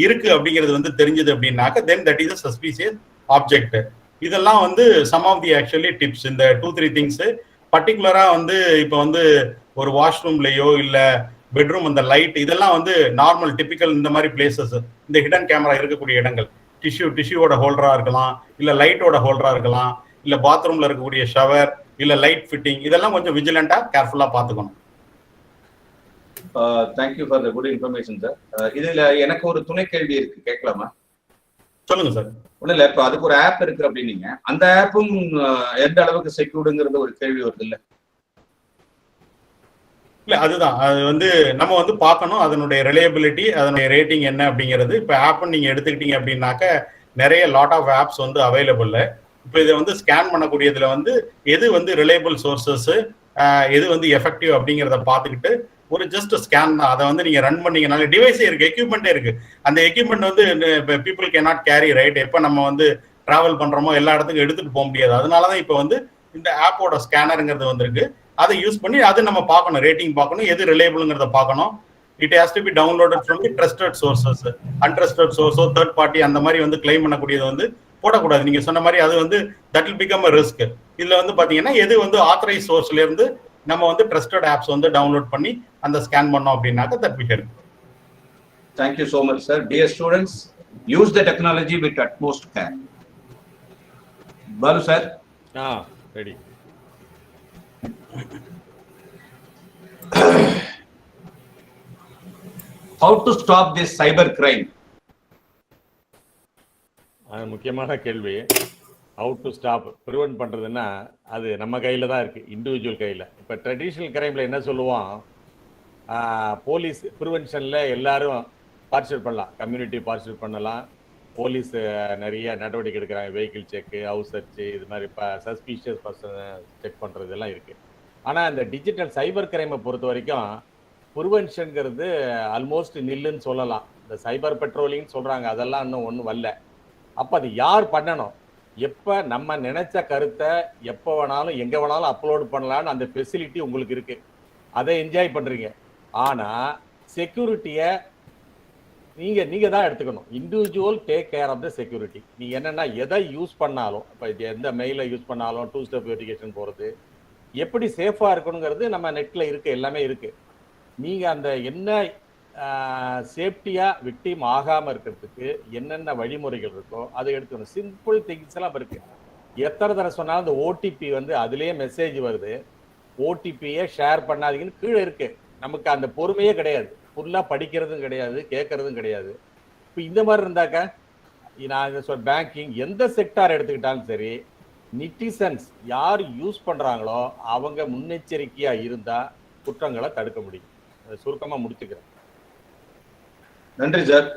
இருக்கு அப்படிங்கிறது வந்து தெரிஞ்சது அப்படின்னாக்க then that is a suspicious object. இதெல்லாம் வந்து some of the actually tips. இந்த 2-3 திங்ஸ் பர்டிகுலரா வந்து இப்போ வந்து ஒரு வாஷ்ரூம்லயோ இல்ல பெட்ரூம் அந்த லைட் இதெல்லாம் வந்து நார்மல் டிபிக்கல் இந்த மாதிரி பிளேசஸ், இந்த ஹிடன் கேமரா இருக்கக்கூடிய இடங்கள், டிஷ்யூவோட ஹோல்டரா இருக்கலாம், இல்ல லைட்டோட ஹோல்டரா இருக்கலாம், இல்ல பாத்ரூம்ல இருக்கக்கூடிய ஷவர், இல்ல லைட் ஃபிட்டிங், இதெல்லாம் கொஞ்சம் விஜிலண்டா கேர்ஃபுல்லா பாத்துக்கணும். Thank you for the good information sir. இதுல எனக்கு ஒரு துணை கேள்வி இருக்கு, கேட்கலாமா? சொல்லுங்க சார். ஒன்றும் இல்லை, இப்போ அதுக்கு ஒரு ஆப் இருக்கு அப்படின்னீங்க, அந்த ஆப்பும் எந்த அளவுக்கு செக்யூர்டுங்கிறது ஒரு கேள்வி வருது இல்லை? இல்ல அதுதான், அது வந்து நம்ம வந்து பார்க்கணும் அதனுடைய ரிலையபிலிட்டி, அதனுடைய ரேட்டிங் என்ன அப்படிங்கிறது. இப்போ ஆப்னு நீங்க எடுத்துக்கிட்டீங்க அப்படின்னாக்க நிறைய லாட் ஆஃப் ஆப்ஸ் வந்து அவைலபிள். இப்போ இதை வந்து ஸ்கேன் பண்ணக்கூடியதுல வந்து எது வந்து ரிலையபிள் சோர்சஸ், எது வந்து எஃபெக்டிவ் அப்படிங்கிறத பார்த்துக்கிட்டு ஒரு ஜஸ்ட் ஸ்கேன் தான். அதை வந்து நீங்க ரன் பண்ணீங்கனால டிவைஸே இருக்கு, எக்யூப்மெண்ட்டே இருக்கு. அந்த எக்யூப்மெண்ட் வந்து people can not carry, right? எப்போ நம்ம வந்து டிராவல் பண்றோமோ எல்லா இடத்துக்கும் எடுத்துட்டு போக முடியாது. அதனாலதான் இப்போ வந்து இந்த ஆப்போட ஸ்கேனருங்கிறது வந்திருக்கு. அதை யூஸ் பண்ணி அது நம்ம பார்க்கணும், ரேட்டிங் பார்க்கணும், எது ரிலையபிள்ங்கிறத பார்க்கணும். It has to be downloaded from the trusted sources. Untrusted சோர்ஸோ தேர்ட் பார்ட்டி அந்த மாதிரி வந்து கிளைம் பண்ணக்கூடியது வந்து போடக்கூடாது. நீங்க சொன்ன மாதிரி அது வந்து that will become a risk. இதுல வந்து பாத்தீங்கன்னா எது வந்து ஆத்தரைஸ் சோர்ஸ்ல இருந்து நம்ம வந்து ட்ரஸ்டட் ஆப்ஸ் வந்து டவுன்லோட் பண்ணி அந்த ஸ்கேன் பண்ணோம் அப்படின்னாக்க that will help. Thank you so much, sir. Dear students, use the technology with utmost care. Balu sir. Ready. How to stop this cyber crime? முக்கியமான கேள்வி. ஹவு டு ஸ்டாப், ப்ரிவென்ட் பண்ணுறதுன்னா அது நம்ம கையில் தான் இருக்குது, இண்டிவிஜுவல் கையில். இப்போ ட்ரெடிஷ்னல் கிரைமில் என்ன சொல்லுவோம், போலீஸ் ப்ரிவென்ஷனில் எல்லாரும் பார்ட்டிசிபேட் பண்ணலாம், கம்யூனிட்டி பார்ட்டிசிபேட் பண்ணலாம், போலீஸ் நிறைய நடவடிக்கை எடுக்கிறாங்க, வெஹிக்கிள் செக்கு, ஹவுஸ் சர்ச்சு, இது மாதிரி இப்போ சஸ்பீஷியஸ் பர்சனை செக் பண்ணுறது எல்லாம் இருக்குது. ஆனால் இந்த டிஜிட்டல் சைபர் கிரைமை பொறுத்த வரைக்கும் ப்ரிவென்ஷனுங்கிறது ஆல்மோஸ்ட் நில்லுன்னு சொல்லலாம். இந்த சைபர் பெட்ரோலிங்னு சொல்கிறாங்க, அதெல்லாம் இன்னும் ஒன்றும் வரல. அப்போ அது யார் பண்ணணும், எப்போ நம்ம நினைச்ச கருத்தை எப்போ வேணாலும் எங்கே வேணாலும் அப்லோட் பண்ணலான்னு அந்த ஃபெசிலிட்டி உங்களுக்கு இருக்குது, அதை என்ஜாய் பண்ணுறீங்க. ஆனால் செக்யூரிட்டியை நீங்கள் தான் எடுத்துக்கணும். Individual take care of the security. நீங்கள் என்னென்னா எதை யூஸ் பண்ணாலும், இப்போ எந்த மெயிலை யூஸ் பண்ணாலும் 2 ஸ்டெப் வெரிஃபிகேஷன் போகிறது, எப்படி சேஃபாக இருக்கணுங்கிறது நம்ம நெட்டில் இருக்குது, எல்லாமே இருக்குது. நீங்கள் அந்த என்ன சேஃப்டியாக விக்டிம் ஆகாமல் இருக்கிறதுக்கு என்னென்ன வழிமுறைகள் இருக்கோ அதை எடுத்துக்கணும். சிம்பிள் திங்ஸ் எல்லாம் இருக்குது. எத்தனை தடவை சொன்னாலும் அந்த ஓடிபி வந்து அதுலேயே மெசேஜ் வருது, ஓடிபியை ஷேர் பண்ணாதீங்கன்னு கீழே இருக்குது. நமக்கு அந்த பொறுமையே கிடையாது, ஃபுல்லாக படிக்கிறதும் கிடையாது, கேட்கறதும் கிடையாது. இப்போ இந்த மாதிரி இருந்தாக்க நான் பேங்கிங் எந்த செக்டார் எடுத்துக்கிட்டாலும் சரி, நெட்டிசன்ஸ் யார் யூஸ் பண்ணுறாங்களோ அவங்க முன்னெச்சரிக்கையாக இருந்தால் குற்றங்களை தடுக்க முடியும். அதை சுருக்கமாக முடிச்சுக்கிறேன். நன்றி சார்.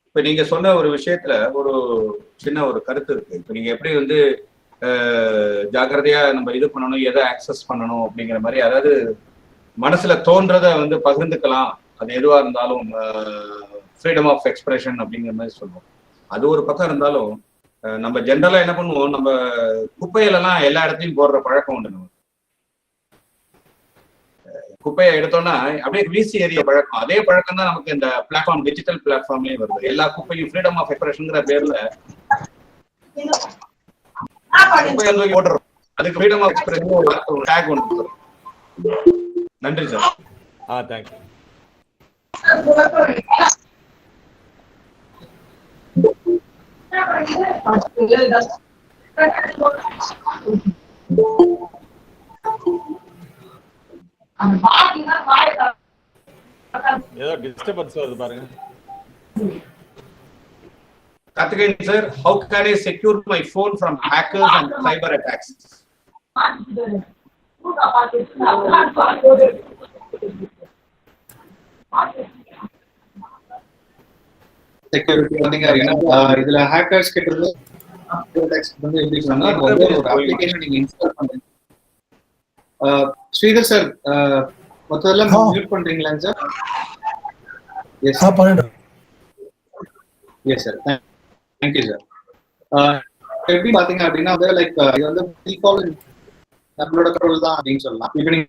இப்ப நீங்க சொன்ன ஒரு விஷயத்துல ஒரு சின்ன ஒரு கருத்து இருக்கு. இப்ப நீங்க எப்படி வந்து ஜாக்கிரதையா நம்ம இது பண்ணணும், எதை ஆக்சஸ் பண்ணணும் அப்படிங்கிற மாதிரி, அதாவது மனசுல தோன்றதை வந்து பகிர்ந்துக்கலாம், அது எதுவா இருந்தாலும் ஃப்ரீடம் ஆஃப் எக்ஸ்பிரஷன் அப்படிங்கிற மாதிரி சொல்லுவோம். அது ஒரு பக்கம் இருந்தாலும் நம்ம ஜென்ரலா என்ன பண்ணுவோம், நம்ம குப்பையிலலாம் எல்லா இடத்தையும் போடுற பழக்கம் உண்டு. நம்ம குப்பையை எடுத்தோம்னா அப்படியே வீசி எறிய பழக்கம், அதே பழக்கம் தான் நமக்கு இந்த பிளாட்ஃபார்ம், டிஜிட்டல் பிளாட்ஃபார்ம்லயும் வருது. எல்லா குப்பையும் ஃப்ரீடம் ஆஃப் எக்ஸ்பிரஷன்ங்கிற பேர்ல குப்பையை தூக்கி போட்டுறோம். அதுக்கு ஃப்ரீடம் ஆஃப் எக்ஸ்பிரஷன் டேக் ஒன்று. நன்றி சார். தேங்க்யூ. ஏதோ டிஸ்டர்பன்ஸ் வருது பாருங்க. Karthikeyan sir, how can I secure my phone from hackers and cyber attacks? Security வந்தீங்க அப்படின்னா இதுல ஹேக்கர்ஸ் கிட்ட இருந்து அட்டாக்ஸ் வந்து எப்படி சொன்னா ஒரு அப்ளிகேஷன் நீங்க இன்ஸ்டால் பண்றீங்க. ஸ்ரீதர் சார், மொத்தத்துல மியூட் பண்றீங்களா சார்? எஸ் பண்ணிடுறேன். Yes sir, thank you sir. எப்படி பாத்தீங்க அப்படின்னா லைக் இது வந்து நம்மளோட கண்ட்ரோல் தான் அப்படின்னு சொல்லலாம். இப்போ நீங்க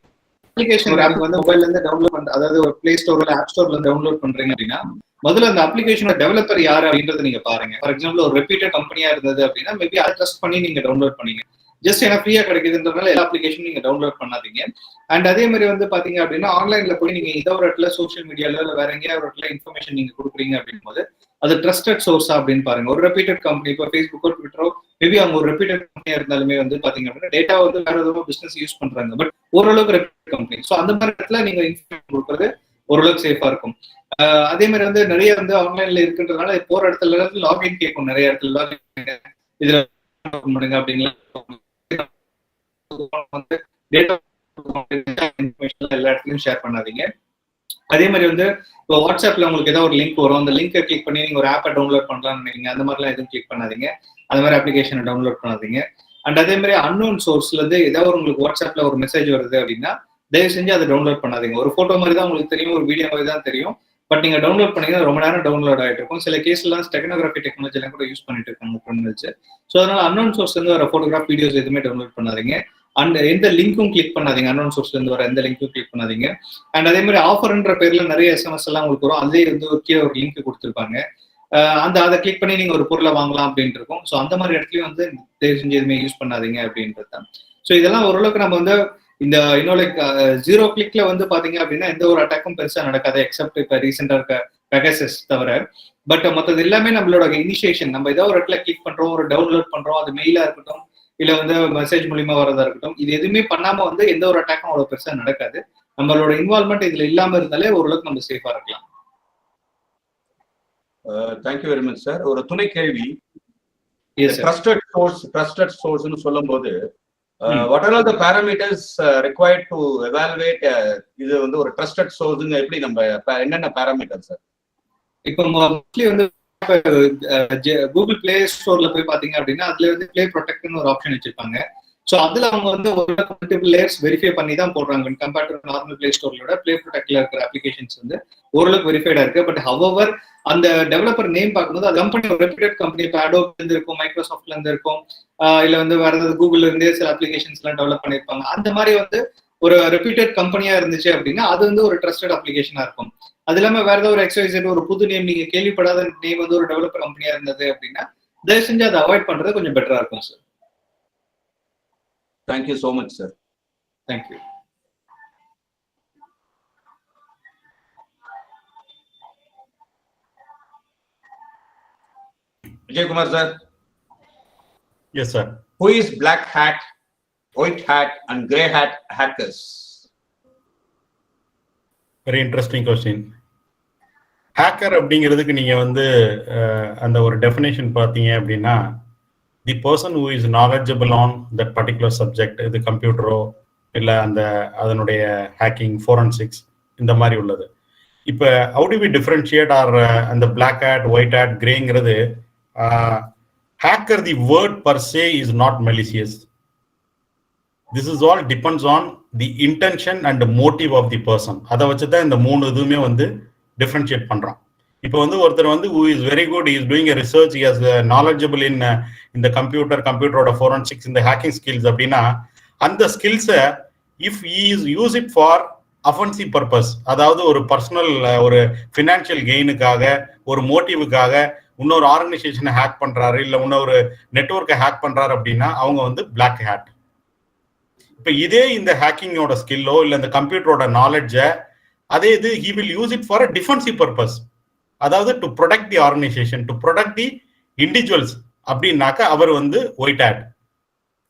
அப்ளிகேஷன் ஒரு ஆப் வந்து மொபைல்ல இருந்து டவுன்லோட் பண்ற, அதாவது ஒரு பிளே ஸ்டோர்ல ஆப் ஸ்டோர்ல டவுன்லோட் பண்றீங்க அப்படின்னா முதல்ல அந்த அப்ளிகேஷனோட டெவலப்பர் யாரு அப்படின்றத நீங்க பாருங்க. ஃபார் எக்ஸாம்பிள் ஒரு ரெப்யூட்டட் கம்பெனியா இருந்தது அப்படின்னா மேபி அதை ட்ரஸ்ட் பண்ணி நீங்க டவுன்லோட் பண்ணீங்க. ஜஸ்ட் ஏன்னா ஃப்ரீயா கிடைக்குதுன்றதுனால எல்லா அப்ளிகேஷனும் நீங்க டவுன்லோட் பண்ணாதீங்க. அண்ட் அதே மாதிரி வந்து பாத்தீங்க அப்படின்னா ஆன்லைன்ல போய் நீங்க ஏதோ ஒரு இடத்துல சோஷியல் மீடியால இல்ல வேற எங்கேயா ஒரு இடத்துல இன்ஃபர்மேஷன் நீங்க கொடுக்குறீங்க அப்படின் போது அது ட்ரஸ்டட் சோர்ஸா அப்படின்னு பாருங்க. ஒரு ரெப்யூட்டட் கம்பெனி, இப்போ ஃபேஸ்புக்கோ ட்விட்டரோ மேபி அவங்க ஒரு ரெப்யூட்டட் கம்பெனியா இருந்தாலுமே வந்து பாத்தீங்க அப்படின்னா டேட்டா வந்து வேற ஏதோ பிசினஸ் யூஸ் பண்றாங்க, பட் ஓரளவுக்கு ரெப்யூட்டட் கம்பெனி. ஸோ அந்த மாதிரி இடத்துல நீங்க இன்ஃபர்மேஷன் கொடுக்குறது ஓரளவுக்கு சேஃபா இருக்கும். அதே மாதிரி வந்து நிறைய வந்து ஆன்லைன்ல இருக்குன்றதுனால போற இடத்துல லாகின் கேட்கும், நிறைய இடத்துல லாகின் இதுல பண்ணுங்க அப்படின்லாம் எல்லா இடத்துலயும் ஷேர் பண்ணாதீங்க. அதே மாதிரி வந்து இப்போ வாட்ஸ்அப்ல உங்களுக்கு ஏதாவது ஒரு லிங்க் வரும், அந்த லிங்கை கிளிக் பண்ணி நீங்க ஒரு ஆப்பை டவுன்லோட் பண்ணலாம்னு நினைக்கிறீங்க, அந்த மாதிரிலாம் எதுவும் கிளிக் பண்ணாதீங்க. அந்த மாதிரி அப்ளிகேஷனை டவுன்லோட் பண்ணாதீங்க. அண்ட் அதே மாதிரி அன்னோன் சோர்ஸ்ல இருந்து ஏதாவது உங்களுக்கு வாட்ஸ்அப்ல ஒரு மெசேஜ் வருது அப்படின்னா தயவு செஞ்சு அதை டவுன்லோட் பண்ணாதீங்க. ஒரு போட்டோ மாதிரி தான் உங்களுக்கு தெரியும், ஒரு வீடியோ மாதிரி தான் தெரியும், பட் நீங்க டவுன்லோட் பண்ணீங்கன்னா ரொம்ப நேரம் டவுன்லோட் ஆகிட்டு இருக்கும். சில கேஸ்லாம் ஸ்டெகனோகிராஃபி டெக்னாலஜி எல்லாம் கூட யூஸ் பண்ணிட்டு இருக்காங்க கிரிமினல்ஸ். ஸோ அதனால அன்னோன் சோர்ஸ்ல இருந்து வர போட்டோகிராஃப் வீடியோஸ் எதுவுமே டவுன்லோட் பண்ணாதீங்க. அண்ட் எந்த லிங்க்கும் கிளிக் பண்ணாதீங்க, அன்னோன் சோர்ஸ்ல இருந்து வர எந்த லிங்க்கும் கிளிக் பண்ணாதீங்க. அண்ட் அதே மாதிரி ஆஃபர்ன்ற பேர்ல நிறைய SMS எல்லாம் உங்களுக்கு வரும், அதே வந்து கீழே ஒரு லிங்க் கொடுத்துருப்பாங்க, அதை கிளிக் பண்ணி நீங்க ஒரு பொருளை வாங்கலாம் அப்படின்ட்டு இருக்கும். ஸோ அந்த மாதிரி இடத்துலயும் வந்து தயவு செஞ்சு எதுவுமே யூஸ் பண்ணாதீங்க அப்படின்றது தான். ஸோ இதெல்லாம் ஓரளவுக்கு நம்ம வந்து இந்த இன்னும் லைக் 0 கிளிக்ல வந்து பாத்தீங்க அப்படின்னா எந்த ஒரு அட்டாக்கும் பெருசா நடக்காது, எக்ஸப்ட் இப்ப ரீசெண்டா இருக்க பெகாசஸ் தவிர. பட் மற்றது எல்லாமே நம்மளோட இனிஷியேஷன், நம்ம ஏதோ ஒரு இடத்துல கிளிக் பண்றோம், ஒரு டவுன்லோட் பண்றோம், அது மெயிலா இருக்கட்டும் இல்ல வந்து மெசேஜ் மூலியமா வரதா இருக்கட்டும், இது எதுவுமே பண்ணாம வந்து எந்த ஒரு அட்டாக்கும் அவ்வளவு பெருசா நடக்காது. நம்மளோட இன்வால்மெண்ட் இதுல இல்லாம இருந்தாலே ஓரளவுக்கு நம்ம சேஃபா இருக்கலாம். Thank you very much sir. ஒரு துணை கேள்வி, ட்ரஸ்டட் சோர்ஸ்னு சொல்லும் போது what are all the parameters required to evaluate இது வந்து ஒரு ட்ரஸ்டட் சோர்ஸ்ங்க, எப்படி நம்ம என்னென்ன பாராமீட்டர் சார்? இப்போ மோஸ்ட்லி வந்து கூகுள் பிளே ஸ்டோர்ல போய் பாத்தீங்க அப்படின்னா அதுல வந்து பிளே ப்ரொடெக்ட்னு ஒரு ஆப்ஷன் வச்சிருப்பாங்க. ஸோ அதுல அவங்க வந்து மல்டிபிள் லேயர்ஸ் வெரிஃபை பண்ணி தான் போடுறாங்க. கம்பேர்ட் டு நார்மல் பிளே ஸ்டோர்லோட பிளே ப்ரொடெக்ட்ல இருக்கிற அப்ளிகேஷன்ஸ் வந்து ஓரளவுக்கு வெரிஃபைடா இருக்கு. பட் ஹவவர் அந்த டெவலப்பர் நேம் பார்க்கும்போது அது கம்பெனி ஒரு ரெப்யூட்டட் கம்பெனி, இப்போ அடோப்ல இருந்து இருக்கும், மைக்ரோசாஃப்ட்ல இருந்து இருக்கும், இல்ல வந்து வேற ஏதாவது கூகுள்ல இருந்தே சில அப்ளிகேஷன்ஸ் எல்லாம் டெவலப் பண்ணிருப்பாங்க. அந்த மாதிரி வந்து ஒரு ரெப்யூட்டட் கம்பெனியா இருந்துச்சு அப்படின்னா அது வந்து ஒரு ட்ரஸ்டட் அப்ளிகேஷனா இருக்கும். அது இல்லாம வேற ஏதாவது ஒரு XYZ ஒரு புது நேம், நீங்க கேள்விப்படாத நேம் வந்து ஒரு டெவலப்பர் கம்பெனியா இருந்தது அப்படின்னா தயவு செஞ்சு அதை அவாய்ட் பண்றது கொஞ்சம் பெட்டரா இருக்கும் sir. Thank you so much sir. Thank you. Vijaykumar sir. Yes sir. Who is black hat, white hat and grey hat hackers? Very interesting question. Hacker அப்படிங்கிறதுக்கு நீங்க வந்து அந்த ஒரு டெஃபினேஷன் பார்த்தீங்க அப்படின்னா the person who is knowledgeable on that particular subject, இது கம்ப்யூட்டரோ இல்லை அந்த அதனுடைய ஹேக்கிங், ஃபோரன்சிக்ஸ் இந்த மாதிரி உள்ளது. இப்போ how do we differentiate or அந்த பிளாக் ஹேட், ஒயிட் ஹேட், கிரேங்கிறது hacker the word per se is not malicious. This is all depends on the intention and motive of the person. அதை வச்சு தான் இந்த 3 இதுவுமே வந்து டிஃபரன்ஷியேட் பண்றான். இப்போ வந்து ஒருத்தர் வந்து who is very good, he is doing a research, he is knowledgeable in the கம்ப்யூட்டரோட forensics, இந்த ஹேக்கிங் ஸ்கில்ஸ் அப்படின்னா அந்த ஸ்கில்ஸை if he is use it for offensive purpose, அதாவது ஒரு பர்சனல் ஒரு ஃபினான்ஷியல் கெயினுக்காக, ஒரு மோட்டிவுக்காக இன்னொரு ஆர்கனைசேஷனை ஹேக் பண்றாரு, இல்லை இன்னொரு நெட்வொர்க்கை ஹேக் பண்றாரு அப்படின்னா அவங்க வந்து பிளாக் ஹேட். இப்போ இதே இந்த ஹேக்கிங்கோட ஸ்கில்லோ இல்லை இந்த கம்ப்யூட்டரோட நாலேஜை அதே இது he will use it for a defensive purpose, அதாவது to protect the organisation, to protect the individuals அப்படின்னாக்க அவர் வந்து ஒயிட் ஹேட்.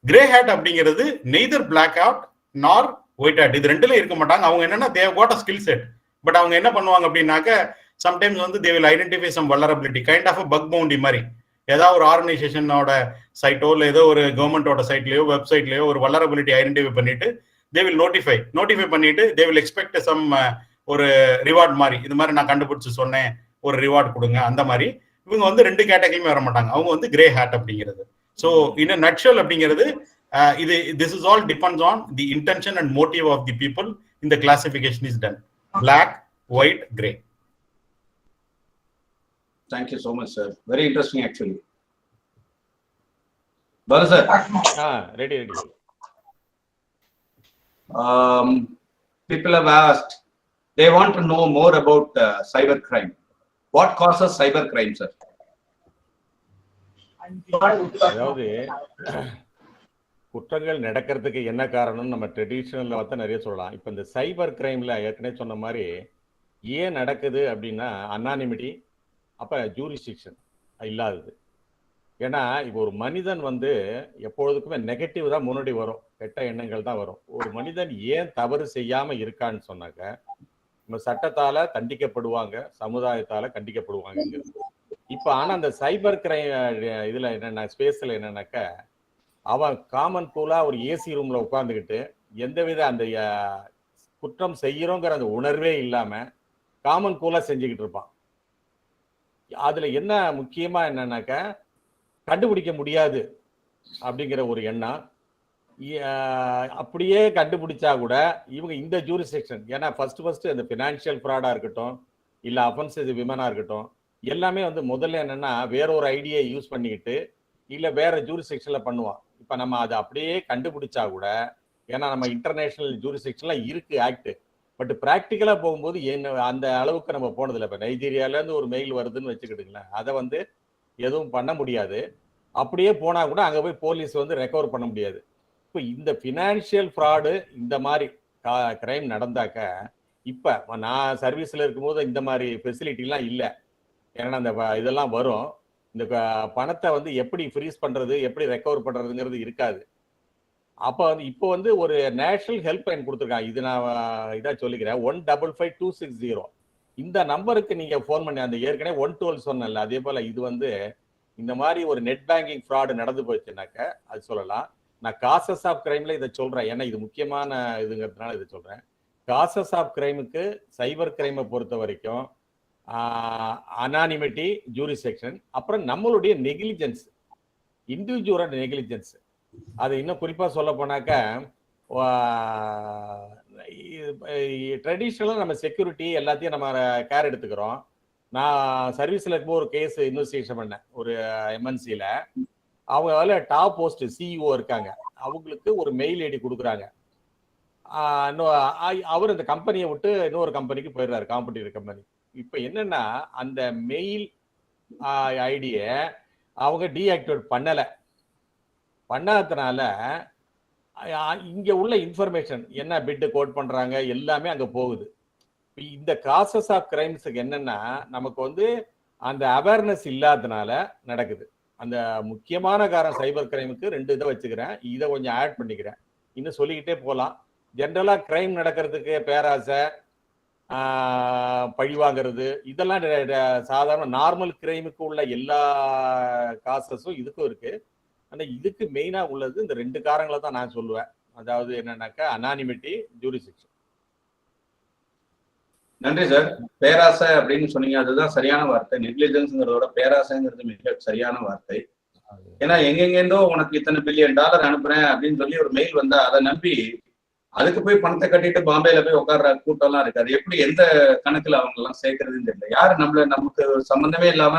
கிரே ஹேட் அப்படிங்கிறது neither black hat nor white hat, இது ரெண்டுல இருக்க மாட்டாங்க. அவங்க என்னன்னா they have got a skill set, but அவங்க என்ன பண்ணுவாங்க அப்படின்னாக்க சம்டைம்ஸ் வந்து they will identify some vulnerability, kind of a bug bounty மாதிரி. ஏதாவது ஒரு ஆர்கனைசேஷனோட சைட்டோ இல்லை ஏதோ ஒரு கவர்மெண்டோட சைட்லயோ வெப்சைட்லயோ ஒரு வல்னரபிலிட்டி ஐடென்டிஃபை பண்ணிட்டு தே வில் நோட்டிஃபை பண்ணிட்டு தே வில் எக்ஸ்பெக்ட் சம் ஒரு ரிவார்ட் மாதிரி, இது மாதிரி நான் கண்டுபிடிச்சு சொன்னேன் ஒரு ரிவார்ட் கொடுங்க, அந்த மாதிரி. இவங்க வந்து 2 கேட்டகரியுமே வர மாட்டாங்க, அவங்க வந்து கிரே ஹேட் அப்படிங்கிறது. ஸோ இன் அ நட்ஷல் அப்படிங்கிறது இது this is all depends on the intention and motive of the people இந்த classification is done. Black, white, gray. Thank you so much, sir. Very interesting, actually. Balu sir. Ready. People have asked, they want to know more about cyber crime. What causes cyber crime, sir? அதாவது குற்றங்கள் நடக்கிறதுக்கு என்ன காரணம் நம்ம ட்ரெடிஷ்னல்ல பார்த்தா நிறைய சொல்லலாம். இப்போ இந்த சைபர் கிரைம்ல ஏற்கனவே சொன்ன மாதிரி ஏன் நடக்குது அப்படின்னா அனானிமிட்டி, அப்போ ஜூரிஸ்டிக்ஷன் இல்லாதது. ஏன்னா இப்போ ஒரு மனிதன் வந்து எப்பொழுதுக்குமே நெகட்டிவ் தான் முன்னாடி வரும், கெட்ட எண்ணங்கள் தான் வரும். ஒரு மனிதன் ஏன் தவறு செய்யாம இருக்கான்னு சொன்னாக்க நம்ம சட்டத்தால தண்டிக்கப்படுவாங்க, சமுதாயத்தால கண்டிக்கப்படுவாங்கிறது. இப்போ ஆனா அந்த சைபர் கிரைம் இதுல என்னன்னா ஸ்பேஸ்ல என்னன்னாக்க அவன் காமன் கூலா ஒரு ஏசி ரூம்ல உட்காந்துக்கிட்டு எந்தவித அந்த குற்றம் செய்யறோங்கிற அந்த உணர்வே இல்லாம காமன் கூலா செஞ்சுக்கிட்டு இருப்பான். அதுல என்ன முக்கியமா என்னன்னாக்க கண்டுபிடிக்க முடியாது அப்படிங்கிற ஒரு எண்ணம். அப்படியே கண்டுபிடிச்சா கூட இவங்க இந்த ஜூரிஸ்டிக்ஷன், ஏன்னா ஃபர்ஸ்ட் அந்த ஃபினான்ஷியல் ஃப்ராடா இருக்கட்டும் இல்ல அஃபென்சிவ் விமனா இருக்கட்டும், எல்லாமே வந்து முதல்ல என்னன்னா வேற ஒரு ஐடியை யூஸ் பண்ணிக்கிட்டு இல்ல வேற ஜூரிஸ்டிக்ஷன்ல பண்ணுவான். இப்ப நம்ம அதை அப்படியே கண்டுபிடிச்சா கூட, ஏன்னா நம்ம இன்டர்நேஷனல் ஜூரிஸ்டிக்ஷன்லாம் இருக்கு ஆக்ட், பட் பிராக்டிக்கலா போகும்போது என்ன அந்த அளவுக்கு நம்ம போனதில்லை. இப்ப நைஜீரியால இருந்து ஒரு மெயில் வருதுன்னு வச்சுக்கிட்டுங்களேன், அதை வந்து எதுவும் பண்ண முடியாது. அப்படியே போனா கூட அங்க போய் போலீஸ் வந்து ரெக்கவர் பண்ண முடியாது. இப்போ இந்த ஃபினான்ஷியல் ஃப்ராடு இந்த மாதிரி கிரைம் நடந்தாக்க, இப்ப நான் சர்வீஸ்ல இருக்கும்போது இந்த மாதிரி ஃபெசிலிட்டிலாம் இல்லை. ஏன்னா அந்த இதெல்லாம் வரும், இந்த பணத்தை வந்து எப்படி ஃப்ரீஸ் பண்றது எப்படி ரெக்கவர் பண்றதுங்கிறது இருக்காது. அப்போ வந்து இப்போ வந்து ஒரு நேஷனல் ஹெல்ப் லைன் கொடுத்துருக்காங்க. இது நான் இதா சொல்லிக்கிறேன், 155260. இந்த நம்பருக்கு நீங்க ஃபோன் பண்ணி, அந்த ஏற்கனவே 112 சொன்னல, அதே போல இது வந்து இந்த மாதிரி ஒரு நெட் பேங்கிங் ஃப்ராடு நடந்து போச்சுனாக்க அது சொல்லலாம். நான் காசஸ் ஆஃப் கிரைம்ல இதை சொல்றேன், ஏன்னா இது முக்கியமான இதுங்கிறதுனால இதை சொல்றேன். காசஸ் ஆஃப் கிரைமுக்கு சைபர் கிரைமை பொறுத்த வரைக்கும் அனானிமிட்டி, ஜூரிஸ்டிக்ஷன், அப்புறம் நம்மளுடைய நெக்லிஜென்ஸ், இண்டிவிஜுவலோட நெக்லிஜென்ஸ். அது இன்னும் குறிப்பா சொல்ல போனாக்க ட்ரெடிஷ்னலாக நம்ம செக்யூரிட்டி எல்லாத்தையும் நம்ம கேர் எடுத்துக்கிறோம். நான் சர்வீஸ்ல இருக்கும்போது ஒரு கேஸ் இன்வெஸ்டிகேஷன் பண்ணேன் ஒரு எம்என்சியில். அவங்க டாப் போஸ்ட் சிஇஓ இருக்காங்க, அவங்களுக்கு ஒரு மெயில் ஐடி கொடுக்குறாங்க. அவர் அந்த கம்பெனியை விட்டு இன்னொரு கம்பெனிக்கு போயிடுறாரு, காம்படிட்டிவ் கம்பெனி. இப்போ என்னன்னா அந்த மெயில் ஐடியை அவங்க டீஆக்டிவேட் பண்ணாததுனால இங்க உள்ள இன்ஃபர்மேஷன் என்ன பிட்டு கோட் பண்றாங்க எல்லாமே அங்க போகுது. இந்த காசஸ் ஆஃப் கிரைம்ஸுக்கு என்னன்னா நமக்கு வந்து அந்த அவேர்னஸ் இல்லாததுனால நடக்குது. அந்த முக்கியமான காரணம் சைபர் கிரைமுக்கு 2 இதை வச்சுக்கிறேன், இதை கொஞ்சம் ஆட் பண்ணிக்கிறேன், இன்னும் சொல்லிக்கிட்டே போகலாம். ஜென்ரலா கிரைம் நடக்கிறதுக்கு பேராசை, பழிவாங்கிறது, இதெல்லாம் சாதாரண நார்மல் கிரைமுக்கு உள்ள எல்லா காசஸும் இதுக்கும் இருக்கு. ஆனா இதுக்கு மெயினா உள்ளது இந்த 2 காரணங்களை தான் நான் சொல்லுவேன். அதாவது என்னன்னாக்கா அனானிமிட்டி, ஜூரிஸ்டிக்ஷன். நன்றி சார். பேராசை அப்படின்னு சொன்னீங்க, அதுதான் சரியான வார்த்தை. நெக்லிஜென்ஸ்ங்கிறதோட பேராசைங்கிறது மிக சரியான வார்த்தை. ஏன்னா எங்கெங்கேருந்தோ உனக்கு இத்தனை $1 பில்லியன் அனுப்புறேன் அப்படின்னு சொல்லி ஒரு மெயில் வந்தா அதை நம்பி அதுக்கு போய் பணத்தை கட்டிட்டு பாம்பேல போய் உட்கார்ற கூட்டம் எல்லாம் இருக்கு. அது எப்படி எந்த கணக்குல அவங்க எல்லாம் சேர்க்கறதுன்னு தெரியல. யாரு நமக்கு சம்பந்தமே இல்லாம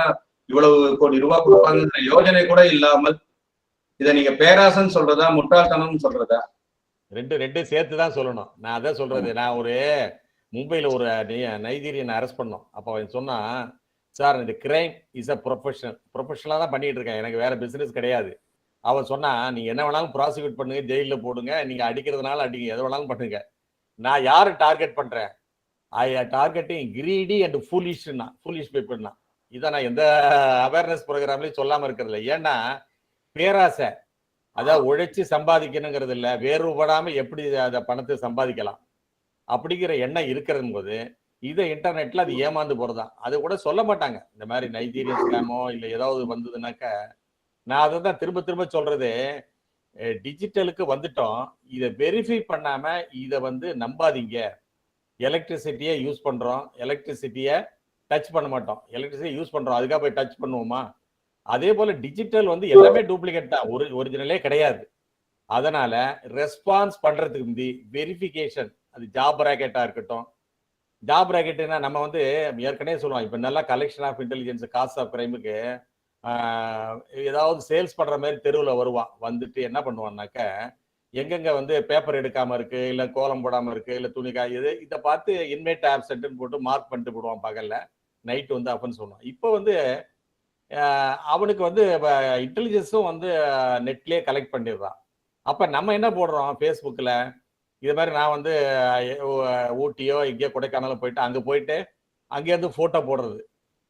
இவ்வளவு கோடி ரூபாய் கொடுப்பாங்கிற யோஜனை கூட இல்லாமல் இதை நீங்க பேராசன்னு சொல்றதா முட்டாள்தனம்னு சொல்றதா? ரெண்டு சேர்த்து தான் சொல்லணும். நான் அதான் சொல்றது. நான் ஒரு மும்பையில் ஒரு நைஜீரியன் அரெஸ்ட் பண்ணோம். அப்போ அவன் சொன்னா, சார் இந்த கிரைம் இஸ் அ ப்ரொஃபஷனலாக தான் பண்ணிட்டு இருக்கேன், எனக்கு வேற பிசினஸ் கிடையாது. அவன் சொன்னா, நீங்க என்ன வேணாலும் ப்ராசிக்யூட் பண்ணுங்க, ஜெயிலில் போடுங்க, நீங்க அடிக்கிறதுனால அடிங்க, எது வேணாலும் பண்ணுங்க. நான் யாரை டார்கெட் பண்றேன்? ஐ டார்கெட்டிங் கிரீடி அண்ட் ஃபூலிஷ் பீப்புள்னா. இதை நான் எந்த அவேர்னஸ் ப்ரோக்ராம்லையும் சொல்லாம இருக்கிறது இல்லை. ஏன்னா பேராசை, அதாவது உழைச்சி சம்பாதிக்கணுங்கிறது இல்லை, வேறுபடாம எப்படி அதை பணத்தை சம்பாதிக்கலாம் அப்படிங்கிற எண்ணம் இருக்கிறது போது இதை இன்டர்நெட்ல அது ஏமாந்து போறதான். அது கூட சொல்ல மாட்டாங்க. இந்த மாதிரி நைஜீரியன் ஸ்கேமோ இல்லை ஏதாவது வந்ததுனாக்க நான் அதை தான் திரும்ப சொல்றது. டிஜிட்டலுக்கு வந்துட்டோம், இதை வெரிஃபை பண்ணாம இதை வந்து நம்பாதீங்க. எலக்ட்ரிசிட்டியை யூஸ் பண்றோம், எலக்ட்ரிசிட்டியை டச் பண்ண மாட்டோம். எலக்ட்ரிசிட்டி யூஸ் பண்றோம், அதுக்காக போய் டச் பண்ணுவோமா? அதே போல டிஜிட்டல் வந்து எல்லாமே டூப்ளிகேட் தான், ஒரிஜினலே கிடையாது. அதனால ரெஸ்பான்ஸ் பண்றதுக்கு முந்தி வெரிஃபிகேஷன் அது ஜாப் ராக்கெட்டாக இருக்கட்டும். ஜாப் ராக்கெட்டுன்னா நம்ம வந்து ஏற்கனவே சொல்லுவோம், இப்போ நல்லா collection of intelligence cost of கிரைமுக்கு ஏதாவது சேல்ஸ் பண்ணுற மாதிரி தெருவில் வருவான். வந்துட்டு என்ன பண்ணுவான்னாக்க, எங்கெங்கே வந்து பேப்பர் எடுக்காமல் இருக்குது, இல்லை கோலம் போடாமல் இருக்குது, இல்லை துணி காயுது, இதை பார்த்து இன்மேட் ஆப்சென்ட்னு போட்டு மார்க் பண்ணிட்டு போடுவான் பகலில். நைட்டு வந்து அஃபென்ஸ் பண்ணுவான். இப்போ வந்து அவனுக்கு வந்து இன்டெலிஜென்ஸும் வந்து நெட்லேயே கலெக்ட் பண்ணிடுறான். அப்போ நம்ம என்ன போடுறோம் ஃபேஸ்புக்கில், இது மாதிரி நான் வந்து ஊட்டியோ எங்கேயோ கொடைக்கானலோ போயிட்டு அங்கே போயிட்டு அங்கேருந்து ஃபோட்டோ போடுறது.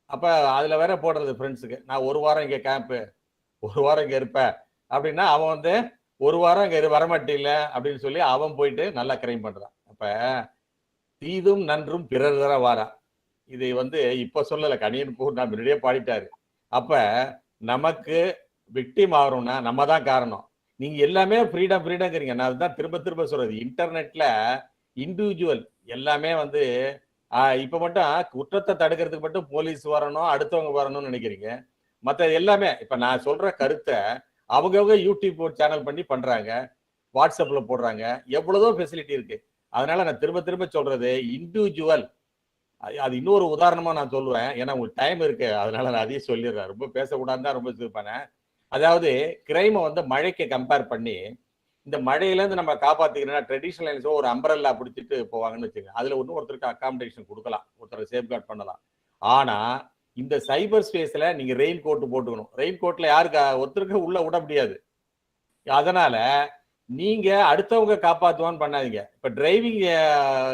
அப்போ அதில் வேற போடுறது ஃப்ரெண்ட்ஸுக்கு, நான் 1 வாரம் இங்கே கேம்ப்பு, 1 வாரம் இங்கே இருப்பேன் அப்படின்னா, அவன் வந்து 1 வாரம் இங்கே வரமாட்டில்ல அப்படின்னு சொல்லி அவன் போயிட்டு நல்லா கிரைம் பண்ணுறான். அப்போ தீதும் நன்றும் பிறர் தர வாரா, இது வந்து இப்போ சொல்லலை, கணியன் பூர் நான் முன்னாடியே பாடிட்டாரு. அப்போ நமக்கு விக்டிம் ஆகிறோம்னா நம்ம தான் காரணம். நீங்க எல்லாமே ஃப்ரீடம்ங்கிறீங்க. நான் அதுதான் திரும்ப திரும்ப சொல்றது. இன்டர்நெட்ல இண்டிவிஜுவல் எல்லாமே வந்து இப்ப மட்டும் குற்றத்தை தடுக்கிறதுக்கு மட்டும் போலீஸ் வரணும், அடுத்தவங்க வரணும்னு நினைக்கிறீங்க. மற்ற எல்லாமே இப்ப நான் சொல்ற கருத்தை அவங்கவுங்க யூடியூப் சேனல் பண்ணி பண்றாங்க, வாட்ஸ்அப்ல போடுறாங்க, எவ்வளவோ ஃபெசிலிட்டி இருக்கு. அதனால நான் திரும்ப திரும்ப சொல்றது இண்டிவிஜுவல். அது இன்னொரு உதாரணமா நான் சொல்லுவேன், ஏன்னா உங்களுக்கு டைம் இருக்கு, அதனால நான் அதையும் சொல்லிடுறேன். ரொம்ப பேசக்கூடாதுன்னு தான் ரொம்ப இருப்பேன். அதாவது கிரைமை வந்து மழைக்கு கம்பேர் பண்ணி, இந்த மழையிலேருந்து நம்ம காப்பாற்றிக்கணும்னா ட்ரெடிஷ்னல் லைன்ஸோ ஒரு அம்பரல்லா பிடிச்சிட்டு போவாங்கன்னு வச்சுக்கோங்க. அதில் ஒருத்தருக்கு அக்காமடேஷன் கொடுக்கலாம், ஒருத்தரை சேஃப்கார்ட் பண்ணலாம். ஆனால் இந்த சைபர் ஸ்பேஸில் நீங்கள் ரெயின் கோட்டு போட்டுக்கணும். ரெயின் கோட்டில் யாருக்கு ஒருத்தருக்கு உள்ளே விட முடியாது. அதனால் நீங்கள் அடுத்தவங்க காப்பாற்றுவான்னு பண்ணாதீங்க. இப்போ டிரைவிங்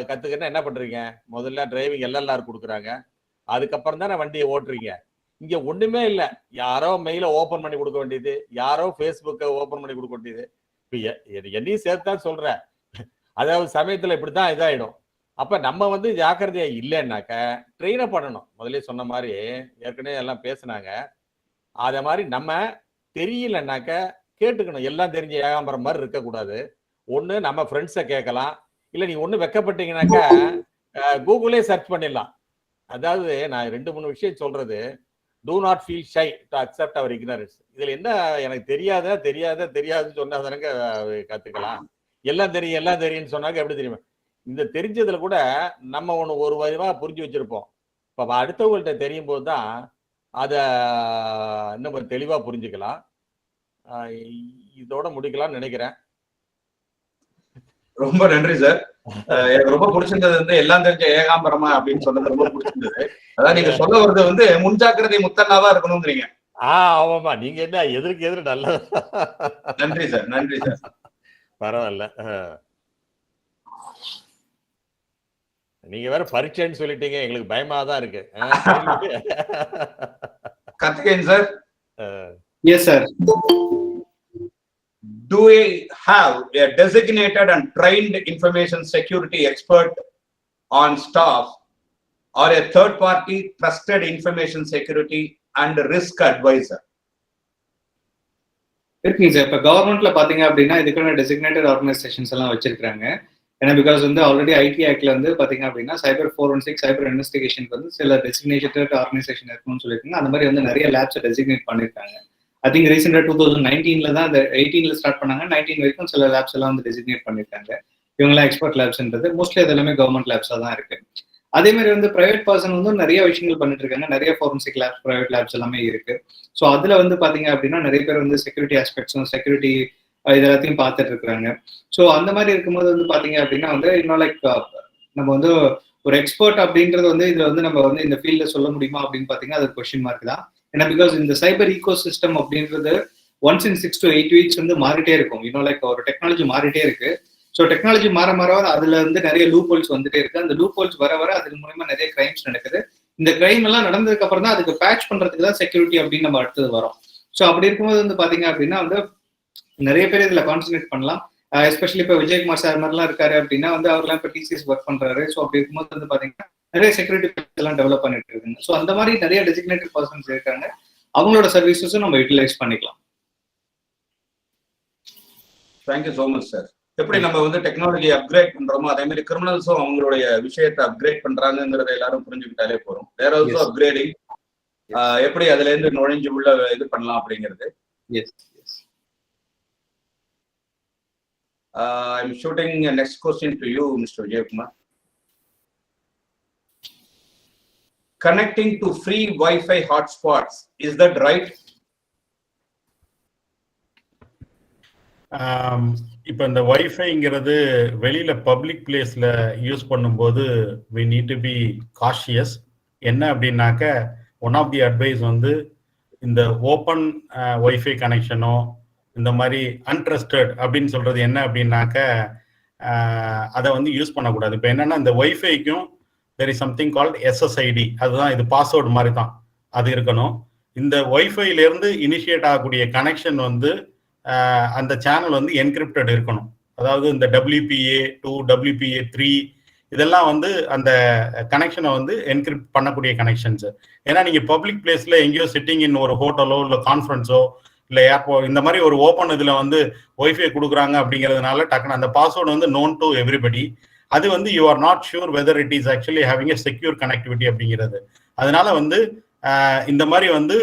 கற்றுக்கன்னா என்ன பண்ணுறீங்க, முதல்ல டிரைவிங் எல்எல்ஆர் கொடுக்குறாங்க, அதுக்கப்புறம் தானே வண்டியை ஓட்டுறீங்க. இங்க ஒண்ணுமே இல்ல, யாரோ மெயில ஓபன் பண்ணி கொடுக்க வேண்டியது, யாரோ ஃபேஸ்புக்கை ஓபன் பண்ணி கொடுக்க வேண்டியது. இப்ப என்னையும் சேர்த்தான் சொல்றேன். அதாவது சமயத்துல இப்படித்தான் இதாயிடும். அப்ப நம்ம வந்து ஜாக்கிரதையா இல்லைன்னாக்க ட்ரெயினை பண்ணணும். முதல்ல சொன்ன மாதிரி ஏற்கனவே எல்லாம் பேசினாங்க. அத மாதிரி நம்ம தெரியலன்னாக்க கேட்டுக்கணும். எல்லாம் தெரிஞ்ச ஏகாம்பரம் மாதிரி இருக்கக்கூடாது. ஒண்ணு நம்ம ஃப்ரெண்ட்ஸை கேட்கலாம், இல்ல நீ ஒண்ணு வெக்கப்பட்டீங்கன்னாக்க கூகுளே சர்ச் பண்ணிடலாம். அதாவது நான் 2-3 விஷயம் சொல்றது. Do not feel shy to accept our ignorance. இதுல என்ன எனக்கு தெரியாதுன்னு சொன்னா தானங்க கத்துக்கலாம். எல்லாம் தெரியும்னு சொன்னாக்க எப்படி தெரியுமா? இந்த தெரிஞ்சதுல கூட நம்ம ஒரு வரிவா புரிஞ்சு வச்சிருப்போம். இப்ப அடுத்தவங்கள்ட்ட தெரியும் போது தான் அதை இன்னும் தெளிவா புரிஞ்சுக்கலாம். இதோட முடிக்கலாம்னு நினைக்கிறேன். ரொம்ப நன்றி சார். எனக்கு ரொம்ப பிடிச்சிருந்தது வந்து எல்லாம் தெரிஞ்ச ஏகாம்பரமா அப்படின்னு சொன்னது ரொம்ப பிடிச்சிருந்தது. அதான் நீங்க சொல்ல வர்றது வந்து முன்ஜாக்கிரதை முத்தண்ணாவா இருக்கணும்ங்கிறீங்க. ஆமாமா, நீங்க என்ன எதிர்க்கு நல்லது. நன்றி சார், நன்றி சார். பரவாயில்ல. நீங்க வேற பரீட்சைன்னு சொல்லிட்டீங்க, எங்களுக்கு பயமா தான் இருக்கு. Karthikeyan sir. Yes sir. Do we have a designated and trained information security expert on staff or a third party trusted information security and risk advisor? இருக்குங்க சார். இப்போ கவர்மெண்ட்ல பாத்தீங்க அப்படின்னா இதுக்கான டெசிக்னேட்டட் ஆர்கனைசேஷன்ஸ் எல்லாம் வச்சிருக்காங்க. ஏன்னா பிகாஸ் வந்து ஆல்ரெடி ஐடி ஆக்ட்ல வந்து பாத்தீங்க அப்படின்னா சைபர் 416 சைபர் இன்வெஸ்டிகேஷனுக்கு வந்து சில டெசிக்னேட்டட் ஆர்கனைசேஷன் இருக்கணும்னு சொல்லியிருக்காங்க. அந்த மாதிரி வந்து நிறைய லேப்ஸ் டெசிக்னேட் பண்ணிருக்காங்க. ஐ திங்க் ரீசெண்டா 2019 தான் அந்த 18 ஸ்டார்ட் பண்ணாங்க. 19 வரைக்கும் சில லேப்ஸ் எல்லாம் வந்து டெசிக்னேட் பண்ணிருக்காங்க. இவங்கெல்லாம் எக்ஸ்பர்ட் லேப்ஸ்ன்றது மோஸ்ட்லி அது எல்லாமே கவர்மெண்ட் லேப்ஸா தான் இருக்கு. அதே மாதிரி வந்து பிரைவேட் பர்சன் வந்து நிறைய விஷயங்கள் பண்ணிட்டு இருக்காங்க. நிறைய ஃபாரன்சிக் லேப்ஸ், பிரைவேட் லேப்ஸ் எல்லாமே இருக்கு. ஸோ அதுல வந்து பாத்தீங்க அப்படின்னா நிறைய பேர் வந்து செக்யூரிட்டி ஆஸ்பெக்ட்ஸும் செக்யூரிட்டி இது எல்லாத்தையும் பார்த்துட்டு இருக்காங்க. ஸோ அந்த மாதிரி இருக்கும்போது வந்து பாத்தீங்க அப்படின்னா வந்து இன்னும் லைக் நம்ம வந்து ஒரு எக்ஸ்பர்ட் அப்படின்றது வந்து இதுல வந்து நம்ம வந்து இந்த ஃபீல்ட்ல சொல்ல முடியுமா அப்படின்னு பாத்தீங்கன்னா அது கொஸ்டின் மார்க் தான். ஏன்னா பிகாஸ் இந்த சைபர் ஈகோ சிஸ்டம் அப்படின்றது once in 6 to 8 weeks வந்து மாறிட்டே இருக்கும். லைக் ஒரு டெக்னாலஜி மாறிட்டே இருக்கு. ஸோ டெக்னாலஜி மாற அதுல வந்து நிறைய லூப் ஹோல்ஸ் வந்துட்டே இருக்கு. அந்த லூப் ஹோல்ஸ் வர அது மூலமா நிறைய கிரைம்ஸ் நடக்குது. இந்த கிரைம் எல்லாம் நடந்ததுக்கு அப்புறம் தான் அதுக்கு பேட்ச் பண்றதுக்கு தான் செக்யூரிட்டி அப்படின்னு நம்ம அடுத்தது வரும். ஸோ அப்படி இருக்கும்போது வந்து பாத்தீங்க அப்படின்னா வந்து நிறைய பேர் இதுல கான்சென்ட்ரேட் பண்ணலாம். எஸ்பெஷலி இப்போ விஜயகுமார் சார் மாதிரிலாம் இருக்காரு அப்படின்னா வந்து அவர்லாம் இப்போ டிசிஎஸ் ஒர்க் பண்றாரு. ஸோ அப்படி இருக்கும்போது வந்து பாத்தீங்கன்னா நிறைய செக்யூரிட்டி எல்லாம் டெவலப் பண்ணிட்டு இருக்காங்க. ஸோ அந்த மாதிரி நிறைய டெசிக்னேட்டட் பர்சன்ஸ் இருக்காங்க. அவங்களோட சர்வீசஸும் நம்ம யூட்டிலைஸ் பண்ணிக்கலாம். Thank you so much sir. எப்படி நம்ம வந்து டெக்னாலஜி அப்கிரேட் பண்றோமோ அதே மாதிரி கிரிமினல்ஸும் அவங்களுடைய விஷயத்தை அப்கிரேட் பண்றாங்கிறத எல்லாரும் புரிஞ்சுக்கிட்டாலே போறோம். வேற ஆல்சோ அப்கிரேடிங், எப்படி அதுல இருந்து நுழைஞ்சு உள்ள இது பண்ணலாம் அப்படிங்கிறது. I'm shooting a next question to you, Mr. Vijaykumar. Connecting to free Wi-Fi hotspots, is that right? இப்போ இந்த வைஃபைங்கிறது வெளியில பப்ளிக் பிளேஸ்ல யூஸ் பண்ணும்போது we need to be cautious. என்ன அப்படின்னாக்க ஒன் ஆஃப் தி அட்வைஸ் வந்து இந்த ஓப்பன் வைஃபை கனெக்ஷனோ இந்த மாதிரி அன்ட்ரஸ்டட் அப்படின்னு சொல்றது என்ன அப்படின்னாக்க அதை வந்து யூஸ் பண்ணக்கூடாது. இப்போ என்னன்னா இந்த வைஃபைக்கும் there is something called SSID, அதுதான் இது பாஸ்வேர்டு மாதிரி தான் அது இருக்கணும். இந்த வைஃபைலேருந்து இனிஷியேட் ஆகக்கூடிய கனெக்ஷன் வந்து அந்த சேனல் வந்து என்கிரிப்டட் இருக்கணும். அதாவது இந்த WPA2 WPA3 இதெல்லாம் வந்து அந்த கனெக்ஷனை வந்து என்கிரிப்ட் பண்ணக்கூடிய கனெக்ஷன்ஸ். ஏன்னா நீங்க பப்ளிக் பிளேஸ்ல எங்கேயோ சிட்டிங் இன் ஒரு ஹோட்டலோ இல்லை கான்ஃபரன்ஸோ இல்லை ஏர்போர்ட் இந்த மாதிரி ஒரு ஓப்பன் இதுல வந்து ஒய்ஃபை கொடுக்குறாங்க அப்படிங்கிறதுனால டக்குனு அந்த பாஸ்வேர்டு வந்து நோன் டு எவ்ரிபடி. அது வந்து you R not sure whether it is actually having a secure connectivity அப்படிங்கிறது. அதனால வந்து இந்த மாதிரி வந்து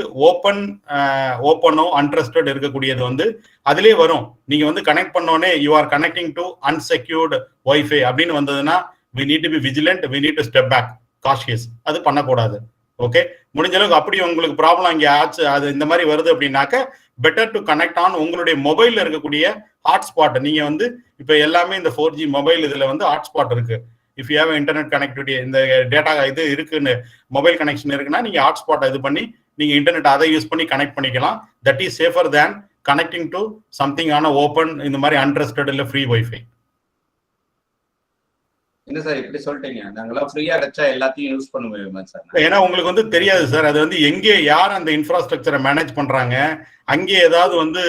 ஓப்பனோ அன்ட்ரஸ்டட் இருக்கக்கூடியது வந்து அதுலேயே வரும். நீங்க வந்து கனெக்ட் பண்ணோடனே you are connecting to unsecured wifi அப்படின்னு வந்ததுன்னா we need to be vigilant, we need to step back, cautious. அது பண்ணக்கூடாது. ஓகே, முடிஞ்ச அளவுக்கு அப்படி உங்களுக்கு ப்ராப்ளம் அங்கே ஆச்சு அது இந்த மாதிரி வருது அப்படின்னாக்க பெட்டர் டு கனெக்ட் ஆன் உங்களுடைய மொபைலில் இருக்கக்கூடிய ஹாட்ஸ்பாட். நீங்க வந்து இப்போ எல்லாமே இந்த 4G மொபைல் இதில் வந்து ஹாட்ஸ்பாட் இருக்கு. If you have internet connectivity இந்த டேட்டா இது இருக்குன்னு மொபைல் கனெக்ஷன் இருக்குன்னா நீங்க ஹாட்ஸ்பாட் இது பண்ணி நீங்க இன்டர்நெட் அதை யூஸ் பண்ணி கனெக்ட் பண்ணிக்கலாம். That is safer than connecting to something ஆன ஓப்பன் இந்த மாதிரி அன்ட்ரஸ்டட் இல்லை ஃப்ரீ வைஃபை. என்ன சார் இப்படி சொல்லிட்டீங்க? நாங்களாம் ஃப்ரீயா கிடைச்சா எல்லாத்தையும் யூஸ் பண்ணுவேன் சார். ஏன்னா உங்களுக்கு வந்து தெரியாது சார், அது வந்து எங்கே யார் அந்த இன்ஃப்ராஸ்ட்ரக்சரை மேனேஜ் பண்றாங்க, அங்கே ஏதாவது வந்து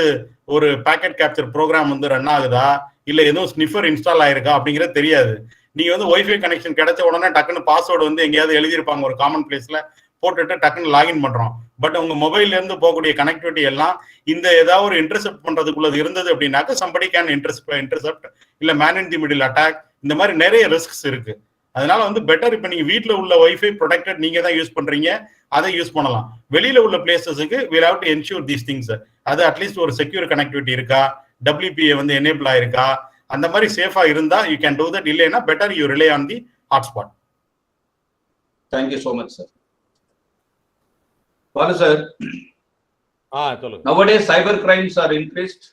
ஒரு பேக்கெட் கேப்சர் ப்ரோக்ராம் வந்து ரன் ஆகுதா இல்ல எதுவும் ஸ்னிஃபர் இன்ஸ்டால் ஆயிருக்கா அப்படிங்கிறது தெரியாது. நீங்க வந்து ஒய்ஃபை கனெக்ஷன் கிடைச்ச உடனே டக்குன்னு பாஸ்வேர்டு வந்து எங்கேயாவது எழுதியிருப்பாங்க ஒரு காமன் பிளேஸ்ல போட்டுட்டு டக்குன்னு லாகின் பண்றோம். பட் உங்க மொபைல்ல இருந்து போகக்கூடிய கனெக்டிவிட்டி எல்லாம் இந்த ஏதாவது ஒரு இன்டர்செப்ட் பண்றதுக்குள்ளது இருந்தது அப்படின்னாக்க சம்படி கேன் இன்டர்செப்ட் இல்ல man in the middle attack, இந்த மாதிரி நிறைய ரிஸ்க்ஸ் இருக்கு. அதனால வந்து பெட்டர் இப்ப நீங்க வீட்டுல உள்ள வைஃபை ப்ரொடெக்டட் நீங்க தான் யூஸ் பண்றீங்க, அதை யூஸ் பண்ணலாம். வெளியில உள்ள பிளேசஸுக்கு will have to ensure these things. அது அட்லீஸ்ட் ஒரு செக்யூர் கனெக்டிவிட்டி இருக்கா, WPA வந்து எனேபிள் ஆயிருக்கா, அந்த மாதிரி சேஃபா இருந்தா யூ கேன் டூ தட். இல்லைன்னா better you rely on the hotspot. Thank you so much sir. Balu sir, nowadays cyber crimes are increased.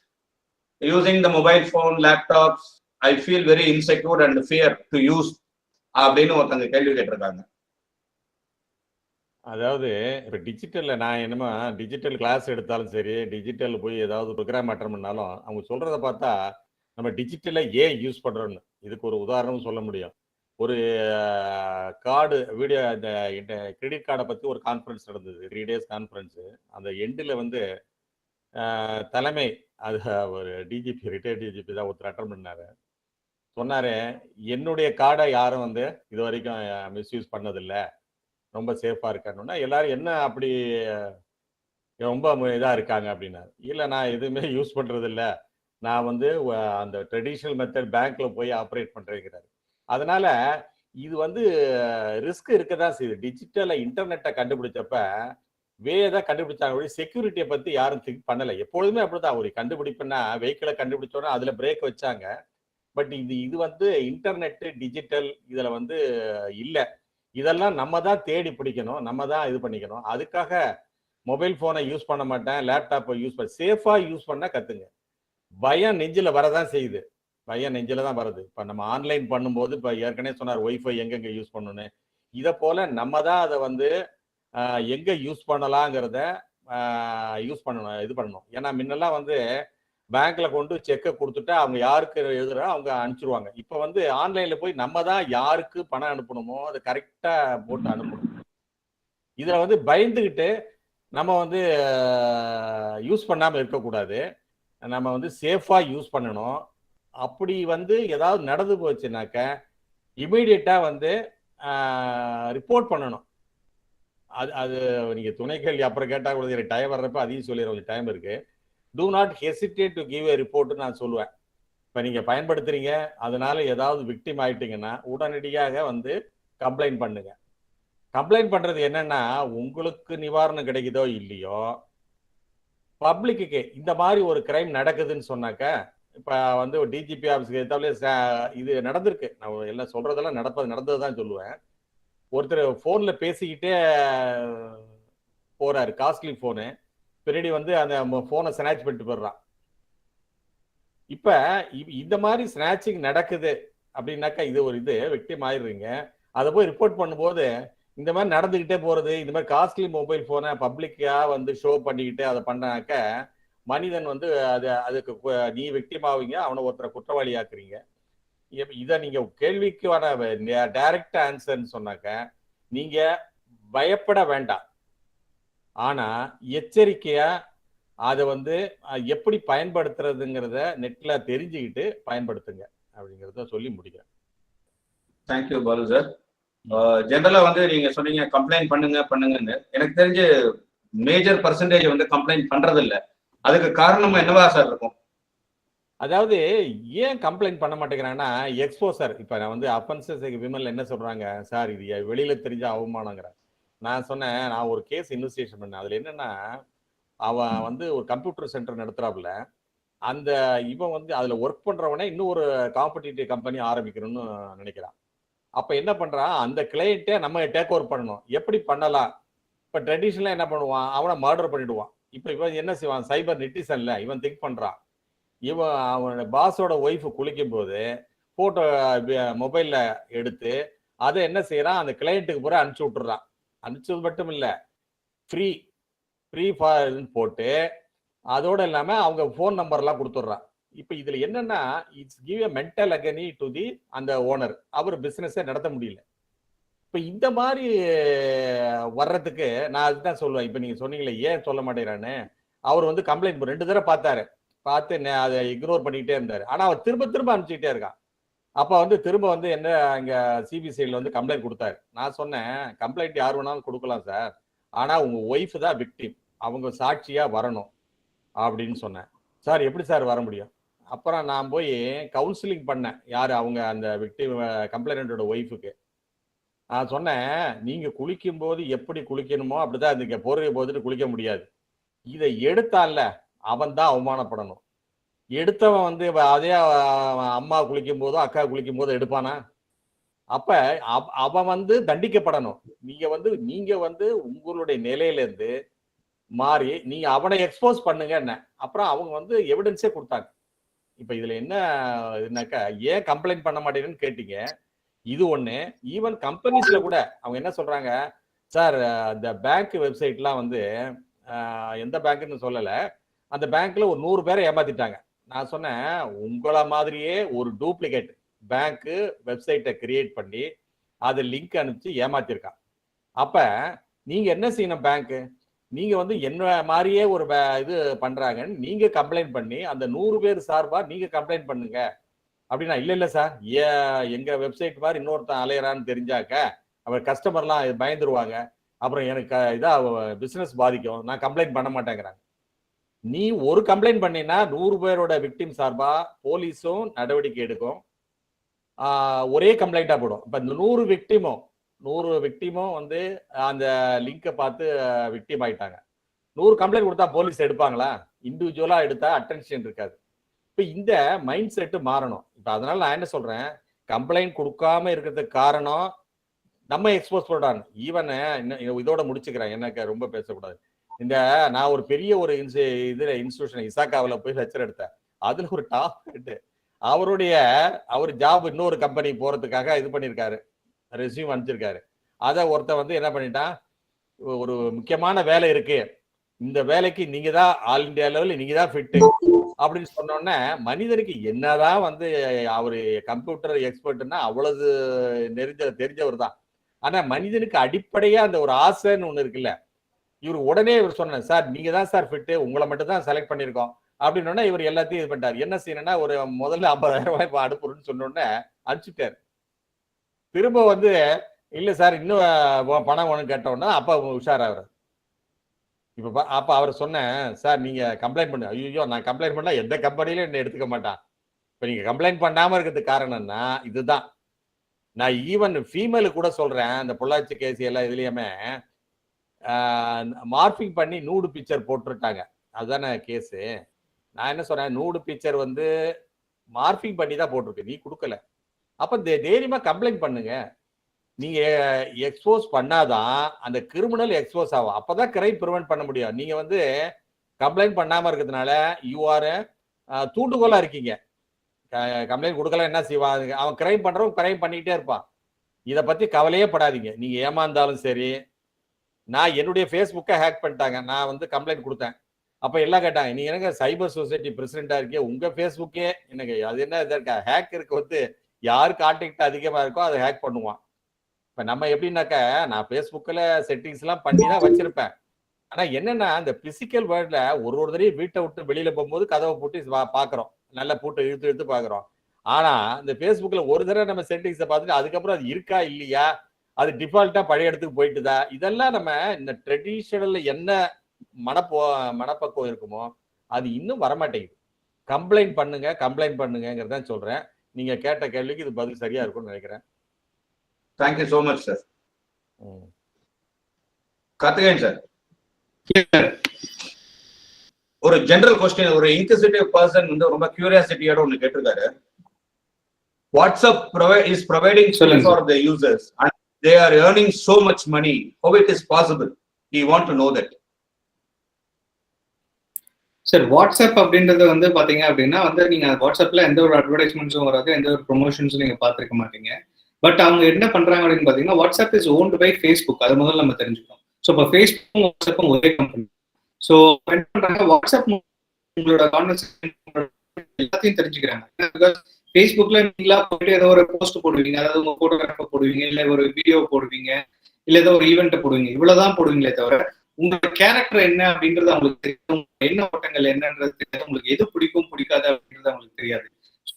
Using the mobile phone, laptops, I feel very insecure and fear to use. அப்படின்னு ஒருத்தங்க கேள்வி கேட்டிருக்காங்க. அதாவது இப்போ டிஜிட்டலில் நான் என்னமோ டிஜிட்டல் கிளாஸ் எடுத்தாலும் சரி, டிஜிட்டல் போய் ஏதாவது ப்ரோக்ராம் அட்டன் பண்ணாலும் அவங்க சொல்கிறத பார்த்தா நம்ம டிஜிட்டலை ஏன் யூஸ் பண்ணுறோன்னு இதுக்கு ஒரு உதாரணம் சொல்ல முடியும். ஒரு கார்டு வீடியோ இந்த கிரெடிட் கார்டை பற்றி ஒரு கான்ஃபரன்ஸ் நடந்தது, 3 days கான்ஃபரன்ஸு. அந்த எண்டில் வந்து தலைமை அது ஒரு டிஜிபி, ரிட்டையர்ட் டிஜிபி தான் ஒருத்தர் அட்டன் பண்ணார். சொன்னார், என்னுடைய கார்டை யாரும் வந்து இது வரைக்கும் மிஸ்யூஸ் பண்ணதில்லை, ரொம்ப சேஃபாக இருக்கானுன்னா எல்லாரும் என்ன அப்படி ரொம்ப இதாக இருக்காங்க அப்படின்னாரு. இல்லை நான் எதுவுமே யூஸ் பண்ணுறதில்ல, நான் வந்து அந்த ட்ரெடிஷ்னல் மெத்தட் பேங்க்கில் போய் ஆப்ரேட் பண்ணுறேங்கிறாரு. அதனால இது வந்து ரிஸ்க் இருக்க தான் செய்யுது. டிஜிட்டலை இன்டர்நெட்டை கண்டுபிடிச்சப்ப தான் கண்டுபிடிச்சாங்க, செக்யூரிட்டியை பற்றி யாரும் திங்க் பண்ணலை. எப்பொழுதுமே அப்படிதான், ஒரு கண்டுபிடிப்புன்னா வெஹிக்கிளை கண்டுபிடிச்சோன்னா அதில் பிரேக் வச்சாங்க. பட் இது வந்து இன்டர்நெட்டு டிஜிட்டல் இதில் வந்து இல்லை. இதெல்லாம் நம்ம தான் தேடி பிடிக்கணும், நம்ம தான் இது பண்ணிக்கணும். அதுக்காக மொபைல் ஃபோனை யூஸ் பண்ண மாட்டேன், லேப்டாப்பை யூஸ் பண்ண சேஃபாக யூஸ் பண்ண கற்றுங்க. பயம் நெஞ்சில் வரதான் செய்யுது, பயம் நெஞ்சில் தான் வருது. இப்போ நம்ம ஆன்லைன் பண்ணும்போது இப்போ ஏற்கனவே சொன்னார் ஒய்ஃபை எங்கெங்கே யூஸ் பண்ணணுன்னு. இதை போல் நம்ம தான் அதை வந்து எங்கே யூஸ் பண்ணலாங்கிறத யூஸ் பண்ணணும், இது பண்ணணும். ஏன்னா முன்னெல்லாம் வந்து பேங்க்கில் கொண்டு செக்கை கொடுத்துட்டா அவங்க யாருக்கு எழுதுறா அவங்க அனுப்பிச்சிருவாங்க. இப்போ வந்து ஆன்லைனில் போய் நம்ம தான் யாருக்கு பணம் அனுப்பணுமோ அதை கரெக்டாக போட்டு அனுப்பணும். இதில் வந்து பயந்துக்கிட்டு நம்ம வந்து யூஸ் பண்ணாமல் இருக்கக்கூடாது, நம்ம வந்து சேஃபாக யூஸ் பண்ணணும். அப்படி வந்து ஏதாவது நடந்து போச்சுனாக்க இமீடியட்டாக வந்து ரிப்போர்ட் பண்ணணும். அது நீங்கள் துணை கேள்வி அப்புறம் கேட்டால் கூட எனக்கு டைம் வர்றப்ப அதையும் சொல்லிடுறேன், கொஞ்சம் டைம் இருக்குது. Do not hesitate to give a ரிப்போர்ட்னு நான் சொல்லுவேன். இப்போ நீங்கள் பயன்படுத்துறீங்க, அதனால ஏதாவது விக்டிம் ஆகிட்டீங்கன்னா உடனடியாக வந்து கம்ப்ளைண்ட் பண்ணுங்க. கம்ப்ளைண்ட் பண்ணுறது என்னன்னா, உங்களுக்கு நிவாரணம் கிடைக்குதோ இல்லையோ, பப்ளிக்கு இந்த மாதிரி ஒரு கிரைம் நடக்குதுன்னு சொன்னாக்க இப்ப வந்து ஒரு டிஜிபி ஆஃபீஸ்க்கு எத்தாலே இது நடந்திருக்கு. நான் எல்லாம் சொல்றதெல்லாம் நடந்ததுதான் சொல்லுவேன். ஒருத்தர் போன்ல பேசிக்கிட்டே போறாரு, காஸ்ட்லி போனு. பின்னாடி வந்து அந்த போனை ஸ்நாச் பண்ணிட்டு போடுறான். இப்ப இந்த மாதிரி ஸ்நாச்சிங் நடக்குது அப்படின்னாக்கா இது ஒரு இது விக்டிம் ஆயிடுறீங்க. அதை போய் ரிப்போர்ட் பண்ணும்போது இந்த மாதிரி நடந்துகிட்டே போறது, இந்த மாதிரி காஸ்ட்லி மொபைல் போனை பப்ளிக்கா வந்து ஷோ பண்ணிக்கிட்டு அதை பண்ணாக்க மனிதன் வந்து அதுக்கு நீ விக்டிம் ஆவீங்க, அவனை ஒருத்தரை குற்றவாளி ஆக்குறீங்க. இதை நீங்க கேள்விக்கான டைரக்ட் ஆன்சர்ன்னு சொன்னாக்க நீங்க பயப்பட வேண்டாம். ஆனா எச்சரிக்கையா அதை வந்து எப்படி பயன்படுத்துறதுங்கிறத நெட்ல தெரிஞ்சுக்கிட்டு பயன்படுத்துங்க அப்படிங்கறத சொல்லி முடிக்கிறேன். Thank you Balu sir. ஜெனரலா வந்து நீங்க சொன்னீங்க கம்ப்ளைண்ட் பண்ணுங்கன்னு. எனக்கு தெரிஞ்சு மேஜர் பர்சன்டேஜ் வந்து கம்ப்ளைண்ட் பண்றது இல்ல. அதுக்கு காரணமா என்னவா சார் இருக்கும்? அதாவது ஏன் கம்ப்ளைண்ட் பண்ண மாட்டேங்கிறாங்கன்னா எக்ஸ்போசர். இப்ப நான் வந்து அஃபென்சஸ் விமன்ல என்ன சொல்றாங்க, சார் இது வெளியில தெரிஞ்ச அவமானங்கிற. நான் சொன்னேன், நான் ஒரு கேஸ் இன்வெஸ்டிகேஷன் பண்ணேன். அதுல என்னன்னா அவன் வந்து ஒரு கம்ப்யூட்டர் சென்டர் நடத்துறாப்புல. அந்த இவன் வந்து அதுல ஒர்க் பண்றவனே இன்னும் ஒரு காம்படிட்டிவ் கம்பெனி ஆரம்பிக்கணும்னு நினைக்கிறான். அப்ப என்ன பண்றான், அந்த கிளையண்ட்டை நம்ம டேக் ஓவர் பண்ணணும். எப்படி பண்ணலாம்? இப்ப ட்ரெடிஷனலா என்ன பண்ணுவான், அவனை மர்டர் பண்ணிடுவான். இப்ப இவன் என்ன செய்வான், சைபர் நெட்டிசன்ல இவன் திங்க் பண்றான். இவன் அவனோட பாஸோட ஒய்ஃப் குளிக்கும் போது போட்டோ மொபைல்ல எடுத்து அதை என்ன செய்யறான், அந்த கிளையண்ட்டுக்கு பூரா அனுப்பிச்சு விட்டுறான். அனுப்பிச்சது மட்டும் இல்ல, ஃப்ரீ போட்டு அதோட இல்லாம அவங்க போன் நம்பர்லாம் கொடுத்துட்றான். இப்ப இதுல என்னன்னா it's give a mental agony to the அந்த ஓனர். அவர் பிசினஸை நடத்த முடியல. இப்ப இந்த மாதிரி வர்றதுக்கு நான் அதுதான் சொல்லுவேன். இப்ப நீங்க சொன்னீங்களே ஏன் சொல்ல மாட்டேங்கிறான்னு, அவர் வந்து கம்ப்ளைண்ட் 2 தடவை பார்த்தாரு. பார்த்து அதை இக்னோர் பண்ணிக்கிட்டே இருந்தாரு. ஆனா அவர் திரும்ப அனுப்பிச்சுக்கிட்டே இருக்கான். அப்ப வந்து திரும்ப வந்து என்ன இங்க சிபிசிஐல வந்து கம்ப்ளைண்ட் கொடுத்தாரு. நான் சொன்னேன், கம்ப்ளைண்ட் யார் வேணாலும் கொடுக்கலாம் சார், ஆனா உங்க ஒய்ஃப் தான் விக்டிம், அவங்க சாட்சியா வரணும் அப்படின்னு சொன்னேன். சார் எப்படி சார் வர முடியும்? அப்புறம் நான் போய் கவுன்சிலிங் பண்ணேன். யாரு, அவங்க அந்த விக்டிம் கம்ப்ளைண்டோட ஒய்ஃபுக்கு. நான் சொன்னேன், நீங்க குளிக்கும் போது எப்படி குளிக்கணுமோ அப்படிதான் இந்த போர்வை போட்டுட்டு குளிக்க முடியாது. இதை எடுத்தால அவன் தான் அவமானப்படணும். எடுத்தவன் வந்து அதே அம்மா குளிக்கும் போதோ அக்கா குளிக்கும் போதோ எடுப்பானா? அப்ப அவன் வந்து தண்டிக்கப்படணும். நீங்க வந்து உங்களுடைய நிலையில இருந்து மாறி நீங்க அவனை எக்ஸ்போஸ் பண்ணுங்க என்ன. அப்புறம் அவங்க வந்து எவிடன்ஸே கொடுத்தாங்க. இப்ப இதுல என்னக்கா ஏன் கம்ப்ளைண்ட் பண்ண மாட்டேங்குன்னு கேட்டீங்க. இது ஒண்ணு. ஈவன் கம்பெனிஸ்ல கூட அவங்க என்ன சொல்றாங்க, சார் இந்த பேங்க் வெப்சைட்லாம் வந்து எந்த பேங்க்னு சொல்லல, அந்த பேங்க்ல ஒரு 100 பேரை ஏமாத்திட்டாங்க. நான் சொன்னேன், உங்களை மாதிரியே ஒரு டூப்ளிகேட் பேங்க் வெப்சைட்டை கிரியேட் பண்ணி அதை லிங்க் அனுப்பிச்சு ஏமாத்திருக்கான். அப்ப நீங்க என்ன செய்யணும், பேங்க் நீங்க வந்து என்ன மாதிரியே ஒரு இது பண்றாங்கன்னு நீங்க கம்ப்ளைண்ட் பண்ணி அந்த 100 பேர் சார்பா நீங்க கம்ப்ளைண்ட் பண்ணுங்க அப்படின்னா, இல்ல சார் எங்க வெப்சைட் மாதிரி இன்னொருத்தன் அலையறான்னு தெரிஞ்சாக்க அவர் கஸ்டமர்லாம் பயந்துருவாங்க, அப்புறம் எனக்கு இதா பிசினஸ் பாதிக்கும், நான் கம்ப்ளைண்ட் பண்ண மாட்டேங்கிறாங்க. நீ ஒரு கம்ப்ளைண்ட் பண்ணினா 100 பேரோட விக்டிம் சார்பா போலீஸும் நடவடிக்கை எடுக்கும். ஒரே கம்ப்ளைண்டா போடும். இப்ப இந்த 100 விக்டிமும் வந்து அந்த லிங்கை பார்த்து விக்டிம் ஆயிட்டாங்க. 100 கம்ப்ளைண்ட் கொடுத்தா போலீஸ் எடுப்பாங்களா? இண்டிவிஜுவலா எடுத்தா அட்டென்ஷன் இருக்காது. இப்ப இந்த மைண்ட் செட் மாறணும். இப்ப அதனால நான் என்ன சொல்றேன், கம்ப்ளைண்ட் கொடுக்காம இருக்கிறதுக்கு காரணம் நம்ம எக்ஸ்போஸ் பண்றாங்க. ஈவன் இதோட முடிச்சுக்கிறேன், எனக்கு ரொம்ப பேசக்கூடாது. நான் ஒரு பெரிய ஒரு இன்ஸ்டிடியூஷன் இசாக்காவில போய் லெக்சர் எடுத்தேன். அதுல ஒரு டாப் அவர் ஜாப் இன்னொரு கம்பெனி போறதுக்காக இது பண்ணிருக்காரு, ரெஸ்யூம் அனுப்பிச்சிருக்காரு. அதை ஒருத்தர் வந்து என்ன பண்ணிட்டான், ஒரு முக்கியமான வேலை இருக்கு, இந்த வேலைக்கு நீங்க தான் ஆல் இண்டியா லெவலில் நீங்க தான் ஃபிட் அப்படின்னு சொன்னோன்னே மனிதனுக்கு என்னதான் வந்து அவரு கம்ப்யூட்டர் எக்ஸ்பர்ட்னா அவ்வளவு தெரிஞ்சவர் தான். ஆனா மனிதனுக்கு அடிப்படையா அந்த ஒரு ஆசைன்னு ஒண்ணு இருக்குல்ல, இவர் உடனே இவர் சொன்னார், சார் நீங்க தான் சார் ஃபிட்டு, உங்களை மட்டும் தான் செலக்ட் பண்ணிருக்கோம் அப்படின்னா இவர் எல்லாத்தையும் இது பண்ணிட்டார். என்ன செய்யணும்னா ஒரு முதல்ல 50,000 ரூபாய் அனுப்புறேன்னு சொன்னோடனே அனுப்பிச்சுட்டார். திரும்ப வந்து இல்ல சார் இன்னும் பணம் ஒண்ணு கேட்டோம்னா அப்ப உஷாராகிறார். இப்ப அப்ப அவர் சொன்னேன், சார் நீங்க கம்ப்ளைண்ட் பண்ணு. ஐயோ நான் கம்ப்ளைண்ட் பண்ணா எந்த கம்பெனிலும் என்ன எடுத்துக்க மாட்டான். இப்ப நீங்க கம்ப்ளைண்ட் பண்ணாம இருக்கிறதுக்கு காரணம்னா இதுதான். நான் ஈவன் ஃபீமேலுக்கு கூட சொல்றேன், இந்த பொள்ளாச்சி கேஸ் எல்லாம் இதுலயுமே மார்பிங் பண்ணி நூடு பிக்சர் போட்டுட்டாங்க, அதுதானே கேஸு. நான் என்ன சொல்றேன், நூடு பிக்சர் வந்து மார்பிங் பண்ணி தான் போட்டிருக்கு, நீ கொடுக்கல. அப்ப தைரியமா கம்ப்ளைண்ட் பண்ணுங்க. நீங்க எக்ஸ்போஸ் பண்ணாதான் அந்த கிரிமினல் எக்ஸ்போஸ் ஆகும், அப்பதான் கிரைம் ப்ரிவென்ட் பண்ண முடியும். நீங்க வந்து கம்ப்ளைண்ட் பண்ணாம இருக்கிறதுனால யூ ஆர் தூண்டுகோலா இருக்கீங்க. கம்ப்ளைண்ட் கொடுக்கல என்ன செய்வான், அவன் கிரைம் பண்றவன் கிரைம் பண்ணிக்கிட்டே இருப்பான். இதை பத்தி கவலையே படாதீங்க. நீங்க ஏமாந்தாலும் சரி, நான் என்னுடைய ஃபேஸ்புக்கை ஹேக் பண்ணிட்டாங்க, நான் வந்து கம்ப்ளைண்ட் கொடுத்தேன். அப்ப எல்லாம் கேட்டாங்க, நீங்க என்னங்க சைபர் சொசைட்டி பிரசிடென்டா இருக்கே, உங்க ஃபேஸ்புக்கே என்னங்க அது என்ன இதா ஹேக்கருக்கு வந்து யாரு கான்டாக்ட் அதிகமா இருக்கோ அதை ஹேக் பண்ணுவான். இப்ப நம்ம எப்படின்னாக்க, நான் ஃபேஸ்புக்ல செட்டிங்ஸ் எல்லாம் பண்ணி தான் வச்சிருப்பேன். ஆனா என்னன்னா, இந்த பிசிக்கல் வேர்ல்ட்ல ஒரு தடவையும் வீட்டை விட்டு வெளியில போகும்போது கதவை பூட்டி பாக்குறோம், நல்ல பூட்டை இழுத்து இழுத்து பாக்குறோம். ஆனா இந்த ஃபேஸ்புக்ல ஒரு தடவை நம்ம செட்டிங்ஸை பார்த்துட்டு அதுக்கப்புறம் அது இருக்கா இல்லையா, அது டிஃபால்ட்டா பழைய இடத்துக்கு போயிட்டுதா, இதெல்லாம் நம்ம இந்த ட்ரெடிஷனல்ல என்ன மனப்பக்குவம் இருக்குமோ அது இன்னும் வரமாட்டேங்குது. கம்ப்ளைண்ட் பண்ணுங்க, கம்ப்ளைண்ட் பண்ணுங்கிறத சொல்றேன். நீங்க கேட்ட கேள்விக்கு இது பதில் சரியா இருக்கும்னு நினைக்கிறேன். Thank you so much sir. Karthikeyan sir, ஒரு ஜெனரல் கொஸ்டின், ஒரு இன்க்விசிட்டிவ் பர்சன் வந்து ரொம்ப கியூரியாசிட்டியோட ஒன்னு கேட்டிருக்காரு. WhatsApp is providing for the users and they are earning so much money, how it is possible? We want to know that. Sir, WhatsApp அப்படின்றது வந்து பாத்தீங்க அப்படின்னா வந்து நீங்க வாட்ஸ்அப்ல எந்த ஒரு அட்வர்டைஸ்மெண்ட்ஸும் வராது, எந்த ஒரு ப்ரொமோஷன்ஸும் நீங்க பாத்துருக்க மாட்டீங்க. பட் அவங்க என்ன பண்றாங்க அப்படின்னு பாத்தீங்கன்னா, WhatsApp is owned by Facebook. அது முதல்ல நம்ம தெரிஞ்சுக்கணும். ஸோ இப்போ ஃபேஸ்புக்கும் வாட்ஸ்அப்பும் ஒரே கம்பெனி. ஸோ என்ன பண்றாங்க, வாட்ஸ்அப் உங்களோட கான்வர்சேஷன் எல்லாத்தையும் தெரிஞ்சுக்கிறாங்க. ஃபேஸ்புக்ல நீங்களா போயிட்டு ஏதோ ஒரு போஸ்ட் போடுவீங்க, அதாவது உங்க போட்டோகிராஃபை போடுவீங்க, இல்ல ஒரு வீடியோ போடுவீங்க, இல்ல ஏதோ ஒரு ஈவெண்ட்டை போடுவீங்க, இவ்வளவுதான் போடுவீங்களே தவிர உங்களோட கேரக்டர் என்ன அப்படின்றது அவங்களுக்கு தெரியும், என்ன ஓட்டங்கள் என்னன்றது தெரியாது, உங்களுக்கு எது பிடிக்கும் பிடிக்காது அப்படின்றது அவங்களுக்கு தெரியாது.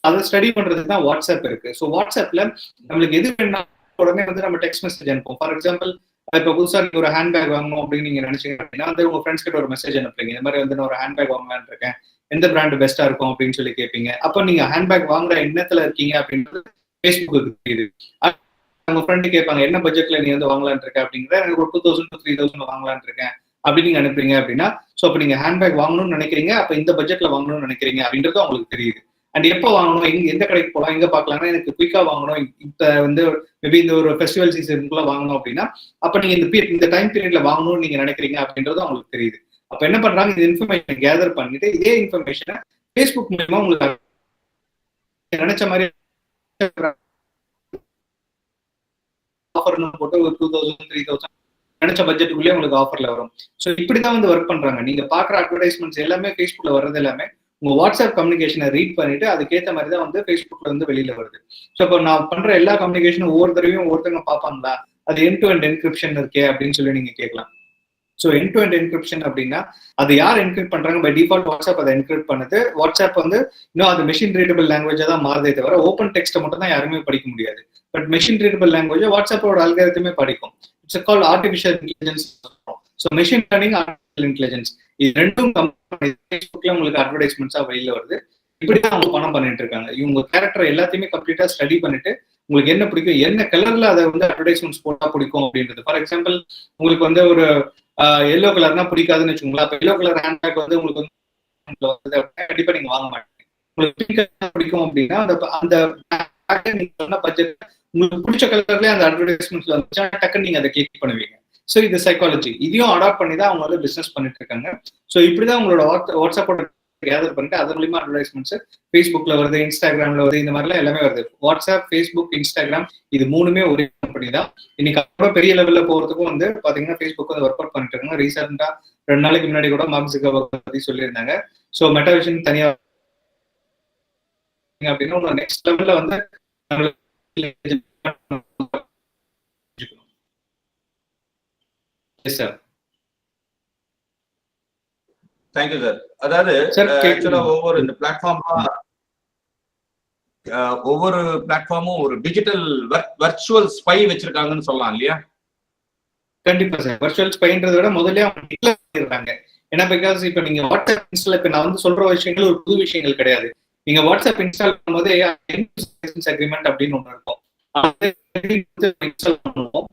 அதை ஸ்டடி பண்றதுக்கு தான் வாட்ஸ்அப் இருக்கு. ஸோ வாட்ஸ்அப்ல நம்மளுக்கு எது வேணா உடனே வந்து நம்ம டெக்ஸ்ட் மெசேஜ் அனுப்போம். ஃபார் எக்ஸாம்பிள், இப்போ புதுசா நீங்க ஒரு ஹேண்ட்பேக் வாங்கணும் அப்படின்னு நீங்க நினைச்சீங்க அப்படின்னா வந்து உங்க ஃப்ரெண்ட்ஸ் கிட்ட ஒரு மெசேஜ் அனுப்புறீங்க, இந்த மாதிரி வந்து நான் ஒரு ஹேண்ட்பேக் வாங்கலான்னு இருக்கேன், எந்த பிராண்ட் பெஸ்டா இருக்கும் அப்படின்னு சொல்லி கேட்பீங்க. அப்போ நீங்க ஹேண்ட்பேக் வாங்குற எண்ணத்துல இருக்கீங்க அப்படின்றது ஃபேஸ்புக்கு தெரியுது. உங்க ஃப்ரெண்டு கேட்பாங்க, என்ன பட்ஜெட்ல நீ வந்து வாங்கலான்னு இருக்க அப்படிங்கிற, எனக்கு ஒரு 2000 to 3000 வாங்கலான்னு இருக்கேன் அப்படின்னு நீங்க அனுப்புறீங்க அப்படின்னா, ஸோ அப்போ நீங்க ஹேண்ட்பேக் வாங்கணும்னு நினைக்கிறீங்க, அப்போ இந்த பட்ஜெட்ல வாங்கணும்னு நினைக்கிறீங்க அப்படின்றது அவங்களுக்கு தெரியுது. அண்ட் எப்போ வாங்கணும், எந்த கடைக்கு போகலாம், எங்க பார்க்கலாம்னா, எனக்கு குயிக்கா வாங்கணும், இப்போ வந்து மேபி இந்த ஒரு ஃபெஸ்டிவல் சீசனுக்குள்ள வாங்கணும் அப்படின்னா, அப்போ நீங்க இந்த டைம் பீரியட்ல வாங்கணும்னு நீங்க நினைக்கிறீங்க அப்படின்றது அவங்களுக்கு தெரியுது. அப்ப என்ன பண்றாங்க, இந்த இன்ஃபர்மேஷன் கேதர் பண்ணிட்டு இதே இன்ஃபர்மேஷனை ஃபேஸ்புக் மூலமா உங்களுக்கு நினைச்ச மாதிரி ஆஃபர் போட்டு ஒரு 2000 3000 நினைச்ச பட்ஜெட்டுக்குள்ளே உங்களுக்கு ஆஃபர்ல வரும். ஸோ இப்படிதான் வந்து ஒர்க் பண்றாங்க. நீங்க பாக்குற அட்வர்டைஸ்மெண்ட்ஸ் எல்லாமே ஃபேஸ்புக்ல வர்றது எல்லாமே உங்க வாட்ஸ்அப் கம்யூனிகேஷனை ரீட் பண்ணிட்டு அதுக்கேற்ற மாதிரி தான் வந்து ஃபேஸ்புக்ல வந்து வெளியில வருது. ஸோ இப்போ நான் பண்ற எல்லா கம்யூனிகேஷனும் ஒவ்வொரு தடவையும் ஒருத்தவங்க பார்ப்பாங்களா, அது எண்ட் டு எண்ட் என்கிரிப்ஷன் இருக்கே அப்படின்னு சொல்லி நீங்க கேட்கலாம். So end to end encryption அப்படின்னா அது யார் என்கிரிப்ட் பண்றாங்க, பை டிஃபால்ட் வாட்ஸ்அப் அதை என்கிரிப்ட் பண்ணுது. வாட்ஸ்அப் வந்து இன்னும் அது மெஷின் ரீடபிள் லாங்குவேஜா தான் மாறுதே தவிர ஓப்பன் டெக்ஸ்ட்டை மட்டும் தான் யாருமே படிக்க முடியாது. பட் மெஷின் ரீடபிள் லாங்குவேஜ் வாட்ஸ்அப்போட அல்காரிதமே படிக்கும். It's called artificial intelligence. So machine learning, artificial intelligence, இது ரெண்டும் ஃபேஸ்புக்ல உங்களுக்கு அட்வர்டைஸ்மெண்ட்ஸா வெளியில வருது. இப்படிதான் அவங்க பணம் பண்ணிட்டு இருக்காங்க. இவங்க கேரக்டர் எல்லாத்தையுமே கம்ப்ளீட்டா ஸ்டடி பண்ணிட்டு உங்களுக்கு என்ன பிடிக்கும், என்ன கலர்ல அதை வந்து அட்வர்டைஸ்மெண்ட்ஸ் போட்டா பிடிக்கும் அப்படின்றது. ஃபார் எக்ஸாம்பிள், உங்களுக்கு வந்து ஒரு எல்லோ கலர்னா பிடிக்காதுன்னு வச்சுக்கோங்களேன். அப்ப எல்லோ கலர் ஹேண்ட்பேக் வந்து உங்களுக்கு வந்து கண்டிப்பா நீங்க வாங்க மாட்டீங்க. உங்களுக்கு பிடிக்கும் அப்படின்னா அந்த பட்ஜெட் உங்களுக்கு பிடிச்ச கலர்லயே அந்த அட்வர்டைஸ்மெண்ட்ஸ்ல வந்துச்சா டக்குன்னு நீங்க அதை கிளிக் பண்ணுவீங்க. ஸோ இது சைக்காலஜி. இதையும் அடாப்ட் பண்ணி தான் அவங்க வந்து பிசினஸ் பண்ணிட்டு இருக்காங்க. ஸோ இப்படிதான் உங்களோட வாட்ஸ்அப்போட கேதர் பண்ணிட்டு அதன் மூலியமா அட்வர்டைஸ்மெண்ட்ஸ் ஃபேஸ்புக்ல வருது, இன்ஸ்டாகிராம்ல வருது, இந்த மாதிரிலாம் எல்லாமே வருது. வாட்ஸ்அப், ஃபேஸ்புக், இன்ஸ்டாகிராம் இது மூணுமே ஒரே கம்பெனி தான். இன்னைக்கு ரொம்ப பெரிய லெவல்ல போறதுக்கும் வந்து பாத்தீங்கன்னா ஃபேஸ்புக் வந்து ஒர்க் அவுட் பண்ணிட்டு இருக்காங்க. ரீசெண்டா 2 நாளைக்கு முன்னாடி கூட மார்க் ஜக்கர்பர்க் பத்தி சொல்லியிருந்தாங்க. ஸோ மெட்டாவிஷன் தனியா அப்படின்னா நெக்ஸ்ட் லெவல்ல வந்து தேங்க்யூ சார். அதாவது ஆக்சுவலா ஒவ்வொரு பிளாட்ஃபார்மும் ஒரு டிஜிட்டல் வர்ச்சுவல் ஸ்பை வச்சிருக்காங்கன்னு சொல்லலாம் இல்லையா? கண்டிப்பா சார். வர்ச்சுவல் ஸ்பைன்றதை விட முதல்ல அவங்க டிக்ளேர் பண்ணிடுறாங்க. ஏன்னா பிகாஸ் இப்ப நீங்க வாட்ஸ்அப் இன்ஸ்டால், இப்ப நான் வந்து சொல்ற விஷயங்கள் ஒரு புது விஷயங்கள் கிடையாது. நீங்க வாட்ஸ்அப் இன்ஸ்டால் பண்ணும்போதே அக்ரிமெண்ட் அப்படின்னு ஒண்ணு இருக்கும். இன்ஸ்டால் பண்ணுவோம்.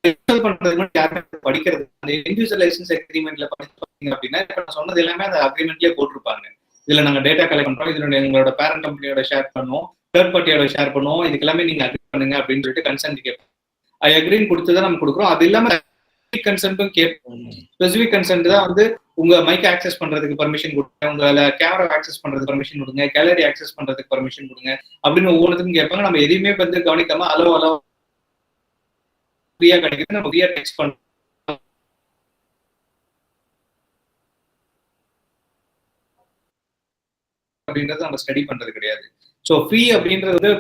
இன்ஸ்டால் பண்றது யாருமே படிக்கிறது அந்த இண்டிவிஜுவல் லைசன்ஸ் அக்ரிமெண்ட்ல படிச்சீங்க அப்படின்னா இப்ப நான் சொன்னது எல்லாமே அந்த அக்ரிமெண்ட்லயே போட்டிருப்பாங்க. இதுல நாங்க டேட்டா கலெக்ட் பண்றோம், இதுல எங்களோட பேரண்ட் கம்பெனியோட ஷேர் பண்ணுவோம், தேர்ட் பார்ட்டியோட ஷேர் பண்ணுவோம், இதுக்கு எல்லாமே நீங்க அக்ரி பண்ணுங்க அப்படின்னு சொல்லிட்டு கன்சென்ட் கேட்போம். ஐ அக்ரின்னு கொடுத்துதான் நம்ம கொடுக்குறோம். அது இல்லாம கன்சென்ட்டும் கேட்போம். ஸ்பெசிபிக் கன்சென்ட் தான் வந்து உங்க மைக் ஆக்சஸ் பண்றதுக்கு பர்மிஷன் கொடுங்க, உங்க கேமரா ஆக்சஸ் பண்றதுக்கு பர்மிஷன் கொடுங்க, கேலரி ஆக்சஸ் பண்றதுக்கு பர்மிஷன் கொடுங்க அப்படின்னு ஒவ்வொன்றுக்கும் கேட்பாங்க. நம்ம எதையுமே வந்து கவனிக்காம அளவு ஃப்ரீயா கிடைக்குது, நம்ம ஃப்ரீயா டெக்ஸ்ட் பண்றோம் அப்படின்றது நம்ம ஸ்டடி பண்றது கிடையாது. ஸோ ஃப்ரீ அப்படின்றது வந்து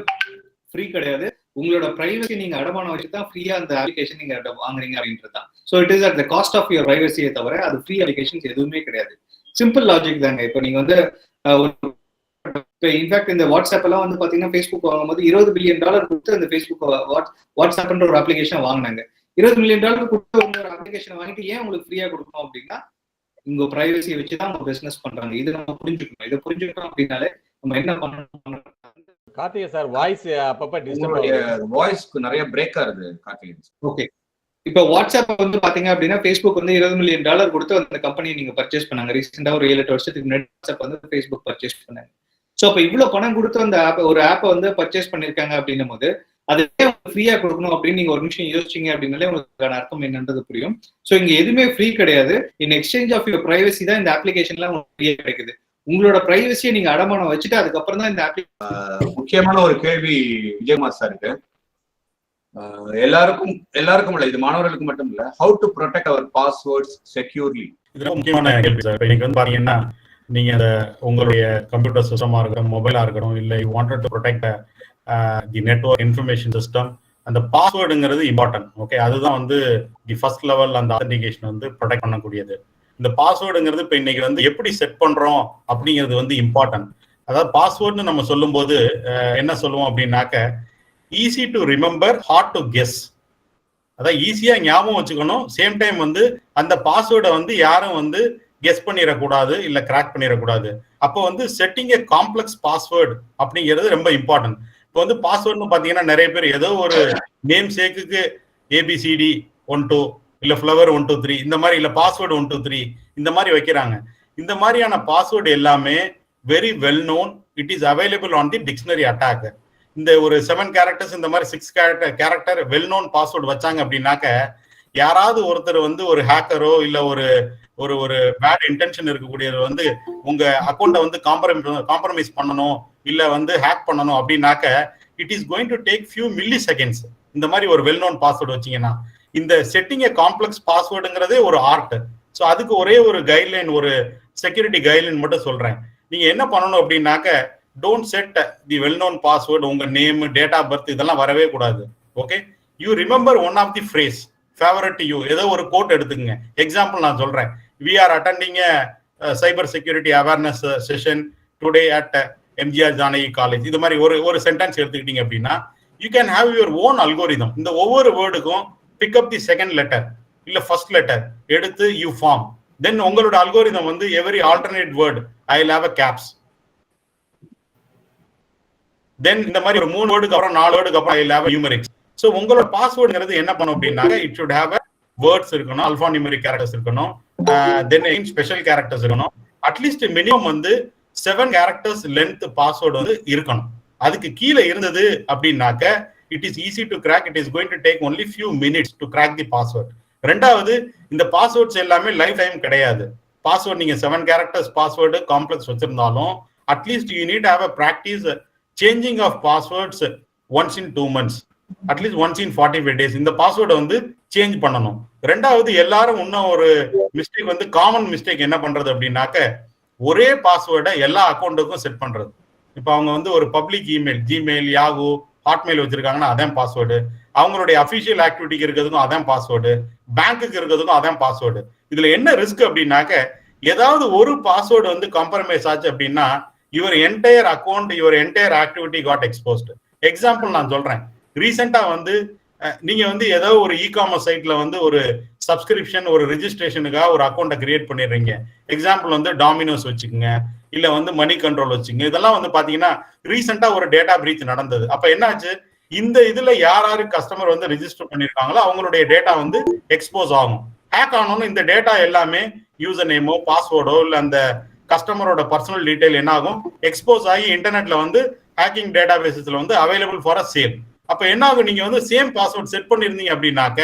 ஃப்ரீ கிடையாது. உங்களோட பிரைவசி நீங்க அடமானம் வச்சு தான் ஃப்ரீயா அந்த அப்ளிகேஷன் நீங்க வாங்குறீங்க அப்படின்றது தான். So it is at the cost of your பிரைவசியை தவிர அது ஃப்ரீ அப்ளிகேஷன்ஸ் எதுவுமே கிடையாது. சிம்பிள் லாஜிக் தாங்க. இப்போ நீங்க வந்து இன்ஃபேக்ட் இந்த வாட்ஸ்அப் எல்லாம் வந்து பாத்தீங்கன்னா ஃபேஸ்புக் வாங்கும்போது $20 பில்லியன் கொடுத்து அந்த ஃபேஸ்புக் வாட்ஸ்அப்ன்ற ஒரு அப்ளிகேஷன் வாங்கினாங்க. $20 மில்லியன் கொடுத்து உங்க ஒரு அப்ளிகேஷன் வாங்கிட்டு ஏன் உங்களுக்கு ஃப்ரீயா கொடுக்கணும் அப்படின்னா உங்க பிரைவசியை வச்சுதான் உங்க பிசினஸ் பண்றாங்க. இது நம்ம புரிஞ்சுக்கணும். இதை புரிஞ்சுக்கணும் அப்படின்னாலே நம்ம என்ன பண்ணணும். கார்த்திகே சார் வாய்ஸ் அப்பப்ப டிஸ்டர்ப் வாய்ஸ்க்கு நிறைய பிரேக் ஆகுது கார்த்திகே. ஓகே, இப்போ வாட்ஸ்அப் வந்து பாத்தீங்க அப்படின்னா ஃபேஸ்புக் வந்து $20 மில்லியன் கொடுத்து அந்த கம்பெனியை நீங்க பர்ச்சேஸ் பண்ணாங்க. ரீசெண்டா ஒரு 7-8 வருஷத்துக்கு முன்னாடி வாட்ஸ்அப் வந்து ஃபேஸ்புக் பர்ச்சேஸ் பண்ணாங்க. ஸோ அப்போ இவ்வளவு பணம் கொடுத்து அந்த ஒரு ஆப்பை வந்து பர்ச்சேஸ் பண்ணிருக்காங்க அப்படின்னும் போது அது ஃப்ரீயா கொடுக்கணும் அப்படின்னு நீங்க ஒரு நிமிஷம் யோசிச்சீங்க அப்படின்னாலே உங்களுக்கு அர்த்தம் என்னன்றது புரியும். ஸோ இங்க எதுவுமே ஃப்ரீ கிடையாது. In exchange of your privacy தான் இந்த அப்ளிகேஷன்லாம் உங்களுக்கு ஃப்ரீயா கிடைக்குது. உங்களோட பிரைவசியை நீங்க அடமானம் வச்சுட்டு அதுக்கப்புறம் தான் இந்த அப்ளிகேஷன். முக்கியமான ஒரு கேள்வி விஜயகுமார் சாருக்கு. எல்லாருக்கும் இல்ல, இது மாணவர்களுக்கு மட்டும் இல்ல. How to protect our passwords securely? இது முக்கியமான கேள்வி சார். இன்னைக்கு வந்து பாத்தீங்கன்னா நீங்க உங்களுடைய கம்ப்யூட்டர் சிஸ்டமா இருக்கட்டும், மொபைலா இருக்கட்டும், இல்ல you wanted to protect the network information system, அந்த பாஸ்வேர்டுங்கிறது இம்பார்ட்டன்ட். ஓகே, அதுதான் வந்து தி ஃபர்ஸ்ட் லெவல் அந்த ஆத்தென்டிகேஷன் வந்து ப்ரொடெக்ட் பண்ணக்கூடியது. இந்த பாஸ்வேர்டுங்கிறது இப்போ இன்னைக்கு வந்து எப்படி செட் பண்றோம் அப்படிங்கிறது வந்து இம்பார்ட்டன்ட். அதாவது பாஸ்வேர்டுன்னு நம்ம சொல்லும் போது என்ன சொல்லுவோம் அப்படின்னாக்க, easy to remember, hard to guess. அதான் ஈஸியா ஞாபகம் வச்சுக்கணும், சேம் டைம் வந்து அந்த பாஸ்வேர்டை வந்து யாரும் வந்து கெஸ் பண்ணிடக்கூடாது, இல்ல கிராக் பண்ணிடக்கூடாது. அப்போ வந்து செட்டிங் ஏ காம்ப்ளெக்ஸ் பாஸ்வேர்டு அப்படிங்கிறது ரொம்ப இம்பார்ட்டன்ட். இப்போ வந்து பாஸ்வேர்டுன்னு பாத்தீங்கன்னா நிறைய பேர் ஏதோ ஒரு நேம் சேக்குக்கு ABCD 1 2 இல்ல ஃபிளவர் 1 2 3 இந்த மாதிரி, இல்ல பாஸ்வேர்டு 1 2 3 இந்த மாதிரி வைக்கிறாங்க. இந்த மாதிரியான பாஸ்வேர்டு எல்லாமே very well known. It is available on the dictionary attack. இந்த ஒரு 7 கேரக்டர்ஸ் இந்த மாதிரி 6 கேரக்டர் வெல் நோன் பாஸ்வேர்டு வச்சாங்க அப்படின்னாக்க யாராவது ஒருத்தர் வந்து ஒரு ஹேக்கரோ இல்ல ஒரு ஒரு ஒரு பேட் இன்டென்ஷன் இருக்கக்கூடியவர் வந்து உங்க அக்கௌண்ட்டை வந்து காம்ப்ரமைஸ் பண்ணணும் இல்ல வந்து ஹேக் பண்ணணும் அப்படின்னாக்க it is going to take few milli seconds. இந்த மாதிரி ஒரு வெல் நோன் பாஸ்வேர்டு வச்சீங்கன்னா இந்த செட்டிங் ஏ காம்ப்ளெக்ஸ் பாஸ்வேர்டுங்கிறதே ஒரு ஆர்ட். ஸோ அதுக்கு ஒரே ஒரு கைட்லைன், ஒரு செக்யூரிட்டி கைட்லைன் மட்டும் சொல்றேன். நீங்க என்ன பண்ணணும் அப்படின்னாக்க, don't set the well known password, உங்க நேம், டேட் ஆஃப் பர்த் இதெல்லாம் வரவே கூடாது. Okay, you remember one of the phrase favourite to you. ஏதோ ஒரு கோட் எடுத்துக்கங்க. எக்ஸாம்பிள் நான் சொல்றேன். We are attending a cyber security awareness session today at MGR Janaki College. இது மாதிரி ஒரு சென்டென்ஸ் எடுத்துக்கிட்டீங்க அப்படின்னா you can have your own algorithm. இந்த ஒவ்வொரு வேர்டுக்கும் pick up the second letter இல்ல first letter எடுத்து you form. Then உங்களோட algorithm வந்து every alternate word I will have a caps. Then இந்த மாதிரி ஒரு 3 வேர்டுக்கு அப்புறம் 4 வேர்டுக்கு அப்புறம் I will have a numerics. So உங்களோட பாஸ்வேர்டுங்கிறது என்ன பண்ணும் அப்படின்னா, it should have a words இருக்கணும், அல்பா நியூமெரிக் கேரக்டர்ஸ் இருக்கணும், தென் ஸ்பெஷல் கேரக்டர்ஸ் இருக்கணும். அட்லீஸ்ட் மினிமம் வந்து 7 கேரக்டர்ஸ் லென்த் பாஸ்வேர்டு வந்து இருக்கணும். அதுக்கு கீழே இருந்தது அப்படின்னாக்க it is easy to crack. It is going to take only few minutes to crack the password. ரெண்டாவது, இந்த பாஸ்வேர்ட்ஸ் எல்லாமே லைஃப் டைம் கிடையாது. பாஸ்வேர்ட் நீங்க 7 கேரக்டர்ஸ் பாஸ்வேர்டு காம்ப்ளெக்ஸ் வச்சிருந்தாலும் at least you need have a practice changing of passwords once in 2 months, at least once in 45 days இந்த பாஸ்வேர்டை வந்து change பண்ணணும். ரெண்டாவது, எல்லாரும் இன்னும் ஒரு மிஸ்டேக் வந்து காமன் மிஸ்டேக் என்ன பண்றது அப்படின்னாக்க, ஒரே பாஸ்வேர்டை எல்லா அக்கௌண்ட்டுக்கும் செட் பண்றது. இப்போ அவங்க வந்து ஒரு பப்ளிக் இமெயில், ஜிமெயில், யாகு, ஹாட்மெயில் வச்சிருக்காங்கன்னா அதான் பாஸ்வேர்டு, அவங்களுடைய அஃபிஷியல் ஆக்டிவிட்டிக்கு இருக்கிறதுக்கும் அதான் பாஸ்வேர்டு, பேங்க்குக்கு இருக்கிறதுக்கும் அதான் பாஸ்வேர்டு. இதுல என்ன ரிஸ்க் அப்படின்னாக்க, ஏதாவது ஒரு பாஸ்வேர்டு வந்து காம்ப்ரமைஸ் ஆச்சு அப்படின்னா your entire account, your entire activity got exposed. Example நான் சொல்றேன். ரீசெண்டா வந்து நீங்க வந்து ஏதோ ஒரு இ-காமர்ஸ் சைட்ல வந்து ஒரு சப்ஸ்கிரிப்ஷன், ஒரு ரெஜிஸ்ட்ரேஷனுக்காக ஒரு அக்கௌண்ட்டை கிரியேட் பண்ணிடுறீங்க. எக்ஸாம்பிள் வந்து டாமினோஸ் வச்சுக்கோங்க, இல்ல வந்து மணி கண்ட்ரோல் வச்சுக்கோங்க. இதெல்லாம் வந்து பாத்தீங்கன்னா ரீசெண்டா ஒரு டேட்டா பிரீச் நடந்தது. அப்ப என்னாச்சு, இந்த இதுல யாரு கஸ்டமர் வந்து ரெஜிஸ்டர் பண்ணிருக்காங்களோ அவங்களுடைய டேட்டா வந்து எக்ஸ்போஸ் ஆகும். ஹேக் ஆனோன்னு இந்த டேட்டா எல்லாமே யூசர் நேமோ பாஸ்வேர்டோ இல்ல அந்த கஸ்டமரோட பர்சனல் டீடைல் என்ன ஆகும், எக்ஸ்போஸ் ஆகி இன்டர்நெட்ல வந்து ஹேக்கிங் டேட்டா பேசஸ்ல வந்து அவைலபிள் ஃபார் அ சேல். அப்ப என்ன ஆகும், நீங்க வந்து சேம் பாஸ்வேர்ட் செட் பண்ணிருந்தீங்க அப்படின்னாக்க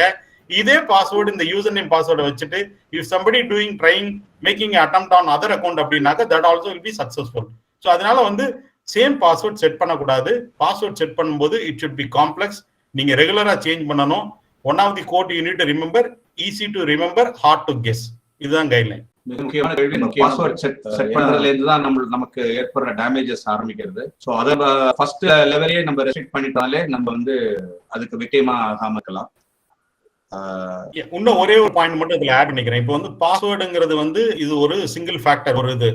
இதே பாஸ்வேர்டு இந்த யூசர் நேம் பாஸ்வேர்டை வச்சுட்டு if somebody trying making attempt on other account அப்படின்னாக்க that also will be successful. So அதனால வந்து சேம் பாஸ்வேர்ட் செட் பண்ணக்கூடாது. பாஸ்வேர்ட் செட் பண்ணும்போது இட் ஷுட் பி காம்ப்ளெக்ஸ். நீங்க ரெகுலரா சேஞ்ச் பண்ணணும். One of the code you need to remember, easy to remember, hard to guess. இதுதான் guideline. முக்கியமான கேள்வி பாஸ்வேர்ட் செட் பண்றதுல இருந்து தான் நமக்கு ஏற்படுற டேமேஜஸ் ஆரம்பிக்கிறது. ஸோ அதை ஃபர்ஸ்ட் லெவலே நம்ம ரெஸ்ட்ரிக்ட் பண்ணிட்டாலே நம்ம வந்து அதுக்கு விக்டிமா ஆகாம இருக்கலாம். இன்னும் ஒரே ஒரு பாயிண்ட் மட்டும் இதுல ஆட் பண்ணிக்கிறேன். இப்போ வந்து பாஸ்வேர்டுங்கிறது வந்து இது ஒரு சிங்கிள் ஃபேக்டர். ஒரு இது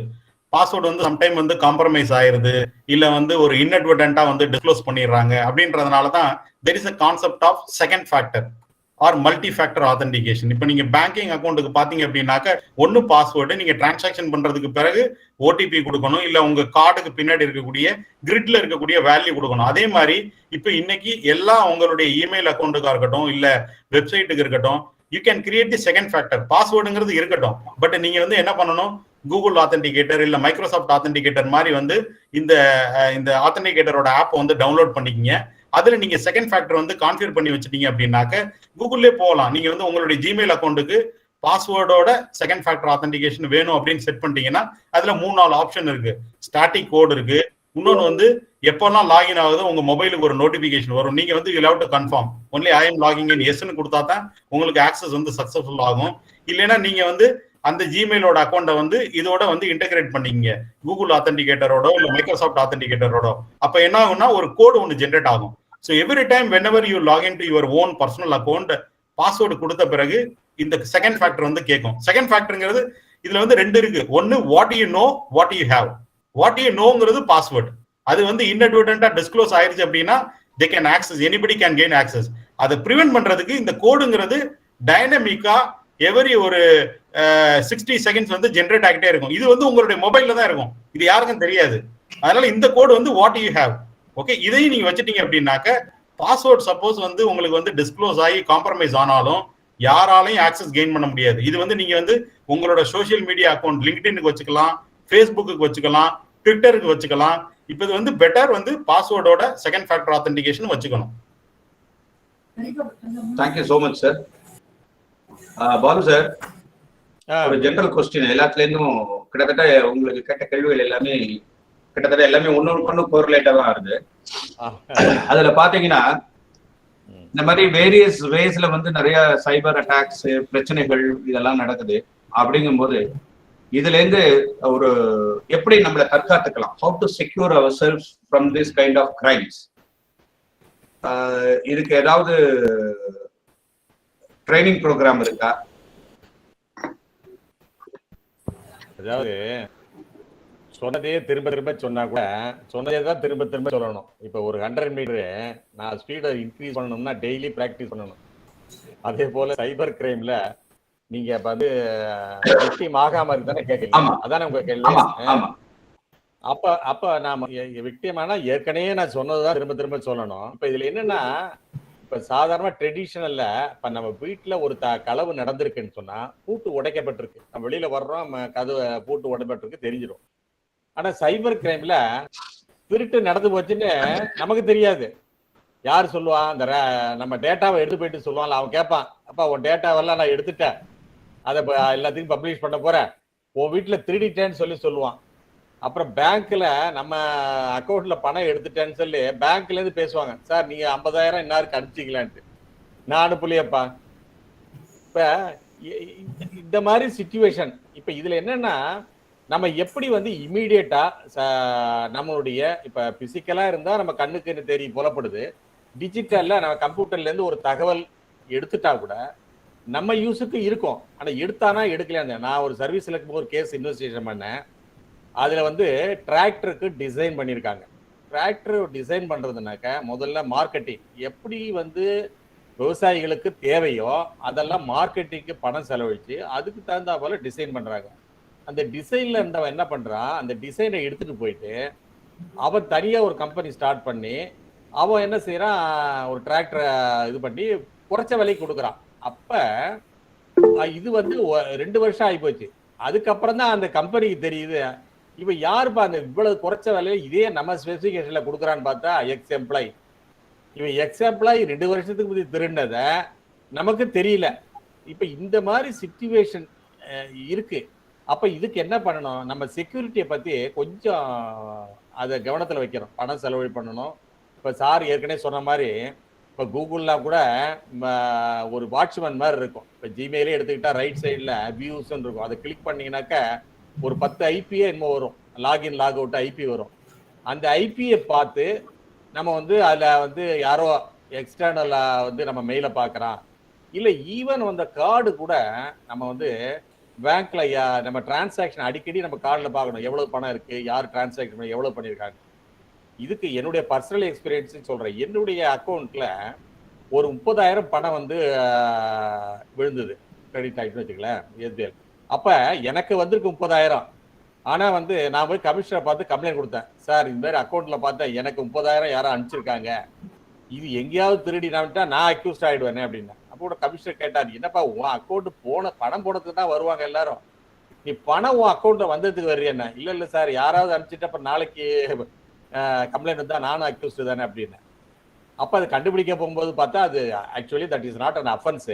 பாஸ்வேர்டு வந்து சம்டைம் வந்து காம்ப்ரமைஸ் ஆயிருது, இல்ல வந்து ஒரு இன்அட்வர்டன்ட்டா வந்து டிஸ்க்ளோஸ் பண்ணிடுறாங்க. அப்படின்றதுனால தான் there is a concept of second factor or multi factor authentication. இப்போ நீங்க பேங்கிங் அக்கௌண்ட்டுக்கு பாத்தீங்க அப்படின்னாக்க ஒன்னு பாஸ்வேர்டு, நீங்க டிரான்சாக்ஷன் பண்றதுக்கு பிறகு ஓடிபி கொடுக்கணும், இல்ல உங்க கார்டுக்கு பின்னாடி இருக்கக்கூடிய கிரிட்ல இருக்கக்கூடிய வேல்யூ கொடுக்கணும். அதே மாதிரி இப்போ இன்னைக்கு எல்லா உங்களுடைய இமெயில் அக்கௌண்ட்டுக்கா இருக்கட்டும், இல்ல வெப்சைட்டுக்கு இருக்கட்டும், you can create the second factor. பாஸ்வேர்டுங்கிறது இருக்கட்டும், பட் நீங்க வந்து என்ன பண்ணணும், கூகுள் ஆத்தென்டிகேட்டர் இல்ல மைக்ரோசாஃப்ட் ஆத்தென்டிகேட்டர் மாதிரி வந்து இந்த ஆத்தென்டிகேட்டரோட ஆப் வந்து டவுன்லோட் பண்ணிக்கிங்க. அதுல நீங்க செகண்ட் ஃபேக்டர் வந்து கான்ஃபிகர் பண்ணி வச்சுட்டீங்க அப்படின்னாக்க கூகுள்லே போகலாம். நீங்க வந்து உங்களுடைய ஜிமெயில் அக்கௌண்ட்டுக்கு பாஸ்வேர்டோட செகண்ட் ஃபேக்டர் ஆத்தென்டிகேஷன் வேணும் அப்படின்னு செட் பண்ணிட்டீங்கன்னா அதுல 3-4 ஆப்ஷன் இருக்கு. ஸ்டாட்டிக் கோட் இருக்கு, இன்னொன்னு வந்து எப்பெல்லாம் லாகின் ஆகுதோ உங்க மொபைலுக்கு ஒரு நோட்டிபிகேஷன் வரும். நீங்க வந்து you have to confirm only I am logging in எஸ்ன்னு கொடுத்தா தான் உங்களுக்கு ஆக்சஸ் வந்து சக்சஸ்ஃபுல் ஆகும். இல்லைன்னா நீங்க வந்து அந்த ஜிமெயிலோட அக்கௌண்ட்டை வந்து இதோட வந்து இன்டகிரேட் பண்ணிக்கிங்க, கூகுள் ஆத்தென்டிகேட்டரோட இல்ல மைக்ரோசாஃப்ட் ஆத்தென்டிகேட்டரோட. அப்ப என்ன ஆகும்னா ஒரு கோடு ஒன்று ஜென்ரேட் ஆகும். So every time whenever you log into your own personal account, password கொடுத்த பிறகு இந்த செகண்ட் ஃபேக்டர் வந்து கேட்கும். செகண்ட் ஃபேக்டர்ங்கிறது இதுல வந்து 2 இருக்கு. ஒன்னு what you know, what you have. What you நோங்கிறது பாஸ்வேர்டு. அது வந்து இன்அட்வர்டன்ட்டா டிஸ்க்ளோஸ் ஆயிருச்சு அப்படின்னா they can access, anybody can gain access. அதை ப்ரிவென்ட் பண்றதுக்கு இந்த கோடுங்கிறது டைனமிக்கா எவரி ஒரு 60 செகண்ட்ஸ் வந்து ஜென்ரேட் ஆகிட்டே இருக்கும். இது வந்து உங்களுடைய மொபைல்ல தான் இருக்கும், இது யாருக்கும் தெரியாது. அதனால இந்த கோடு வந்து வாட் யூ ஹேவ். ஓகே, இதையும் நீங்க வச்சுட்டீங்க அப்படின்னாக்க பாஸ்வேர்ட் சப்போஸ் வந்து உங்களுக்கு வந்து டிஸ்க்ளோஸ் ஆகி காம்ப்ரமைஸ் ஆனாலும் யாராலையும் ஆக்சஸ் கெயின் பண்ண முடியாது. இது வந்து நீங்க வந்து உங்களோட சோசியல் மீடியா அக்கௌண்ட் லிங்க்டினுக்கு வச்சுக்கலாம், ஃபேஸ்புக்கு வச்சுக்கலாம், ட்விட்டருக்கு வச்சுக்கலாம். இப்போ இது வந்து பெட்டர் வந்து பாஸ்வேர்டோட செகண்ட் ஃபேக்டர் ஆத்தென்டிகேஷன் வச்சுக்கணும். Thank you so much sir. Balu sir, ஒரு ஜெனரல் கொஸ்டின். எல்லாத்துல இருந்தும் கிட்டத்தட்ட உங்களுக்கு கேட்ட கேள்விகள் எல்லாமே கிட்டத்தட்ட எல்லாமே ஒன்னொன்று கோரிலேட்டா இருக்கு. அதுல பாத்தீங்கன்னா இந்த மாதிரி வேரியஸ் வேஸ்ல வந்து நிறைய சைபர் அட்டாக்ஸ் பிரச்சனைகள் இதெல்லாம் நடக்குது. அப்படிங்கும்போது இதுல இருந்து ஒரு எப்படி நம்மளை தற்காத்துக்கலாம், how to secure our self from this kind of crimes, இதுக்கு ஏதாவது ட்ரைனிங் ப்ரோக்ராம் இருக்கா? அதாவது சொன்னதே திரும்ப திரும்ப சொன்னா கூட சொன்னதே தான் திரும்ப திரும்ப சொல்லணும். இப்போ ஒரு 100 மீட்டரு நான் ஸ்பீடை இன்க்ரீஸ் பண்ணணும்னா டெய்லி ப்ராக்டிஸ் பண்ணணும். அதே போல சைபர் கிரைம்ல நீங்க வந்து விக்டிம் ஆகாம இருந்தானே கேட்கல, அதானே உங்க கேள்வி. அப்ப நாம விக்டிம் ஆனா ஏற்கனவே நான் சொன்னதுதான் திரும்ப திரும்ப சொல்லணும். இப்ப இதுல என்னன்னா, இப்ப சாதாரண ட்ரெடிஷனல்ல இப்ப நம்ம வீட்டுல ஒரு களவு நடந்திருக்குன்னு சொன்னா பூட்டு உடைக்கப்பட்டிருக்கு, நம்ம வெளியில வர்றோம், கதவு பூட்டு உடைக்கப்பட்டிருக்கு தெரிஞ்சிடும். ஆனா சைபர் கிரைம்ல திருட்டு நடந்து போச்சுன்னு நமக்கு தெரியாது. யார் சொல்லுவா, அந்த நம்ம டேட்டாவை எடுத்து போயிட்டு சொல்லுவான்ல, அவன் கேட்பான், அப்பா உன் டேட்டாவெல்லாம் நான் எடுத்துட்டேன், அதை எல்லாத்தையும் பப்ளிஷ் பண்ண போறேன், உன் வீட்டுல திருடிட்டேன்னு சொல்லுவான். அப்புறம் பேங்க்ல நம்ம அக்கௌண்ட்ல பணம் எடுத்துட்டேன்னு சொல்லி பேங்க்ல இருந்து பேசுவாங்க, சார் நீங்க 50,000 இன்னாருக்கு அனுப்பிச்சிக்கலான்ட்டு. நான் அனுப்பலையப்பா. இப்ப இந்த மாதிரி சிச்சுவேஷன். இப்ப இதுல என்னன்னா, நம்ம எப்படி வந்து இமீடியட்டா நம்மளுடைய இப்ப பிசிக்கலா இருந்தா நம்ம கண்ணுக்கு தெரிய புலப்படுது, டிஜிட்டல்ல நம்ம கம்ப்யூட்டர்ல இருந்து ஒரு தகவல் எடுத்துட்டா கூட நம்ம யூஸுக்கு இருக்கும். ஆனா எடுத்தானா எடுக்கலையா. நான் ஒரு சர்வீஸ்ல ஒரு கேஸ் இன்வெஸ்டிகேஷன் பண்ணேன். அதுல வந்து டிராக்டருக்கு டிசைன் பண்ணியிருக்காங்க. டிராக்டர் டிசைன் பண்றதுனாக்க முதல்ல மார்க்கெட்டிங் எப்படி வந்து விவசாயிகளுக்கு தேவையோ அதெல்லாம் மார்க்கெட்டிங்க்கு பணம் செலவழிச்சு அதுக்கு தகுந்தா போல டிசைன் பண்றாங்க. அந்த டிசைன்ல இருந்தவன் என்ன பண்றான், அந்த டிசைனை எடுத்துட்டு போயிட்டு அவன் தனியா ஒரு கம்பெனி ஸ்டார்ட் பண்ணி அவன் என்ன செய்யறான், ஒரு டிராக்டரை இது பண்ணி குறைச்ச விலைக்கு கொடுக்குறான். அப்ப இது வந்து 2 வருஷம் ஆகி போச்சு. அதுக்கப்புறம் தான் அந்த கம்பெனிக்கு தெரியுது இப்ப யாருப்பா அந்த இவ்வளவு குறைச்ச விலையில இதே நம்ம ஸ்பெசிபிகேஷன்ல கொடுக்குறான்னு பார்த்தா எக்ஸ் எம்ப்ளாய். இவன் எக்ஸ் எம்ப்ளாய் 2 வருஷத்துக்கு முந்தி திருண்டத நமக்கு தெரியல. இப்ப இந்த மாதிரி சிச்சுவேஷன் இருக்கு. அப்ப இதுக்கு என்ன பண்ணணும்? நம்ம செக்யூரிட்டியை பத்தி கொஞ்சம் அதை கவனத்துல வைக்கிறோம். பணம் செலவழி பண்ணணும். இப்ப சார் ஏற்கனவே சொன்ன மாதிரி இப்ப கூகுள்லாம் கூட ஒரு வாட்ச்மேன் மாதிரி இருக்கும். இப்ப ஜிமெயிலே எடுத்துக்கிட்டா ரைட் சைட்ல வியூஸ் இருக்கும். அதை கிளிக் பண்ணீங்கன்னாக்க ஒரு 10 ஐபியே என்னமோ வரும், லாகின் லாக் அவுட் ஐபி வரும். அந்த ஐபியை பார்த்து நம்ம வந்து அதில் வந்து யாரோ எக்ஸ்டர்னலா வந்து நம்ம மெயிலை பார்க்குறான். இல்லை ஈவன் அந்த கார்டு கூட நம்ம வந்து பேங்க்ல நம்ம டிரான்சாக்ஷன் அடிக்கடி நம்ம கார்டில் பார்க்கணும், எவ்வளவு பணம் இருக்கு, யார் டிரான்சாக்ஷன் பண்ணி எவ்வளவு பண்ணியிருக்காங்க. இதுக்கு என்னுடைய பர்சனல் எக்ஸ்பீரியன்ஸ் சொல்றேன். என்னுடைய அக்கௌண்ட்ல ஒரு 30,000 பணம் வந்து விழுந்தது, கிரெடிட் ஆகிட்டுன்னு வச்சுக்கலேன் எஸ்பிஐ. அப்ப எனக்கு வந்திருக்கு 30,000. ஆனா வந்து நான் போய் கமிஷனரை பார்த்து கம்ப்ளைண்ட் கொடுத்தேன். சார் இந்த மாதிரி அக்கௌண்ட்ல பார்த்தேன் எனக்கு 30,000 யாரோ அனுப்பிச்சிருக்காங்க, இது எங்கேயாவது திருடினாவிட்டா நான் அக்யூஸ்ட் ஆயிடுவேனே அப்படின்னு. அப்போ கூட கமிஷனர் கேட்டார், என்னப்பா உன் அக்கௌண்ட் போன பணம் போனதுக்கு தான் வருவாங்க எல்லாரும், நீ பணம் உன் அக்கௌண்ட்ல வந்ததுக்கு வர்றியண்ணா? இல்ல சார் யாராவது அனுப்பிச்சிட்டு அப்புறம் நாளைக்கு கம்ப்ளைண்ட் வந்தா நானும் அக்யூஸ்ட் தானே அப்படின்னு. அப்ப அதை கண்டுபிடிக்க போகும்போது பார்த்தா அது actually that is not an offence.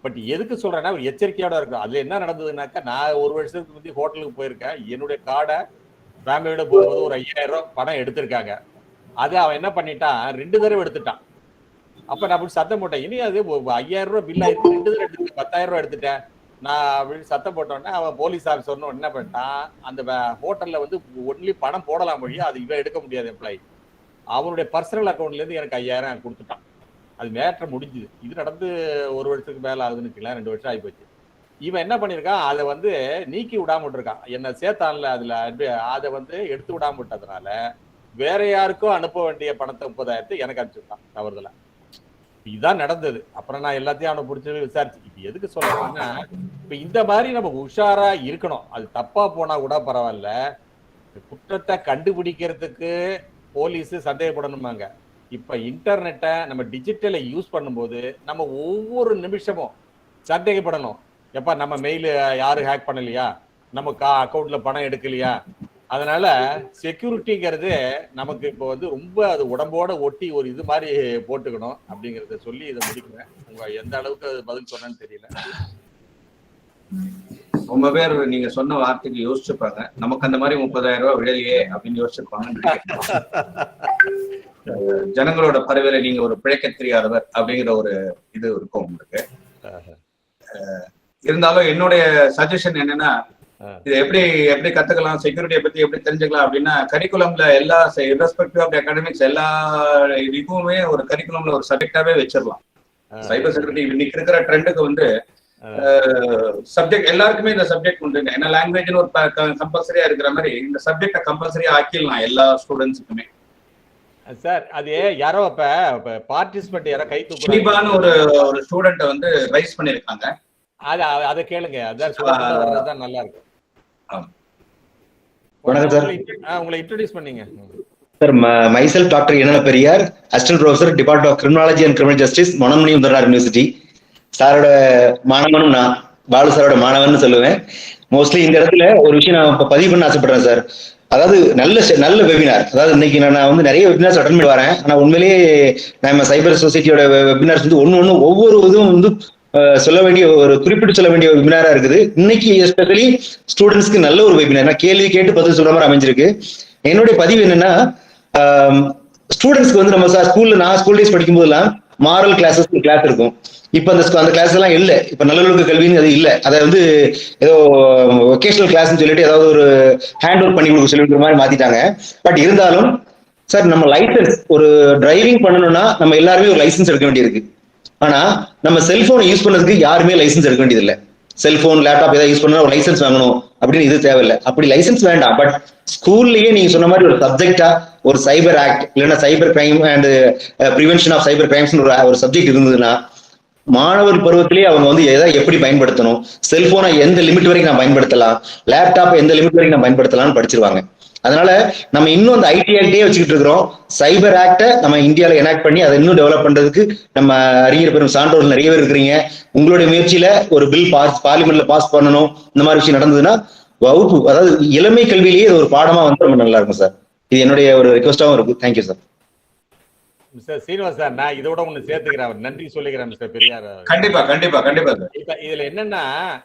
But எதுக்கு சொல்றேன்னா ஒரு எச்சரிக்கையோட இருக்கும். அதுல என்ன நடந்ததுனாக்கா, நான் 1 வருஷத்துக்கு முந்தைய ஹோட்டலுக்கு போயிருக்கேன். என்னுடைய கார்டை ஃபேமிலியோட போகும்போது ஒரு 5,000 பணம் எடுத்திருக்காங்க. அது அவன் என்ன பண்ணிட்டான், 2 தடவை எடுத்துட்டான். அப்ப நான் அப்படி சத்தம் போட்டேன், இனி அது 5,000 பில் ஆயிருக்கு, 2 தடவை எடுத்துட்டேன், 10,000 எடுத்துட்டேன் நான் அப்படின்னு சத்தம் போட்டோன்னே அவன் போலீஸ் ஆஃபீஸர் என்ன பண்ணிட்டான், அந்த ஹோட்டல்ல வந்து ஒன்லி பணம் போடலாம் மொழியா, அது இவன் எடுக்க முடியாது எம்ப்ளாயி. அவனுடைய பர்சனல் அக்கௌண்ட்ல இருந்து எனக்கு 5,000 கொடுத்துட்டான். அது மேட்டர் முடிஞ்சுது. இது நடந்து 1 வருஷத்துக்கு மேல ஆகுதுன்னு 2 வருஷம் ஆகி போச்சு. இவன் என்ன பண்ணிருக்கான், அதை வந்து நீக்கி விடாம விட்டுருக்கான். என்ன சேர்த்தான்ல அதுல அதை வந்து எடுத்து விடாம விட்டதுனால வேற யாருக்கும் அனுப்ப வேண்டிய பணத்தை 30,000 எனக்கு அனுப்பிச்சுட்டான் தவறுதல. இதுதான் நடந்தது. அப்புறம் நான் எல்லாத்தையும் அவனை பிடிச்சி விசாரிச்சு. இப்ப எதுக்கு சொல்றேன்னா, இப்ப இந்த மாதிரி நம்ம உஷாரா இருக்கணும். அது தப்பா போனா கூட பரவாயில்ல, குற்றத்தை கண்டுபிடிக்கிறதுக்கு போலீஸ் சந்தேகப்படணுமாங்க. இப்ப இன்டர்நெட்டை நம்ம டிஜிட்டலை யூஸ் பண்ணும்போது நம்ம ஒவ்வொரு நிமிஷமும் சந்தேகப்படணும். எப்ப நம்ம மெயில் யாரு ஹேக் பண்ணலையா, நம்ம அக்கௌண்ட்ல பணம் எடுக்கலையா. அதனால செக்யூரிட்டிங்கிறது நமக்கு இப்போ வந்து ரொம்ப அது உடம்போட ஒட்டி ஒரு இது மாதிரி போட்டுக்கணும் அப்படிங்கறத சொல்லி இதை முடிக்கிறேன். உங்க எந்த அளவுக்கு அது பதில் சொன்னேன்னு தெரியல. ரொம்ப பேர் நீங்க சொன்ன வார்த்தைக்கு யோசிச்சுப்பாங்க, நமக்கு அந்த மாதிரி 30,000 ரூபாய் விடலையே அப்படின்னு யோசிச்சிருப்பாங்க. ஜனங்களோட பரவலை நீங்க ஒரு பிழைக்க தெரியாதவர் அப்படிங்கிற ஒரு இது இருக்கும் உங்களுக்கு. இருந்தாலும் என்னுடைய சஜஷன் என்னன்னா, இது எப்படி கத்துக்கலாம், செக்யூரிட்டியை பத்தி எப்படி தெரிஞ்சுக்கலாம் அப்படின்னா, கரிக்குலம்ல எல்லா இர்ரெஸ்பெக்டிவ் ஆஃப் அகாடமிக்ஸ் எல்லா இதுவுமே ஒரு கரிக்குலம்ல ஒரு சப்ஜெக்டாவே வச்சிடலாம். சைபர் செக்யூரிட்டி இன்னைக்கு இருக்கிற ட்ரெண்டுக்கு வந்து சப்ஜெக்ட் எல்லாருக்குமே இந்த சப்ஜெக்ட் உண்டு. என்ன லாங்குவேஜ்னு ஒரு கம்பல்சரியா இருக்கிற மாதிரி இந்த சப்ஜெக்டை கம்பல்சரியா ஆக்கிடலாம் எல்லா ஸ்டூடெண்ட்ஸுக்குமே. சார் அது யாரோ இப்ப பார்ட்டிசிபென்ட் யாரோ கை தூக்குறாங்க, ஒரு ஸ்டூடெண்ட் வந்து ரைஸ் பண்ணிருக்காங்க. அத கேளுங்க, அதான் நல்லா இருக்கு. வணக்கம் சார், உங்களை இன்ட்ரோடியூஸ் பண்ணீங்க sir. myself doctor N Periyar, assistant professor, department of criminology and criminal justice, Manonmani Sundaranar university. சாரோட மாணவனும் நான் பாலு சாரோட மாணவன் சொல்லுவேன். மோஸ்ட்லி இந்த இடத்துல ஒரு விஷயம் நான் இப்ப பதிவு பண்ண ஆசைப்படுறேன் சார். அதாவது நல்ல வெபினார். அதாவது இன்னைக்கு நான் வந்து நிறைய வெபினார்ஸ் அட்டன் பண்ணி வரேன். ஆனா உண்மையிலேயே நம்ம சைபர் சொசைட்டியோட வெபினார்ஸ் வந்து ஒண்ணு ஒவ்வொரு இதுவும் வந்து சொல்ல வேண்டிய ஒரு குறிப்பிட்டு சொல்ல வேண்டிய வெபினாரா இருக்குது. இன்னைக்கு எஸ்பெஷலி ஸ்டூடெண்ட்ஸ்க்கு நல்ல ஒரு வெபினார், கேள்வி கேட்டு பதில் சொல்ற மாதிரி அமைஞ்சிருக்கு. என்னுடைய பதிவு என்னன்னா, ஸ்டூடெண்ட்ஸ்க்கு வந்து நம்ம நான் ஸ்கூல் டேஸ் படிக்கும் போதெல்லாம் மாரல் கிளாஸஸ் கிளாஸ் இருக்கும். இப்ப அந்த கிளாஸ் எல்லாம் இல்ல. இப்ப நல்லொழுக்க கல்வின்னு அது இல்ல. அதை வந்து ஏதோ ஒகேஷனல் கிளாஸ்ன்னு சொல்லிட்டு ஏதாவது ஒரு ஹேண்ட் ஒர்க் பண்ணி கொடுக்க சொல்லிட்டு மாதிரி மாத்திட்டாங்க. பட் இருந்தாலும் சார், நம்ம லைசன்ஸ் ஒரு டிரைவிங் பண்ணணும்னா நம்ம எல்லாருமே ஒரு லைசன்ஸ் எடுக்க வேண்டியிருக்கு. ஆனா நம்ம செல்போனை யூஸ் பண்ணதுக்கு யாருமே லைசன்ஸ் எடுக்க வேண்டியது இல்லை. செல்போன் லேப்டாப் ஏதாவது யூஸ் பண்ணா ஒரு லைசன்ஸ் வாங்கணும் அப்படின்னு இது தேவையில்லை. அப்படி லைசன்ஸ் வேண்டாம். பட் ஸ்கூல்லயே நீங்க சொன்ன மாதிரி ஒரு சப்ஜெக்டா ஒரு சைபர் ஆக்ட் இல்லைன்னா cyber crime and prevention of cyber crimes ஒரு சப்ஜெக்ட் இருந்ததுன்னா, மாணவர் பருவத்திலேயே அவங்க வந்து எதை எப்படி பயன்படுத்தணும், செல்போனை எந்த லிமிட் வரைக்கும் நான் பயன்படுத்தலாம், லேப்டாப் எந்த லிமிட் வரைக்கும் நான் பயன்படுத்தலாம்னு படிச்சிருவாங்க. அதனால நம்ம இன்னும் அந்த ஐடி ஆக்டே வச்சுக்கிட்டு இருக்கிறோம். சைபர் ஆக்டை நம்ம இந்தியாவில் எனாக்ட் பண்ணி அதை இன்னும் டெவலப் பண்றதுக்கு நம்ம அறிஞர் பெரும் சான்றோர்கள் நிறைய பேர் இருக்கிறீங்க. உங்களுடைய முயற்சியில ஒரு பில் பார்லிமெண்ட்ல பாஸ் பண்ணணும், இந்த மாதிரி விஷயம் நடந்ததுன்னா வகுப்பு, அதாவது இளமை கல்வியிலேயே ஒரு பாடமா வந்து ரொம்ப நல்லா இருக்கும் சார். இது என்னுடைய ஒரு ரிக்வஸ்டாவும் இருக்கு. Thank you sir. Mister Srinivas sir, நான் இதோட ஒண்ணு சேர்த்துக்கிறேன், நன்றி சொல்லிக்கிறேன் மிஸ்டர் பெரியார். கண்டிப்பா கண்டிப்பா கண்டிப்பா சார். இப்ப இதுல என்னன்னா,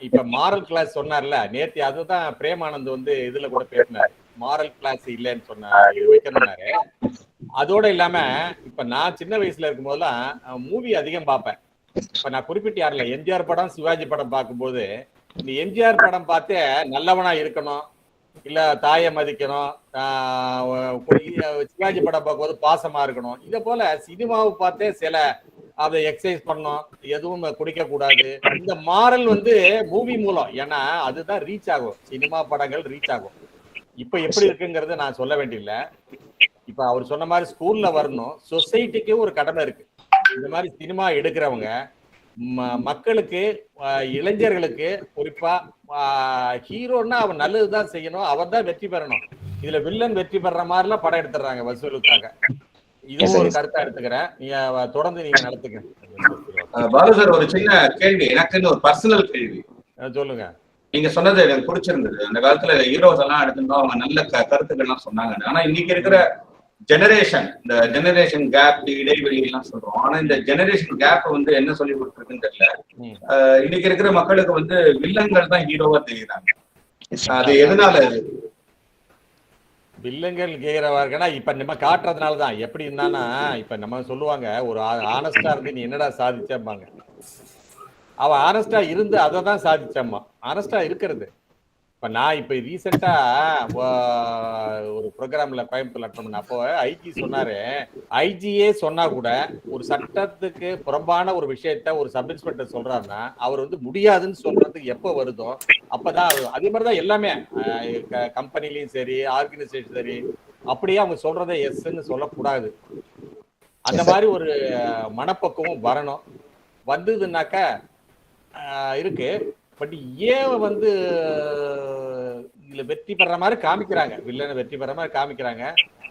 இப்ப மாரல் கிளாஸ் சொன்னார்ல நேத்து, அதுதான் பிரேமானந்த் வந்து இதுல கூட பேசினாரு, மாரல் கிளாஸ் இல்லைன்னு சொன்னாரு, இது வைக்கணும்னாரு. அதோட இல்லாம இப்ப நான் சின்ன வயசுல இருக்கும் போதெல்லாம் மூவி அதிகம் பார்ப்பேன். இப்ப நான் குறிப்பிட்டு யாருல எம்ஜிஆர் படம் சிவாஜி படம் பார்க்கும்போது, இந்த எம்ஜிஆர் படம் பார்த்தே நல்லவனா இருக்கணும், இல்ல தாயை மதிக்கணும், சிவாஜி படம் பார்க்கும்போது பாசமா இருக்கணும், இதை போல சினிமாவை பார்த்தே சில அதை எக்ஸசைஸ் பண்ணணும், எதுவும் குடிக்க கூடாது. இந்த மாரல் வந்து மூவி மூலம், ஏன்னா அதுதான் ரீச் ஆகும், சினிமா படங்கள் ரீச் ஆகும். இப்ப எப்படி இருக்குங்கிறது நான் சொல்ல வேண்டியதில்ல. இப்ப அவர் சொன்ன மாதிரி ஸ்கூல்ல வரணும், சொசைட்டிக்கு ஒரு கடமை இருக்கு. இந்த மாதிரி சினிமா எடுக்கிறவங்க மக்களுக்கு, இளைஞர்களுக்கு, குறிப்பா ஹீரோன்னா அவன் நல்லதுதான் செய்யணும், அவன் தான் வெற்றி பெறணும். இதுல வில்லன் வெற்றி பெற மாதிரிலாம் படம் எடுத்துறாங்க வசூலுக்காக. இதுவும் ஒரு கருத்தா எடுத்துக்கிறேன். நீங்க தொடர்ந்து நீங்க நடத்துங்க. பாலு சார், ஒரு சின்ன கேள்வி, எனக்கு ஒரு பர்சனல் கேள்வி. சொல்லுங்க. நீங்க சொன்னது எனக்கு பிடிச்சிருந்தது. அந்த காலத்துல ஹீரோஸ் எல்லாம் எடுத்துட்டோம், அவங்க நல்ல கருத்துக்கள் எல்லாம் சொன்னாங்க. ஆனா இன்னைக்கு இருக்கிற ஜெனரேஷன், இந்த ஜெனரேஷன் கேப், இடைவெளி எல்லாம் சொல்றோம். ஆனா இந்த ஜெனரேஷன் கேப் வந்து என்ன சொல்லி கொடுத்துருக்குன்னு தெரியல. இன்னைக்கு இருக்கிற மக்களுக்கு வந்து வில்லங்கள் தான் ஹீரோவா தெரியுறாங்க. அது எதனால? வில்லங்கள் கேக்குறவாருன்னா இப்ப நம்ம காட்டுறதுனாலதான். எப்படி இருந்தானா, இப்ப நம்ம சொல்லுவாங்க, ஒரு ஆனஸ்டா இருந்து நீ என்னடா சாதிச்சம்பாங்க. அவன் ஆனஸ்டா இருந்து அதை தான் சாதிச்சம்மா. ஆனஸ்டா இருக்கிறது. இப்ப நான் இப்ப ரீசெண்டா ஒரு ப்ரோக்ராம்ல கோயம்புத்தூர்ல அட்டன் பண்ண, அப்போ ஐஜி சொன்னாரு, ஐஜியே சொன்னா கூட ஒரு சட்டத்துக்கு புறம்பான ஒரு விஷயத்த ஒரு சப் இன்ஸ்பெக்டர் சொல்றாருன்னா அவர் வந்து முடியாதுன்னு சொல்றதுக்கு எப்ப வருதோ அப்பதான். அதே மாதிரிதான் எல்லாமே கம்பெனிலையும் சரி, ஆர்கனைசேஷன் சரி, அப்படியே அவங்க சொல்றதை எஸ்ன்னு சொல்லக்கூடாது. அந்த மாதிரி ஒரு மனப்பக்குவம் வரணும். வந்ததுன்னாக்கா இருக்கு. பட் ஏன் வந்து இதுல வெற்றி பெற மாதிரி காமிக்கிறாங்க, வில்லனை வெற்றி பெற மாதிரி காமிக்கிறாங்க.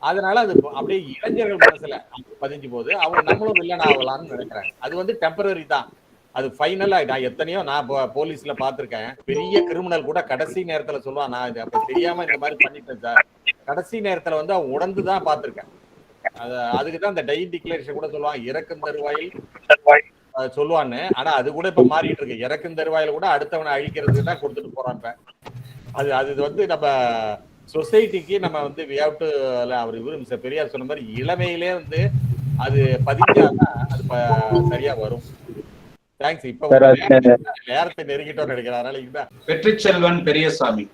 அதனால அது அப்படியே இளைஞர்கள் மனசுல பதிஞ்சு போது அவங்க நம்மளும் வில்லன் ஆகலாம்னு நினைக்கிறாங்க. அது வந்து டெம்பரரி தான். அது ஃபைனலா நான் எத்தனையோ நான் போலீஸ்ல பாத்திருக்கேன், பெரிய கிரிமினல் கூட கடைசி நேரத்துல சொல்லுவான், நான் இது அப்ப தெரியாம இந்த மாதிரி பண்ணிட்டேன் சார். கடைசி நேரத்துல வந்து அவன் உணர்ந்துதான் பாத்திருக்கேன். அதுக்குதான் அந்த டை டிக்ளரேஷன் கூட சொல்லுவான், இறக்கும் தருவாயில் சொல்லுவான்னு. ஆனா அது கூட இப்ப மாறிட்டு இருக்கு. இறக்கும் தருவாயில கூட அடுத்தவனை அழிக்கிறதுக்கு தான் கொடுத்துட்டு போறான். அது வந்து நம்ம சொசைட்டிக்கு நம்ம வந்து அவர் பெரியார் சொன்ன மாதிரி இளமையிலே வந்து அது பதிஞ்சாதான் அது சரியா வரும். தேங்க்ஸ். இப்ப நேரத்தை நெருங்கிட்டோம் நினைக்கிறேன். அதனால Vetri Selvan Periyasamy.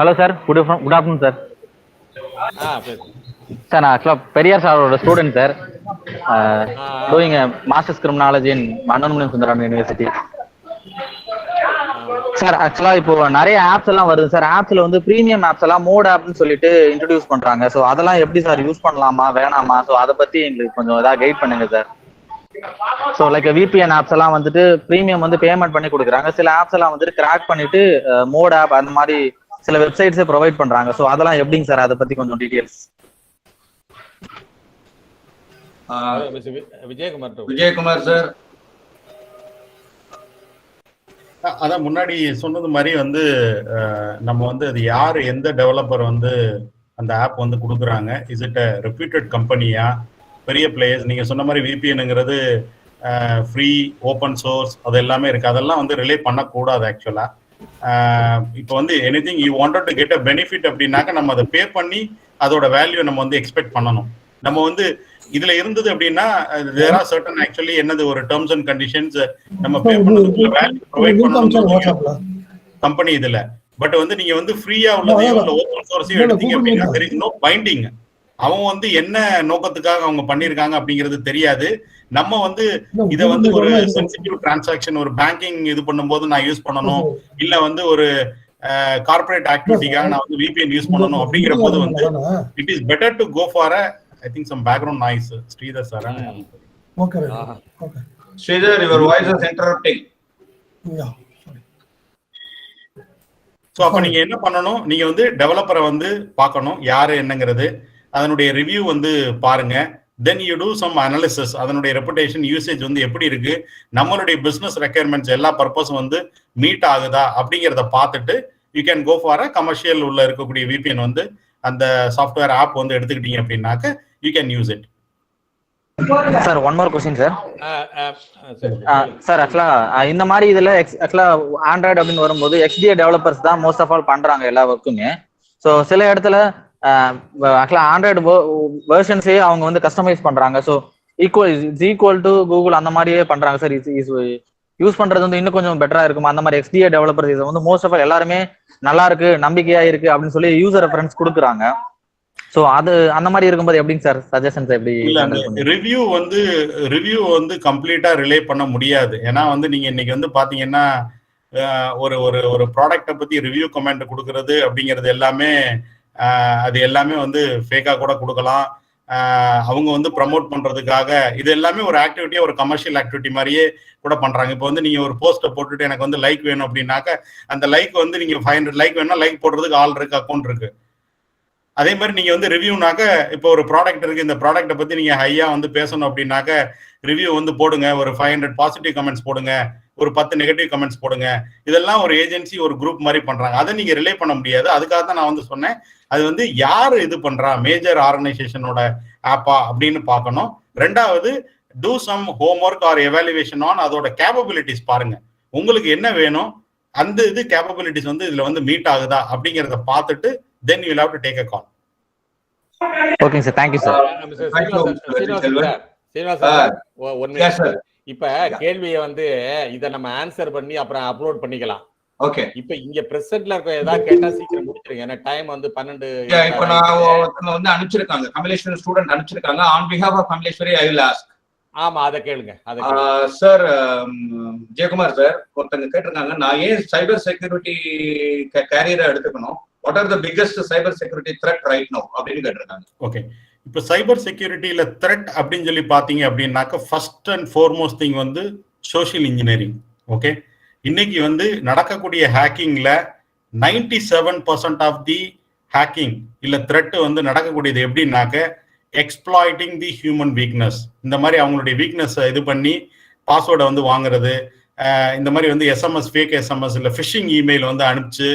Hello sir, good afternoon sir. Sir, நான் ஆக்சுவலா பெரியார் சாரோட student sir, doing masters criminology in Mannan Sundaram university. Sir, ஆக்சுவலா இப்போ நிறைய ஆப்ஸ் எல்லாம் வருது சார். ஆப்ஸ்ல வந்து பிரீமியம் ஆப்ஸ் எல்லாம் மோட் ஆப்னு சொல்லிட்டு இன்ட்ரடியூஸ் பண்றாங்க. ஸோ அதெல்லாம் எப்படி சார் யூஸ் பண்ணலாமா வேணாமா? ஸோ அதை பத்தி எங்களுக்கு கொஞ்சம் ஏதாவது கைட் பண்ணுங்க sir. So like VPN apps எல்லாம் வந்துட்டு பிரீமியம் வந்து பேமெண்ட் பண்ணி கொடுக்குறாங்க. சில ஆப்ஸ் எல்லாம் வந்துட்டு கிராக் பண்ணிட்டு மோட் ஆப் அந்த மாதிரி சில வெப்சைட்ஸே ப்ரொவைட் பண்றாங்க. ஸோ அதெல்லாம் எப்படிங்க சார்? அதை பத்தி கொஞ்சம் டீடைல்ஸ். விஜயகுமார் சார். அதான் முன்னாடி சொன்னது மாதிரி வந்து நம்ம வந்து அது யாரு, எந்த டெவலப்பர் வந்து அந்த ஆப் வந்து கொடுக்குறாங்க, இஸ் இட் அ ரெப்யூட்டட் கம்பெனியா, பெரிய பிளேயர்ஸ். நீங்க சொன்ன மாதிரி விபிஎன்ங்கிறது ஃப்ரீ ஓப்பன் சோர்ஸ் அது எல்லாமே இருக்கு. அதெல்லாம் வந்து ரிலே பண்ணக்கூடாது ஆக்சுவலா. இப்போ வந்து anything you wanted to get a benefit அப்படின்னாக்க நம்ம அதை பே பண்ணி அதோட வேல்யூ நம்ம வந்து எக்ஸ்பெக்ட் பண்ணணும். நம்ம வந்து இதுல இருந்தது அப்படின்னா தேர் ஆர் சர்டன் ஆக்சுவலி என்னது ஒரு டேர்ம்ஸ் அண்ட் கண்டிஷன்ஸ் நம்ம பே பண்ணதுக்கு வேல்யூ ப்ரொவைட் பண்ணணும் கம்பெனி இதுல. பட் வந்து நீங்க வந்து ஃப்ரீயா உள்ளதையோ இல்ல ஓப்பன் சோர்ஸையும் எடுத்தீங்க அப்படின்னா தெர் இஸ் நோ பைண்டிங். அவங்க வந்து என்ன நோக்கத்துக்காக அவங்க பண்ணிருக்காங்க அப்படிங்கிறது தெரியாது. நம்ம வந்து இதை வந்து ஒரு சென்சிட்டிவ் டிரான்சாக்ஷன், ஒரு பேங்கிங் இது பண்ணும்போது நான் யூஸ் பண்ணணும், இல்ல வந்து ஒரு கார்பரேட் ஆக்டிவிட்டிக்காக நான் வந்து விபிஎன் யூஸ் பண்ணணும் அப்படிங்கிற போது வந்து it is better to go for I think some background noise. Sridhar sir. Okay. Okay. Sridhar, your voice is interrupting. Yeah. Sorry. So அப்போ நீங்க என்ன பண்ணணும், நீங்க வந்து டெவலப்பரை வந்து பார்க்கணும் யாரு என்னங்கிறது, அதனுடைய ரிவ்யூ வந்து பாருங்க. Then you do some analysis, அதனுடைய ரெப்புடேஷன் யூசேஜ் வந்து எப்படி இருக்கு, நம்மளுடைய பிசினஸ் ரெக்யர்மெண்ட்ஸ் எல்லா பர்பஸும் வந்து மீட் ஆகுதா அப்படிங்கிறத பார்த்துட்டு you can go for a commercial உள்ள இருக்கக்கூடிய VPN வந்து அந்த சாஃப்ட்வேர் ஆப் வந்து எடுத்துக்கிட்டீங்க அப்படின்னாக்க you can use it. Sir one more question sir. Sir ஆக்சுவலா இந்த மாதிரி இதுல ஆக்சுவலா ஆண்ட்ராய்டு அப்படின்னு வரும்போது XDA டெவலப்பர்ஸ் தான் மோஸ்ட் ஆஃப் ஆல் பண்றாங்க எல்லா ஒர்க்குமே. ஸோ சில இடத்துல ஆக்சுவலா ஆண்ட்ராய்டு வெர்ஷன்ஸே அவங்க வந்து கஸ்டமைஸ் பண்றாங்க. ஸோ ஈக்குவல் டு கூகுள் அந்த மாதிரியே பண்றாங்க சார். யூஸ் பண்றது வந்து இன்னும் கொஞ்சம் பெட்டரா இருக்கும் அந்த மாதிரி XDA டெவலப்பர்ஸ். இதை வந்து மோஸ்ட் ஆஃப் ஆல் எல்லாருமே நல்லா இருக்கு, நம்பிக்கையா இருக்கு அப்படின்னு சொல்லி யூசர் ரெஃபரன்ஸ் கொடுக்குறாங்க. சோ அது அந்த மாதிரி இருக்கும்போது எப்படிங்க சார் சஜஷன்ஸ் எப்படி? ரிவ்யூ வந்து கம்ப்ளீட்டா ரிலே பண்ண முடியாது. ஏன்னா வந்து நீங்க இன்னைக்கு வந்து பாத்தீங்கன்னா ஒரு ஒரு ஒரு ப்ராடக்டை பத்தி ரிவ்யூ கமெண்ட் கொடுக்கறது அப்படிங்கிறது எல்லாமே அது எல்லாமே வந்து ஃபேக்கா கூட கொடுக்கலாம். அவங்க வந்து ப்ரமோட் பண்றதுக்காக இது எல்லாமே ஒரு ஆக்டிவிட்டியா ஒரு கமர்ஷியல் ஆக்டிவிட்டி மாதிரியே கூட பண்றாங்க. இப்போ வந்து நீங்க ஒரு போஸ்ட்டை போட்டுட்டு எனக்கு வந்து லைக் வேணும் அப்படின்னாக்க அந்த லைக் வந்து நீங்க 500 லைக் வேணும்னா லைக் போடுறதுக்கு ஆள் இருக்கு, அக்கௌண்ட் இருக்கு. அதே மாதிரி நீங்க வந்து ரிவ்யூனாக்க இப்போ ஒரு ப்ராடக்ட் இருக்கு, இந்த ப்ராடக்ட்டை பத்தி நீங்க ஹையா வந்து பேசணும் அப்படின்னாக்க ரிவ்யூ வந்து போடுங்க, ஒரு 500 பாசிட்டிவ் கமெண்ட்ஸ் போடுங்க, ஒரு 10 நெகட்டிவ் கமெண்ட்ஸ் போடுங்க. இதெல்லாம் ஒரு ஏஜென்சி ஒரு குரூப் மாதிரி பண்றாங்க. அதை நீங்க ரிலே பண்ண முடியாது. அதுக்காக தான் நான் வந்து சொன்னேன், அது வந்து யாரு இது பண்றா, மேஜர் ஆர்கனைசேஷனோட ஆப்பா அப்படின்னு பார்க்கணும். ரெண்டாவது do some homework or evaluation on அதோட கேப்பபிலிட்டிஸ் பாருங்க. உங்களுக்கு என்ன வேணும், அந்த இது கேப்பபிலிட்டிஸ் வந்து இதுல வந்து மீட் ஆகுதா அப்படிங்கிறத பார்த்துட்டு then you will have to take a call. Okay sir, thank you sir. இப்ப கேள்வியை வந்து இத நம்ம ஆன்சர் பண்ணி அப்புறம் அப்லோட் பண்ணிக்கலாம். ஓகே, இப்ப இங்க பிரசன்ட்ல இருக்க ஏதாவது கேட்டா சீக்கிரம் முடிச்சிருங்க. ஏன்னா டைம் வந்து 12. இப்ப நான் வந்து அனுப்பிச்சிருக்காங்க, கமலேஸ்வரி ஸ்டூடெண்ட் அனுப்பிச்சிருக்காங்க. on behalf of Kamaleswari I will ask. ஆமா, அத கேளுங்க. சார் ஜெயக்குமார் சார், ஒருத்தங்க கேட்டிருக்காங்க, நான் ஏன் சைபர் செக்யூரிட்டி கேரியரை எடுத்துக்கணும், what are the biggest cyber security threat right now அப்படின்னு கேட்டிருக்காங்க. ஓகே, இப்போ சைபர் செக்யூரிட்டியில த்ரெட் அப்படின்னு சொல்லி பாத்தீங்க அப்படின்னாக்க ஃபர்ஸ்ட் அண்ட் ஃபார்மோஸ்ட் திங் வந்து சோஷியல் இன்ஜினியரிங். ஓகே, இன்னைக்கு வந்து நடக்கக்கூடிய ஹேக்கிங்ல 97% ஆஃப் தி ஹேக்கிங் இல்ல த்ரெட் வந்து நடக்கக்கூடியது எப்படின்னாக்க எக்ஸ்ப்ளாய்டிங் தி ஹியூமன் வீக்னஸ். இந்த மாதிரி அவங்களுடைய வீக்னஸ் இது பண்ணி பாஸ்வேர்டை வந்து வாங்குறது, இந்த மாதிரி வந்து எஸ்எம்எஸ், ஃபேக் எஸ்எம்எஸ் இல்லை ஃபிஷிங் இமெயில் வந்து அனுப்பிச்சு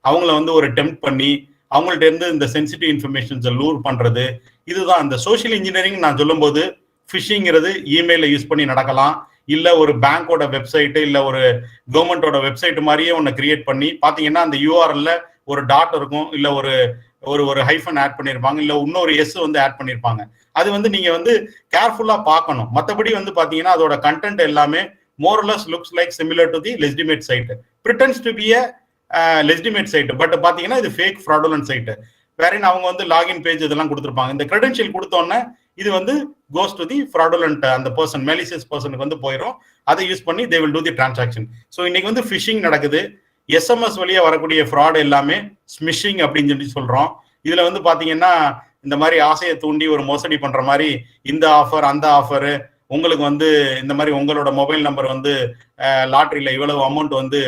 அவங்கள வந்து ஒரு டெம்ப்ட் பண்ணி அவங்கள்ட்ட இருந்து இந்த சென்சிட்டிவ் இன்ஃபர்மேஷன்ஸை லூர் பண்றது. இதுதான் இந்த சோஷியல் இன்ஜினியரிங் நான் சொல்லும்போது. ஃபிஷிங்கிறது இமெயிலை யூஸ் பண்ணி நடக்கலாம், இல்லை ஒரு பேங்கோட வெப்சைட்டு இல்லை ஒரு கவர்மெண்டோட வெப்சைட் மாதிரியே ஒன்று கிரியேட் பண்ணி பார்த்தீங்கன்னா அந்த யூஆர்எல்ல ஒரு டாட் இருக்கும், இல்லை ஒரு ஒரு ஒரு ஹைஃபன் ஆட் பண்ணியிருப்பாங்க, இல்லை இன்னொரு எஸ் வந்து ஆட் பண்ணியிருப்பாங்க. அது வந்து நீங்க வந்து கேர்ஃபுல்லா பார்க்கணும். மற்றபடி வந்து பார்த்தீங்கன்னா அதோட கண்டென்ட் எல்லாமே more less looks like similar to the legitimate site, pretends to be a legitimate site, but பாத்தீங்கன்னா இது ஃபேக் ஃப்ராடுலன்ட் சைட். வேறேன்னு அவங்க வந்து லாகின் பேஜ் இதெல்லாம் கொடுத்துருப்பாங்க. இந்த கிரெடென்ஷியல் கொடுத்தோன்னே இது வந்து கோஸ் டு தி ஃப்ராடுலன்ட் அந்த பர்சன், மெலிசியஸ் பர்சனுக்கு வந்து போயிடும். அதை யூஸ் பண்ணி they will do the transaction. So இன்னைக்கு வந்து ஃபிஷிங் நடக்குது. எஸ்எம்எஸ் வழியா வரக்கூடிய ஃப்ராட் எல்லாமே ஸ்மிஷிங் அப்படின்னு சொல்லி சொல்றோம். இதுல வந்து பாத்தீங்கன்னா இந்த மாதிரி ஆசையை தூண்டி ஒரு மோசடி பண்ற மாதிரி இந்த ஆஃபர் அந்த ஆஃபரு, உங்களுக்கு வந்து இந்த மாதிரி உங்களோட மொபைல் நம்பர் வந்து லாட்ரியில இவ்வளவு அமௌண்ட் வந்து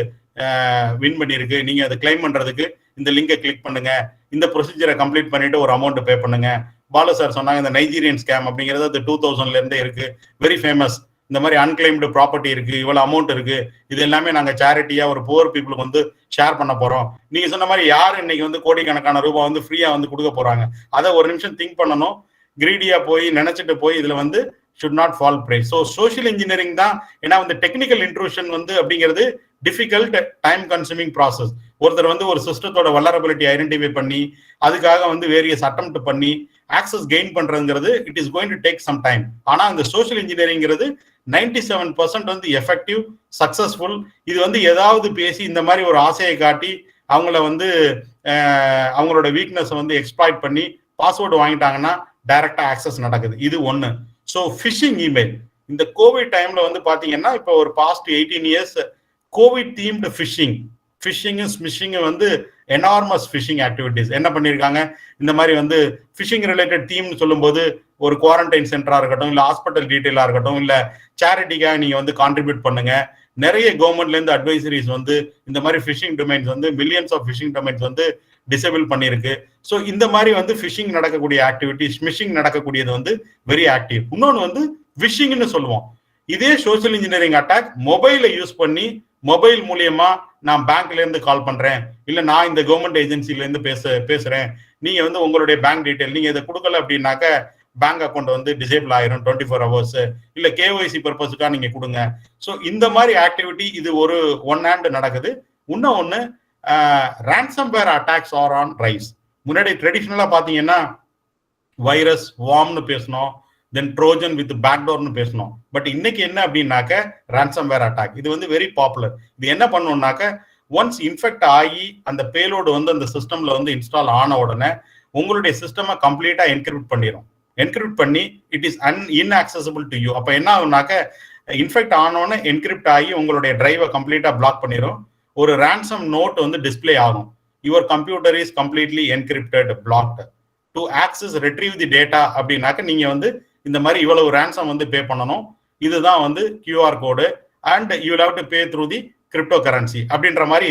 வின் பண்ணிருக்கு, நீங்க அதை கிளைம் பண்றதுக்கு இந்த லிங்கை கிளிக் பண்ணுங்க, இந்த ப்ரொசீஜரை கம்ப்ளீட் பண்ணிட்டு ஒரு அமௌண்ட் பே பண்ணுங்க. பாலு சார் சொன்னாங்க இந்த நைஜீரியன் ஸ்கேம் அப்படிங்கிறது அது 2000ல இருந்தே இருக்கு, வெரி ஃபேமஸ். இந்த மாதிரி அன்கிளைம்டு ப்ராப்பர்ட்டி இருக்கு, இவ்வளவு அமௌண்ட் இருக்கு, இது எல்லாமே நாங்க சேரிட்டியா ஒரு புவர் பீப்புளுக்கு வந்து ஷேர் பண்ண போறோம். நீங்க சொன்ன மாதிரி யாரு இன்னைக்கு வந்து கோடிக்கணக்கான ரூபாய் வந்து ஃப்ரீயா வந்து கொடுக்க போறாங்க? அதை ஒரு நிமிஷம் திங்க் பண்ணணும். கிரீடியா போய் நினைச்சிட்டு போய் இதுல வந்து should not fall prey. So social engineering தான். ஏன்னா வந்து டெக்னிக்கல் இன்ட்ரூஷன் வந்து அப்படிங்கிறது டிஃபிகல்ட் டைம் கன்சூமிங் ப்ராசஸ். ஒருத்தர் வந்து ஒரு சிஸ்டத்தோட வல்லரபிலிட்டி ஐடென்டிஃபை பண்ணி அதுக்காக வந்து வேரியஸ் அட்டெம்ப்ட் பண்ணி ஆக்சஸ் கெயின் பண்றதுங்கிறது it is going to take some time. ஆனா இந்த சோஷியல் இன்ஜினியரிங்கிறது 97% வந்து எஃபெக்டிவ், சக்சஸ்ஃபுல். இது வந்து ஏதாவது பேசி இந்த மாதிரி ஒரு ஆசையை காட்டி அவங்கள வந்து அவங்களோட வீக்னஸ் வந்து எக்ஸ்ப்ளாய்ட் பண்ணி பாஸ்வேர்டு வாங்கிட்டாங்கன்னா டைரக்டா ஆக்சஸ் நடக்குது. இது ஒண்ணு. ஸோ ஃபிஷிங் இமெயில் இந்த கோவிட் டைம்ல வந்து பாத்தீங்கன்னா இப்போ ஒரு பாஸ்ட் 18 இயர்ஸ் கோவிட் தீம்டு ஃபிஷிங்கும் ஸ்மிஷிங்கும் வந்து எனார்மஸ் ஃபிஷிங் ஆக்டிவிட்டிஸ் என்ன பண்ணியிருக்காங்க. இந்த மாதிரி வந்து ஃபிஷிங் ரிலேட்டட் தீம்னு சொல்லும்போது ஒரு குவாரண்டைன் சென்டரா இருக்கட்டும், இல்லை ஹாஸ்பிட்டல் டீட்டெயிலா இருக்கட்டும், இல்லை சேரிட்டிக்காக நீங்க வந்து கான்ட்ரிபியூட் பண்ணுங்க, நிறைய கவர்மெண்ட்ல இருந்து அட்வைசரிஸ் வந்து இந்த மாதிரி ஃபிஷிங் டொமைன்ஸ் வந்து மில்லியன்ஸ் ஆஃப் ஃபிஷிங் டொமைன்ஸ் வந்து டிசேபிள் பண்ணியிருக்கு. ஸோ இந்த மாதிரி வந்து ஃபிஷிங் நடக்கக்கூடிய ஆக்டிவிட்டி, ஸ்மிஷிங் நடக்கக்கூடியது வந்து வெரி ஆக்டிவ். இன்னொன்று வந்து விஷிங்னு சொல்லுவோம். இதே சோசியல் இன்ஜினியரிங் அட்டாக் மொபைலை யூஸ் பண்ணி மொபைல் மூலியமா நான் பேங்க்ல இருந்து கால் பண்றேன், இல்ல நான் இந்த கவர்மெண்ட் ஏஜென்சில இருந்து பேசுறேன், நீங்க வந்து உங்களுடைய பேங்க் டீடைல் நீங்க இதை கொடுக்கல அப்படின்னாக்க பேங்க் அக்கௌண்ட் வந்து டிசேபிள் ஆயிரும் 24 hours, இல்ல கேஒய்சி பர்பஸுக்காக நீங்க கொடுங்க. ஸோ இந்த மாதிரி ஆக்டிவிட்டி இது ஒரு ஒன் ஹேண்ட் நடக்குது. இன்னொன்னு ransomware attacks are on rise. முன்னாடி ட்ரெடிஷ்னலா பாத்தீங்கன்னா வைரஸ் வார்ம்னு பேசணும், தென் ட்ரோஜன் வித் பேக்டோர்னு பேசணும். பட் இன்னைக்கு என்ன அப்படின்னாக்க ransomware அட்டாக் இது வந்து வெரி பாப்புலர். இது என்ன பண்ணுவோம்னாக்க ஒன்ஸ் இன்ஃபெக்ட் ஆகி அந்த பேலோடு வந்து அந்த சிஸ்டம்ல வந்து இன்ஸ்டால் ஆன உடனே உங்களுடைய சிஸ்டமை கம்ப்ளீட்டா என்கிரிப்ட் பண்ணிடும். என்கிரிப்ட் பண்ணி it is inaccessible to you. அப்ப என்ன ஆகும்னாக்க இன்ஃபெக்ட் ஆனோன்னு என்கிரிப்ட் ஆகி உங்களுடைய டிரைவை கம்ப்ளீட்டா பிளாக் பண்ணிடும். ஒரு ransom நோட் வந்து டிஸ்பிளே ஆகும். Your computer is completely encrypted, blocked. To access retrieve the data அப்படின்னாக்க நீங்க வந்து இந்த மாதிரி இவ்வளவு ransom வந்து பே பண்ணணும். இதுதான் வந்து QR code and you will have to pay through the crypto currency அப்படின்ற மாதிரி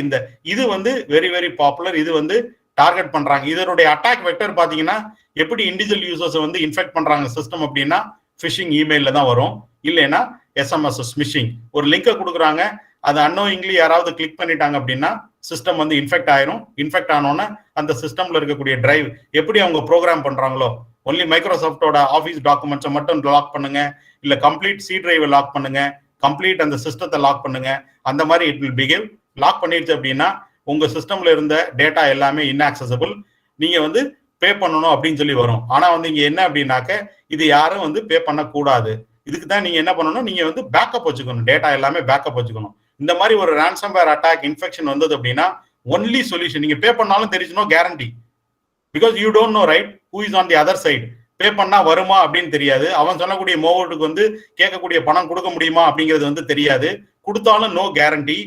இது வந்து வெரி வெரி பாப்புலர். இது வந்து டார்கெட் பண்றாங்க. இதனுடைய அட்டாக் வெக்டர் பாத்தீங்கன்னா எப்படி இண்டிவிஜுவல் யூசர்ஸ் வந்து இன்ஃபெக்ட் பண்றாங்க சிஸ்டம் அப்படின்னா ஃபிஷிங் இமெயில தான் வரும், இல்லைன்னா SMS ஸ்மிஷிங். ஒரு லிங்கை கொடுக்குறாங்க, அது அன்னோயிங்லி யாராவது கிளிக் பண்ணிட்டாங்க அப்படின்னா சிஸ்டம் வந்து இன்ஃபெக்ட் ஆயிரும். இன்ஃபெக்ட் ஆனோன்னா அந்த சிஸ்டம்ல இருக்கக்கூடிய டிரைவ் எப்படி அவங்க ப்ரோக்ராம் பண்றாங்களோ, ஒன்லி மைக்ரோசாஃப்டோட ஆஃபீஸ் டாக்குமெண்ட்ஸை மட்டும் லாக் பண்ணுங்க, இல்ல கம்ப்ளீட் சி டிரைவை லாக் பண்ணுங்க, கம்ப்ளீட் அந்த சிஸ்டத்தை லாக் பண்ணுங்க, அந்த மாதிரி இட் வில் பிஹேவ். லாக் பண்ணிடுச்சு அப்படின்னா உங்க சிஸ்டம்ல இருந்த டேட்டா எல்லாமே இன்ஆக்சசபிள், நீங்க வந்து பே பண்ணணும் அப்படின்னு சொல்லி வரும். ஆனா வந்து இங்க என்ன அப்படின்னாக்க இது யாரும் வந்து பே பண்ணக்கூடாது. இதுக்கு தான் நீங்க என்ன பண்ணணும், நீங்க வந்து பேக்கப் வச்சுக்கணும், டேட்டா எல்லாமே பேக்கப் வச்சுக்கணும். இந்த மாதிரி ஒரு ransomware அட்டாக் இன்ஃபெக்ஷன் வந்தது அப்படின்னா ஒன்லி சொல்யூஷன், நீங்க பே பண்ணாலும் தெரிஞ்சு no guarantee, because you don't know right who is on the other side. Pay பண்ணா வருமா அப்படின்னு தெரியாது, அவன் சொல்லக்கூடிய மோவர்ட்டுக்கு வந்து கேட்கக்கூடிய பணம் கொடுக்க முடியுமா அப்படிங்கிறது வந்து தெரியாது, கொடுத்தாலும் நோ கேரண்டி.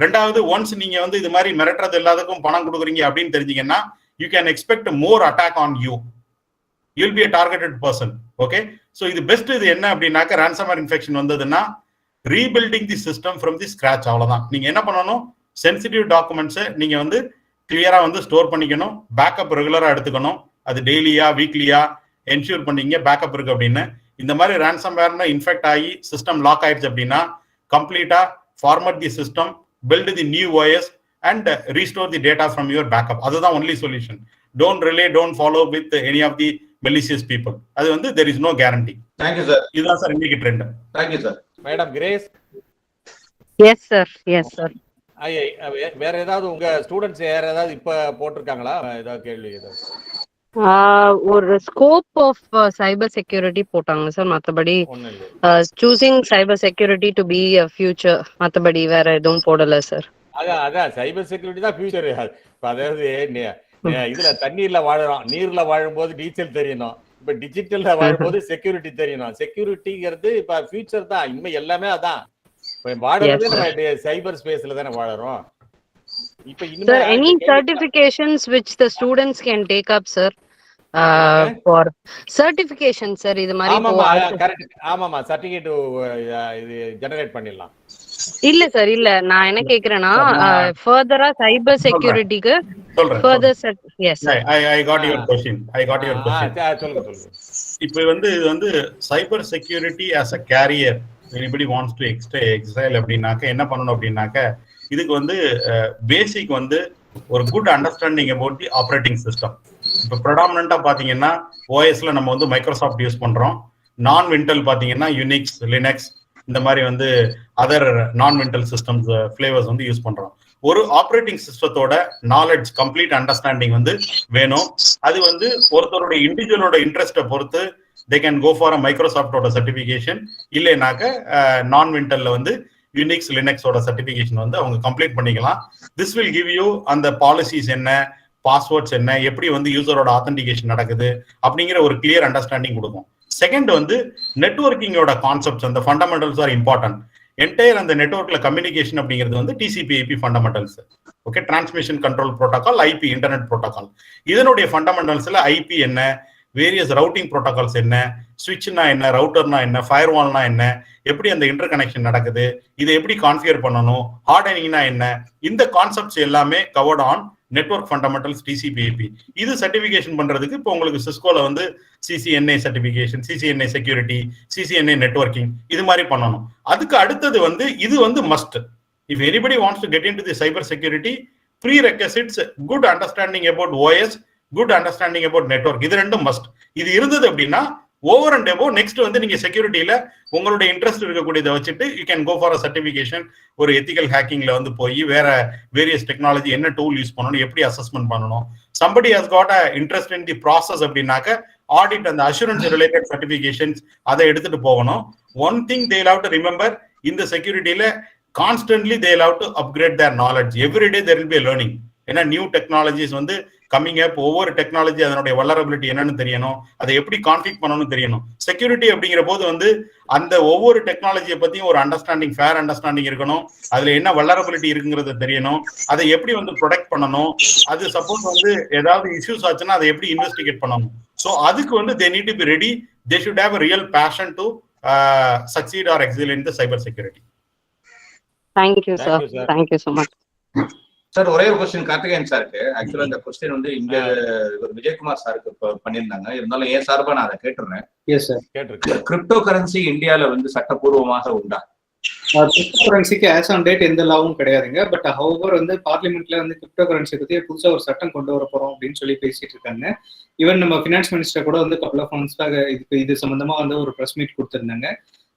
ரெண்டாவது, ஒன்ஸ் நீங்க வந்து இது மாதிரி மிரட்டுறது எல்லாத்துக்கும் பணம் கொடுக்குறீங்க அப்படின்னு தெரிஞ்சீங்கன்னா you can expect more attack on you, you'll be a targeted person. Okay, so இது பெஸ்ட். இது என்ன அப்படின்னாக்க ransomware இன்ஃபெக்ஷன் வந்ததுன்னா rebuilding the system from the scratch. அவ்வளவுதான். நீங்க என்ன பண்ணணும், சென்சிட்டிவ் டாக்குமெண்ட்ஸை நீங்க வந்து கிளியரா வந்து ஸ்டோர் பண்ணிக்கணும், பேக்கப் ரெகுலரா எடுத்துக்கணும், அது டெய்லியா வீக்லியா என்ஷூர் பண்ணீங்க பேக்கப் இருக்கு அப்படின்னு. இந்த மாதிரி ransomware இன்ஃபெக்ட் ஆகி சிஸ்டம் லாக் ஆயிடுச்சு அப்படின்னா கம்ப்ளீட்டா format the system, build the new OS and restore the data from your backup. அதுதான் only solution. Don't follow with any of the malicious people. அது வந்து there is no guarantee. Thank you sir. இதுதான் sir இன்னைக்கு trend. Thank you sir. Madam grace. Yes sir, yes sir. வேற ஏதாவது உங்க students வேற ஏதாவது இப்ப போட்டிருக்காங்களா ஏதாவது கேள்வி? ஏதாவது ஒரு ஸ்கோப் ஆஃப் சைபர் செக்யூரிட்டி போட்டாங்க சார். மற்றபடி choosing cyber security to be a future, மற்றபடி வேற எதுவும் போடல சார். அதான் சைபர் செக்யூரிட்டி தான் ஃபியூச்சர். அதாவது இதுல தண்ணீர்ல வாழறோம், நீர்ல வாழும்போது டீச்சல் தெரியணும், இப்ப டிஜிட்டல்ல வாழும்போது செக்யூரிட்டி தெரியணும். செக்யூரிட்டிங்கிறது இப்ப ஃபியூச்சர் தான், இனிமே எல்லாமே அதான். வாழறது நம்ம சைபர் ஸ்பேஸ்ல தானே வாழறோம். இப்ப இனிமே any certifications which the students can take up sir for certification sir, இது மாதிரி ஆமாமா சர்டிபிகேட் இது ஜெனரேட் பண்ணிடலாம். இல்ல சார், இல்ல நான் என்ன கேக்குறேன்னா ஃபர்தரா சைபர் செக்யூரிட்டிக்கு further yes I got your question. சொல்லுங்க. இப்போ வந்து இது வந்து cyber security as a carrier anybody wants to excel அப்படின்னாக்க என்ன பண்ணணும் அப்படின்னாக்க இதுக்கு வந்து பேசிக் வந்து ஒரு good understanding about the operating system. இப்போ ப்ரொடாமினண்டா பாத்தீங்கன்னா ஓஎஸ்ல நம்ம வந்து மைக்ரோசாஃப்ட் யூஸ் பண்றோம். நான் விண்டல் பாத்தீங்கன்னா யூனிக்ஸ், லினக்ஸ், இந்த மாதிரி வந்து other non Windows systems flavours வந்து யூஸ் பண்றோம். ஒரு ஆப்ரேட்டிங் சிஸ்டத்தோட நாலேஜ், கம்ப்ளீட் அண்டர்ஸ்டாண்டிங் வந்து வேணும். அது வந்து ஒருத்தருடைய இண்டிவிஜுவலோட இன்ட்ரெஸ்ட்டை பொறுத்து தே கேன் கோ ஃபார் மைக்ரோசாஃப்டோட சர்டிபிகேஷன், இல்லைனாக்க நான் விண்டல்ல வந்து யூனிக்ஸ், லினக்ஸோட சர்டிபிகேஷன் வந்து அவங்க கம்ப்ளீட் பண்ணிக்கலாம். திஸ் வில் கிவ் யூ அந்த பாலிசிஸ் என்ன, பாஸ்வேர்ட்ஸ் என்ன, எப்படி வந்து யூசரோட ஆத்தென்டிகேஷன் நடக்குது அப்படிங்கிற ஒரு கிளியர் அண்டர்ஸ்டாண்டிங் கொடுக்கும். செகண்ட் வந்து நெட்வொர்க்கிங்கோட கான்செப்ட்ஸ், அந்த ஃபண்டமெண்டல்ஸ் ஆர் இம்பார்ட்டன்ட். என்டையர் அந்த நெட்வொர்க்ல கம்யூனிகேஷன் அப்படிங்கிறது வந்து TCP/IP fundamentals. Okay, transmission control protocol, IP internet protocol. இதனுடைய ஃபண்டமெண்டல்ஸ்ல IP என்ன, வேரியஸ் ரவுட்டிங் ப்ரோட்டோகால்ஸ் என்ன, ஸ்விட்ச்னா என்ன, ரவுட்டர்னா என்ன, ஃபயர்வால்னா என்ன, எப்படி அந்த இன்டர் கனெக்ஷன் நடக்குது, இதை எப்படி கான்ஃபிகர் பண்ணணும், ஹார்டனிங்னா என்ன, இந்த கான்செப்ட்ஸ் எல்லாமே covert on network fundamentals TCP/IP. இது சர்டிஃபிகேஷன் பண்றதுக்கு இப்போ உங்களுக்கு சிஸ்கோல வந்து CCNA certification, CCNA security, CCNA networking இது மாதிரி பண்ணணும். அதுக்கு அடுத்தது வந்து இது வந்து must. If anybody wants to get into the cyber security, prerequisites good understanding about OS, good understanding about network, இது ரெண்டும் மஸ்ட். இது இருந்தது அப்படின்னா ஓவர் அண்ட் எபோ நெக்ஸ்ட் வந்து நீங்க செக்யூரிட்டியில உங்களுடைய இன்ட்ரெஸ்ட் இருக்கக்கூடியதை வச்சுட்டு you can go for a certification. ஒரு எத்திக்கல் ஹேக்கிங்ல வந்து போய் வேற வேரியஸ் டெக்னாலஜி என்ன டூல் யூஸ் பண்ணணும், எப்படி அசஸ்மெண்ட் பண்ணணும், somebody has got a interest in the process அப்படின்னாக்க ஆடிட் அந்த அஷூரன்ஸ் ரிலேட்டட் சர்டிஃபிகேஷன்ஸ் அதை எடுத்துட்டு போகணும். One thing they have to remember, இந்த செக்யூரிட்டியில constantly they have to upgrade their knowledge. every day there will be a learning. ஏன்னா new technologies வந்து coming up, ஒவ்வொரு technology அதனுடைய வல்லரபிலிட்டி என்னன்னு தெரியணும், அதை எப்படி கான்ஃபிக் பண்ணணும்னு தெரியணும். செக்யூரிட்டி அப்படிங்கிற போது வந்து அந்த ஒவ்வொரு டெக்னாலஜியை பத்தியும் ஒரு அண்டர்ஸ்டாண்டிங், ஃபேர் அண்டர்ஸ்டாண்டிங் இருக்கணும். அதுல என்ன வல்லரபிலிட்டி இருக்குங்கிறத தெரியணும், அதை எப்படி வந்து ப்ரொடெக்ட் பண்ணணும், அது சப்போஸ் வந்து ஏதாவது இஷ்யூஸ் ஆச்சுன்னா அதை எப்படி இன்வெஸ்டிகேட் பண்ணணும். ஸோ அதுக்கு வந்து they need to be ready. They should have a real passion to succeed or excel in the cyber security. Thank you, sir. Thank you so much. Sir ஒரே ஒரு கொஸ்டின் கார்த்திகேயன் சாருக்கு. ஆக்சுவலா இந்த கொஸ்டின் வந்து இங்க விஜயகுமார் சாருக்கு பண்ணியிருந்தாங்க. இருந்தாலும் ஏன் சார்பா நான் அதை கேட்டுறேன். கிரிப்டோ கரன்சி இந்தியால வந்து சட்டப்பூர்வமாக உண்டா? கிரிப்டோ கரன்சிக்கு ஆஸ் ஆன் டேட் எந்த லாவும் கிடையாதுங்க. பட் ஹவவர் வந்து பார்லிமெண்ட்ல வந்து கிரிப்டோ கரன்சி பத்தி புதுசா ஒரு சட்டம் கொண்டு வர போறோம் அப்படின்னு சொல்லி பேசிட்டு இருக்காங்க. ஈவன் நம்ம ஃபினான்ஸ் மினிஸ்டர் கூட வந்து கப்பல் ஆஃப் மந்த்ஸ்க்காக இது சம்பந்தமா வந்து ஒரு ப்ரெஸ் மீட் கொடுத்திருந்தாங்க.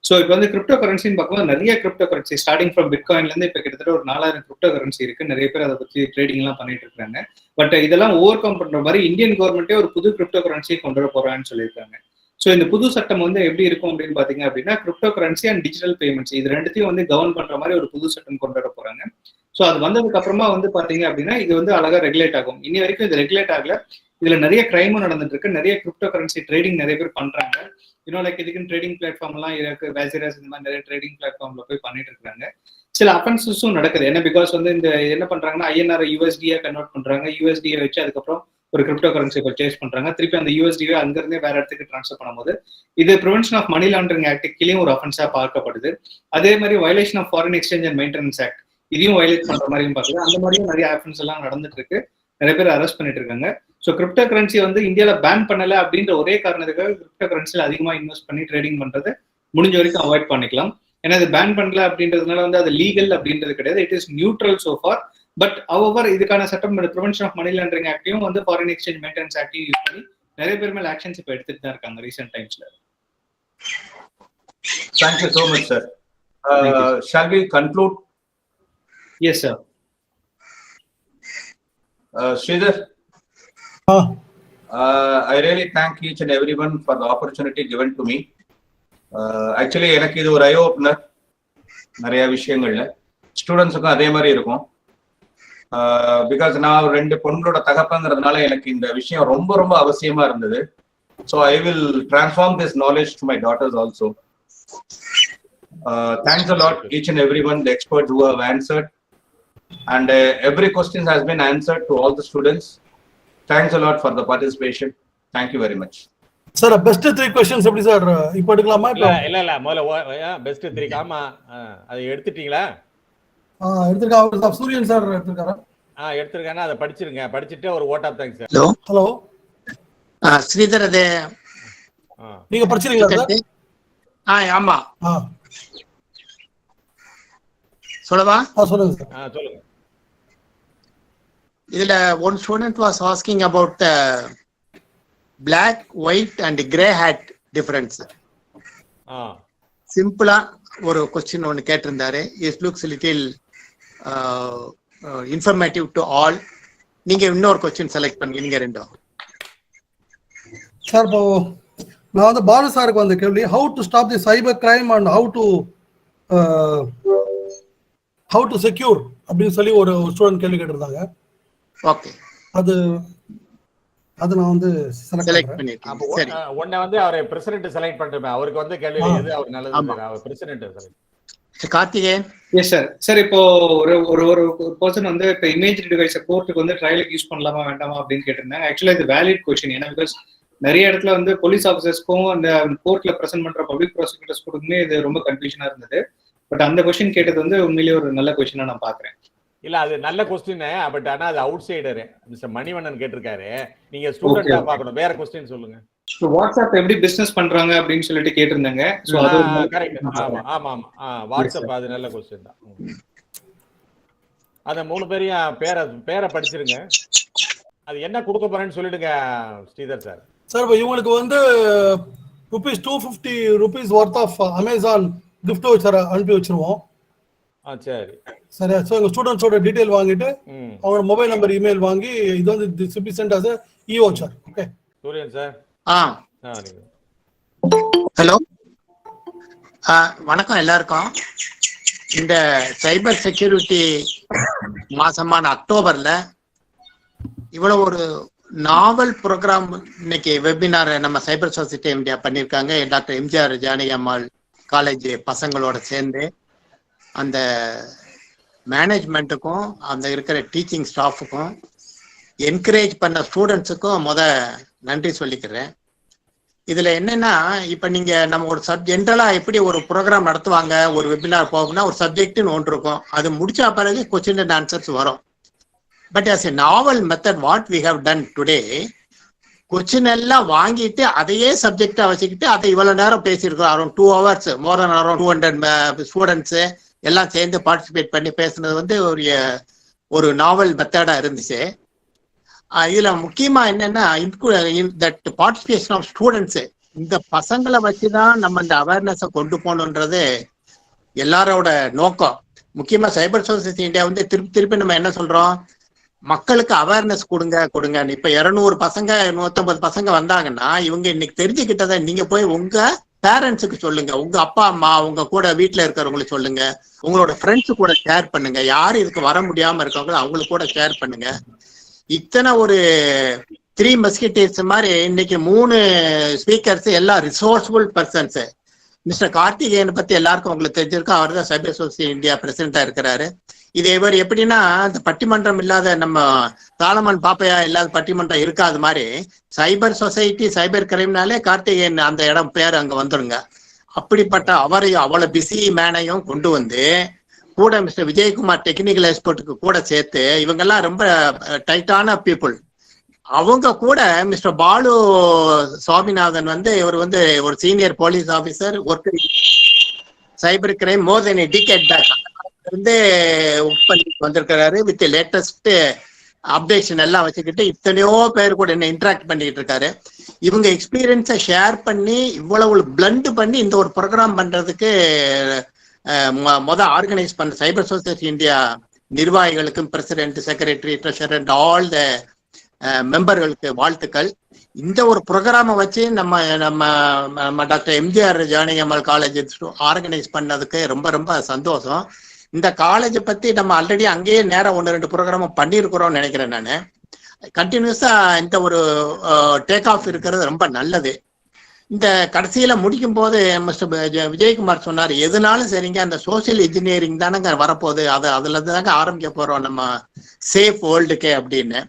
ஸோ இப்போ வந்து கிரிப்டோ கரன்சின்னு பார்க்கும்போது நிறைய கிரிப்டோ கரன்சி ஸ்டார்டிங் ஃப்ரம் பிட்காயின்லேருந்து இப்போ கிட்டத்தட்ட ஒரு 4000 கிரிப்டோ கரன்சி இருக்கு. நிறைய பேர் அதை பற்றி ட்ரேடிங்லாம் பண்ணிட்டு இருக்காங்க. பட் இதெல்லாம் ஓவர் கம் பண்ற மாதிரி இந்தியன் கவர்மெண்ட்டே ஒரு புது கிரிப்டோ கரன்சியை கொண்டு வர போறான்னு சொல்லியிருக்காங்க. ஸோ இந்த புது சட்டம் வந்து எப்படி இருக்கும் அப்படின்னு பார்த்தீங்க அப்படின்னா, crypto currency and digital payments இது ரெண்டுத்தையும் வந்து கவர்ன் பண்ற மாதிரி ஒரு புது சட்டம் கொண்டு வர போறாங்க. ஸோ அது வந்ததுக்கு அப்புறமா வந்து பார்த்தீங்க அப்படின்னா இது வந்து அழகா ரெகுலேட் ஆகும். இனி வரைக்கும் இது ரெகுலேட் ஆகல. இதுல நிறைய கிரைமும் நடந்துட்டு இருக்கு. நிறைய கிரிப்டோ கரன்சி ட்ரேடிங் நிறைய பேர் பண்றாங்க. லைக் இதுக்குன்னு ட்ரேடிங் பிளாட்ஃபார்ம் எல்லாம் இருக்கு. வேசிரஸ் இந்த மாதிரி நிறைய ட்ரேடிங் பிளாட்ஃபார்ம்ல போய் பண்ணிட்டு இருக்காங்க. சில அஃபென்சஸும் நடக்குது. ஏன்னா பிகாஸ் வந்து இந்த என்ன பண்றாங்கன்னா INR USD கன்வெர்ட் பண்றாங்க. USD வச்சு அதுக்கப்புறம் ஒரு கிரிப்டோ கரன்சி பர்ச்சேஸ் பண்றாங்க. திருப்பி அந்த USD அங்கிருந்தே வேற இடத்துக்கு ட்ரான்ஸ்ஃபர் பண்ணும்போது இது prevention of money laundering act கீழேயும் ஒரு அஃபென்ஸா பார்க்கப்படுது. அதே மாதிரி violation of foreign exchange and maintenance act இதையும் வயலேட் பண்ற மாதிரியும் பார்க்குது. அந்த மாதிரியும் நிறைய அஃபென்ஸ் எல்லாம் நடந்துட்டு இருக்கு. நிறைய பேர் அரெஸ்ட் பண்ணிட்டு இருக்காங்க. ஸோ கிரிப்டோ கரன்சி வந்து இந்தியாவில் பேன் பண்ணல அப்படின்ற ஒரே காரணத்துக்காக கிரிப்டோ கரன்சியில் அதிகமாக இன்வெஸ்ட் பண்ணி ட்ரேடிங் பண்றது முடிஞ்ச வரைக்கும் அவாய்ட் பண்ணிக்கலாம். ஏன்னா அது பேன் பண்ணல அப்படின்றதுனால வந்து அது லீகல் அப்படின்றது கிடையாது. It is neutral so for. But however இதுக்கான சட்டம் ப்ரிவென்ஷன் ஆஃப் மணி லாண்டரிங் ஆக்டையும் வந்து ஃபாரின் எக்ஸ்சேஞ்ச் மெயின்டெனன்ஸ் ஆக்டையும் யூஸ் பண்ணி நிறைய பேர் மேல ஆக்ஷன்ஸ் இப்போ எடுத்துட்டு தான் இருக்காங்க ரீசென்ட் டைம்ஸ்ல. Thank you so much sir. Shall we conclude? Yes, sir. Sridhar, I really thank each and everyone for the opportunity given to me. Actually எனக்கு இது ஒரு ஐ ஓப்பனர். நிறைய விஷயங்கள்ல ஸ்டூடெண்ட்ஸுக்கும் அதே மாதிரி இருக்கும். பிகாஸ் நான் 2 பொண்களோட தகப்பங்கிறதுனால எனக்கு இந்த விஷயம் ரொம்ப ரொம்ப அவசியமா இருந்தது. So I will transform this knowledge to my daughters also. Thanks a lot each and everyone, the experts who have answered, and every question has been answered to all the students. Thanks a lot for the participation. Thank you very much. Sir, best 3 questions எப்படி sir இப்போ எடுக்கலாமா? இல்ல முதல்ல best 3 gamma அதை எடுத்துட்டீங்களா? எடுத்துருக்கா சூரியன் sir எடுத்துருக்காரா? எடுத்துருக்கானா அதை படிச்சிருங்க. படிச்சிட்டு ஒரு vote of thanks sir. Hello Sridhar, அது நீங்க படிச்சிருக்கீங்களா சார்? ஆமா. சொல்லவா? சொல்லுங்க சார். சொல்லுங்க. இதுல one student was asking about the black, white and gray hat difference. சிம்பிளா ஒரு கொஸ்டின் ஒன்னு கேட்டிருந்தாரு. It looks little informative to all. நீங்க இன்னொரு கொஸ்டின் செலக்ட் பண்ணி நீங்க ரெண்டும். சார் இப்போ நான் வந்து பாலு சாருக்கு வந்து கேள்வி, how to stop the cyber crime and how to secure அப்படின்னு சொல்லி ஒரு ஸ்டூடெண்ட் கேள்வி கேட்டிருந்தாங்க. ஓகே, அது நான் வந்து செலக்ட் பண்ணிட்டேன். சரி, உன்னை வந்து அவரை பிரசிடென்ட் செலக்ட் பண்ணிட்டேன். அவருக்கு வந்து கேள்வி எது அவர் நல்லது our president select. Karthikeyan. Yes sir. Sir இப்போ ஒரு பர்சன் வந்து இப்போ இமேஜ் டிவைஸை கோர்ட்டுக்கு வந்து ட்ரையலுக்கு யூஸ் பண்ணலாமா வேண்டாமா அப்படின்னு கேட்டிருந்தாங்க. ஆக்சுவலா இது வேலிட் கொஸ்டின். ஏன்னா பிகாஸ் நிறைய இடத்துல வந்து போலீஸ் ஆஃபீஸர்ஸ்க்கும் அந்த கோர்ட்ல ப்ரெசென்ட் பண்ற பப்ளிக் ப்ராசிக்யூட்டர்ஸ்க்குமே இது ரொம்ப கன்ஃபியூஷனா இருந்தது. பட் அந்த கொஸ்டின் கேட்டது வந்து உண்மையிலேயே ஒரு நல்ல கொஸ்டினா நான் பாக்குறேன். இல்ல அது நல்ல கொஸ்டின், பட் ஆனா அது அவுட் சைடரு. மிஸ்டர் மணிவண்ணன் கேட்டிருக்காரு, நீங்க ஸ்டூடெண்டா பார்க்கணும். வேற கொஸ்டின் சொல்லுங்க. வாட்ஸ்அப் எப்படி பிசினஸ் பண்றாங்க அப்படின்னு சொல்லிட்டு கேட்டிருந்தாங்க. சோ அது கரெக்ட். ஆமா ஆமா ஆமா, வாட்ஸ்அப் அது நல்ல கொஸ்டின் தான். அத 3 பேரையும் பேரை படிச்சிருங்க. அது என்ன கொடுக்க போறேன்னு சொல்லிடுங்க ஸ்ரீதர் சார். சார் இப்போ இவங்களுக்கு வந்து ₹250 worth of Amazon gift voucher அனுப்பி வச்சிருவோம். சரி சரியா? ஸோ எங்கள் ஸ்டூடெண்ட்ஸோட டீட்டெயில் வாங்கிட்டு அவங்களோட மொபைல் நம்பர் இமெயில் வாங்கி இது வந்து this will be sent as e voucher. Okay Suriyan sir. Hello, வணக்கம் எல்லாருக்கும். இந்த சைபர் செக்யூரிட்டி மாசமான அக்டோபர்ல இவ்வளவு ஒரு நாவல் ப்ரோக்ராம் இன்னைக்கு வெபினார் நம்ம சைபர் சொசைட்டி இந்தியா பண்ணியிருக்காங்க. டாக்டர் எம்ஜிஆர் ஜானகி அம்மாள் காலேஜ் பசங்களோட சேர்ந்து அந்த மேனேஜ்மெண்ட்டுக்கும் அந்த இருக்கிற டீச்சிங் ஸ்டாஃபுக்கும் என்கரேஜ் பண்ண ஸ்டூடெண்ட்ஸுக்கும் நன்றி சொல்லிக்கிறேன். இதுல என்னன்னா, இப்ப நீங்க நம்ம ஒரு ஜென்ரலா எப்படி ஒரு ப்ரோக்ராம் நடத்துவாங்க, ஒரு வெபினார் போகும்னா ஒரு சப்ஜெக்ட்னு ஒன்று இருக்கும். அது முடிச்ச பிறகு கொஸ்டின் அண்ட் ஆன்சர்ஸ் வரும். But as a novel method what we have done today, question எல்லாம் வாங்கிட்டு அதையே சப்ஜெக்டா வச்சுக்கிட்டு அதை இவ்வளவு நேரம் பேசியிருக்கோம். அரௌண்ட் 2 hours, மோர் தென் அரௌண்ட் 200 ஸ்டூடெண்ட்ஸ் எல்லாம் சேர்ந்து பார்ட்டிசிபேட் பண்ணி பேசுனது வந்து ஒரு நாவல் மெத்தடா இருந்துச்சு. இதுல முக்கியமா என்னன்னா, தட் பார்ட்டிசிபேஷன் ஆஃப் ஸ்டூடெண்ட்ஸ், இந்த பசங்களை வச்சுதான் நம்ம இந்த அவேர்னஸை கொண்டு போகணுன்றது எல்லாரோட நோக்கம். முக்கியமா சைபர் சொசைட்டி இந்தியா வந்து திருப்பி நம்ம என்ன சொல்றோம், மக்களுக்கு அவேர்னஸ் கொடுங்க. இப்ப 200 பசங்க 150 பசங்க வந்தாங்கன்னா இவங்க இன்னைக்கு தெரிஞ்சுக்கிட்டதை நீங்க போய் உங்க பேரண்ட்ஸுக்கு சொல்லுங்க, உங்க அப்பா அம்மா, உங்க கூட வீட்டுல இருக்கிறவங்களுக்கு சொல்லுங்க, உங்களோட ஃப்ரெண்ட்ஸு கூட ஷேர் பண்ணுங்க, யாரு இதுக்கு வர முடியாம இருக்கவங்களோ அவங்களுக்கு கூட ஷேர் பண்ணுங்க. இத்தனை ஒரு 3 மஸ்கிட்டர்ஸ் மாதிரி இன்னைக்கு 3 ஸ்பீக்கர்ஸ் எல்லாம் ரிசோர்ஸ்ஃபுல் பர்சன்ஸ். மிஸ்டர் கார்த்திகேயனை பத்தி எல்லாருக்கும் உங்களுக்கு தெரிஞ்சிருக்கும். அவர் தான் சைபர் சொசைட்டி இந்தியா பிரசிடண்டா இருக்கிறாரு. இது இவர் எப்படின்னா, இந்த பட்டிமன்றம் இல்லாத நம்ம தாளமன் பாப்பையா இல்லாத பட்டிமன்றம் இருக்காது மாதிரி சைபர் சொசைட்டி சைபர் கிரைம்னாலே கார்த்திகேயன் அந்த இடம் பேர் அங்க வந்துருங்க. அப்படிப்பட்ட அவரையும் அவ்வளவு பிஸி மேனையும் கொண்டு வந்து கூட மிஸ்டர் விஜயகுமார் டெக்னிக்கல் எக்ஸ்பர்ட்டுக்கு கூட சேர்த்து, இவங்கெல்லாம் ரொம்ப டைட்டான பீப்புள். அவங்க கூட மிஸ்டர் பாலு சுவாமிநாதன் வந்து இவர் வந்து ஒரு senior police officer, work cyber crime more then decade back இருந்து ஒர்க் பண்ணிட்டு வந்திருக்கிறாரு. வித் லேட்டஸ்ட் அப்டேஷன் எல்லாம் வச்சுக்கிட்டு இத்தனையோ பேர் கூட என்ன இன்ட்ராக்ட் பண்ணிட்டு இருக்காரு. இவங்க எக்ஸ்பீரியன்ஸை ஷேர் பண்ணி இவ்வளவு பிளண்ட் பண்ணி இந்த ஒரு ப்ரோக்ராம் பண்றதுக்கு ஆர்கனைஸ் பண்ண சைபர் சொசைட்டி இந்தியா நிர்வாகிகளுக்கும், president, secretary, treasurer and all the மெம்பர்களுக்கு வாழ்த்துக்கள். இந்த ஒரு ப்ரோக்ராமை வச்சு நம்ம doctor MGR Janaki Ammal college organise பண்ணதுக்கு ரொம்ப ரொம்ப சந்தோஷம். இந்த காலேஜை பத்தி நம்ம ஆல்ரெடி அங்கேயே நேரம் 1-2 ப்ரோக்ராமும் பண்ணியிருக்கிறோம்னு நினைக்கிறேன். நான் கண்டினியூஸா இந்த ஒரு டேக் ஆஃப் இருக்கிறது ரொம்ப நல்லது. இந்த கடைசியில முடிக்கும் போது மிஸ்டர் விஜயகுமார் சொன்னார், எதுனாலும் சரிங்க அந்த சோசியல் இன்ஜினியரிங் தானங்க வரப்போகுது, அதுல தாங்க ஆரம்பிக்க போறோம் நம்ம சேஃப் வேர்ல்டுக்கே அப்படின்னு.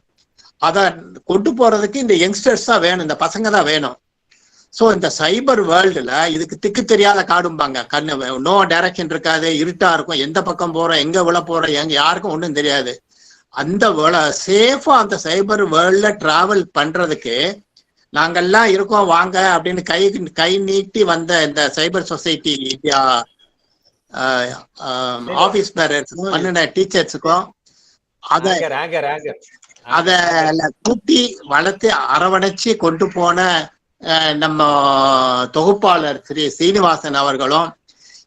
அதை கொண்டு போறதுக்கு இந்த யங்ஸ்டர்ஸ் தான் வேணும், இந்த பசங்க தான் வேணும். ஸோ இந்த சைபர் வேர்ல்டுல இதுக்கு திக்கு தெரியாத காடும்பாங்க. நோ டைரக்ஷன் இருக்காது, இருட்டா இருக்கும், எந்த பக்கம் போறோம், எங்க விழ போறோம், யாருக்கும் ஒன்றும் தெரியாது. அந்த சேஃபா அந்த சைபர் வேர்ல்ட்ல டிராவல் பண்றதுக்கு நாங்கெல்லாம் இருக்கோம் வாங்க அப்படின்னு கை நீட்டி வந்த இந்த சைபர் சொசைட்டி இந்தியா ஆபீஸ் பேரர்ஸுக்கும் பண்ணின டீச்சர்ஸுக்கும் அத கூட்டி வளர்த்து அரவணைச்சு கொண்டு போன நம்ம தொகுப்பாளர் ஸ்ரீ சீனிவாசன் அவர்களும்,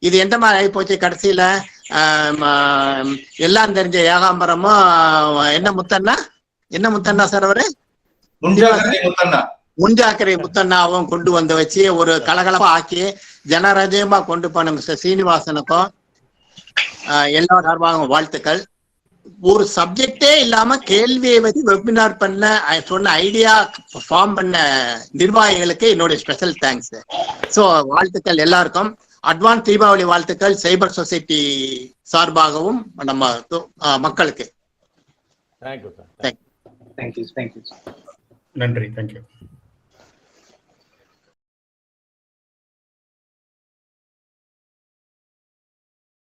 இது எந்த மாதிரி ஆகி போச்சு கடைசியில எல்லாம் தெரிஞ்ச ஏகாம்பரமும் என்ன முத்தண்ணா சார் அவரு முன்ஜாக்கிரை முத்தண்ணாவும் கொண்டு வந்து வச்சு ஒரு கலகலப்பா ஆக்கி ஜனரஜயமா கொண்டு போன மிஸ்டர் சீனிவாசனுக்கும் எல்லா சார்பாகவும் வாழ்த்துக்கள். ஒரு சப்ஜெக்டே இல்லாம கேள்வியை வச்சு வெபினார் பண்ண சொன்ன ஐடியா ஃபார்ம் பண்ண நிர்வாகிகளுக்கு என்னுடைய ஸ்பெஷல் தேங்க்ஸ். ஸோ வாழ்த்துக்கள் எல்லாருக்கும். அட்வான்ஸ் தீபாவளி வாழ்த்துக்கள் சைபர் சொசைட்டி சார்பாகவும் நம்ம மக்களுக்கு. நன்றி. தேங்க்யூ.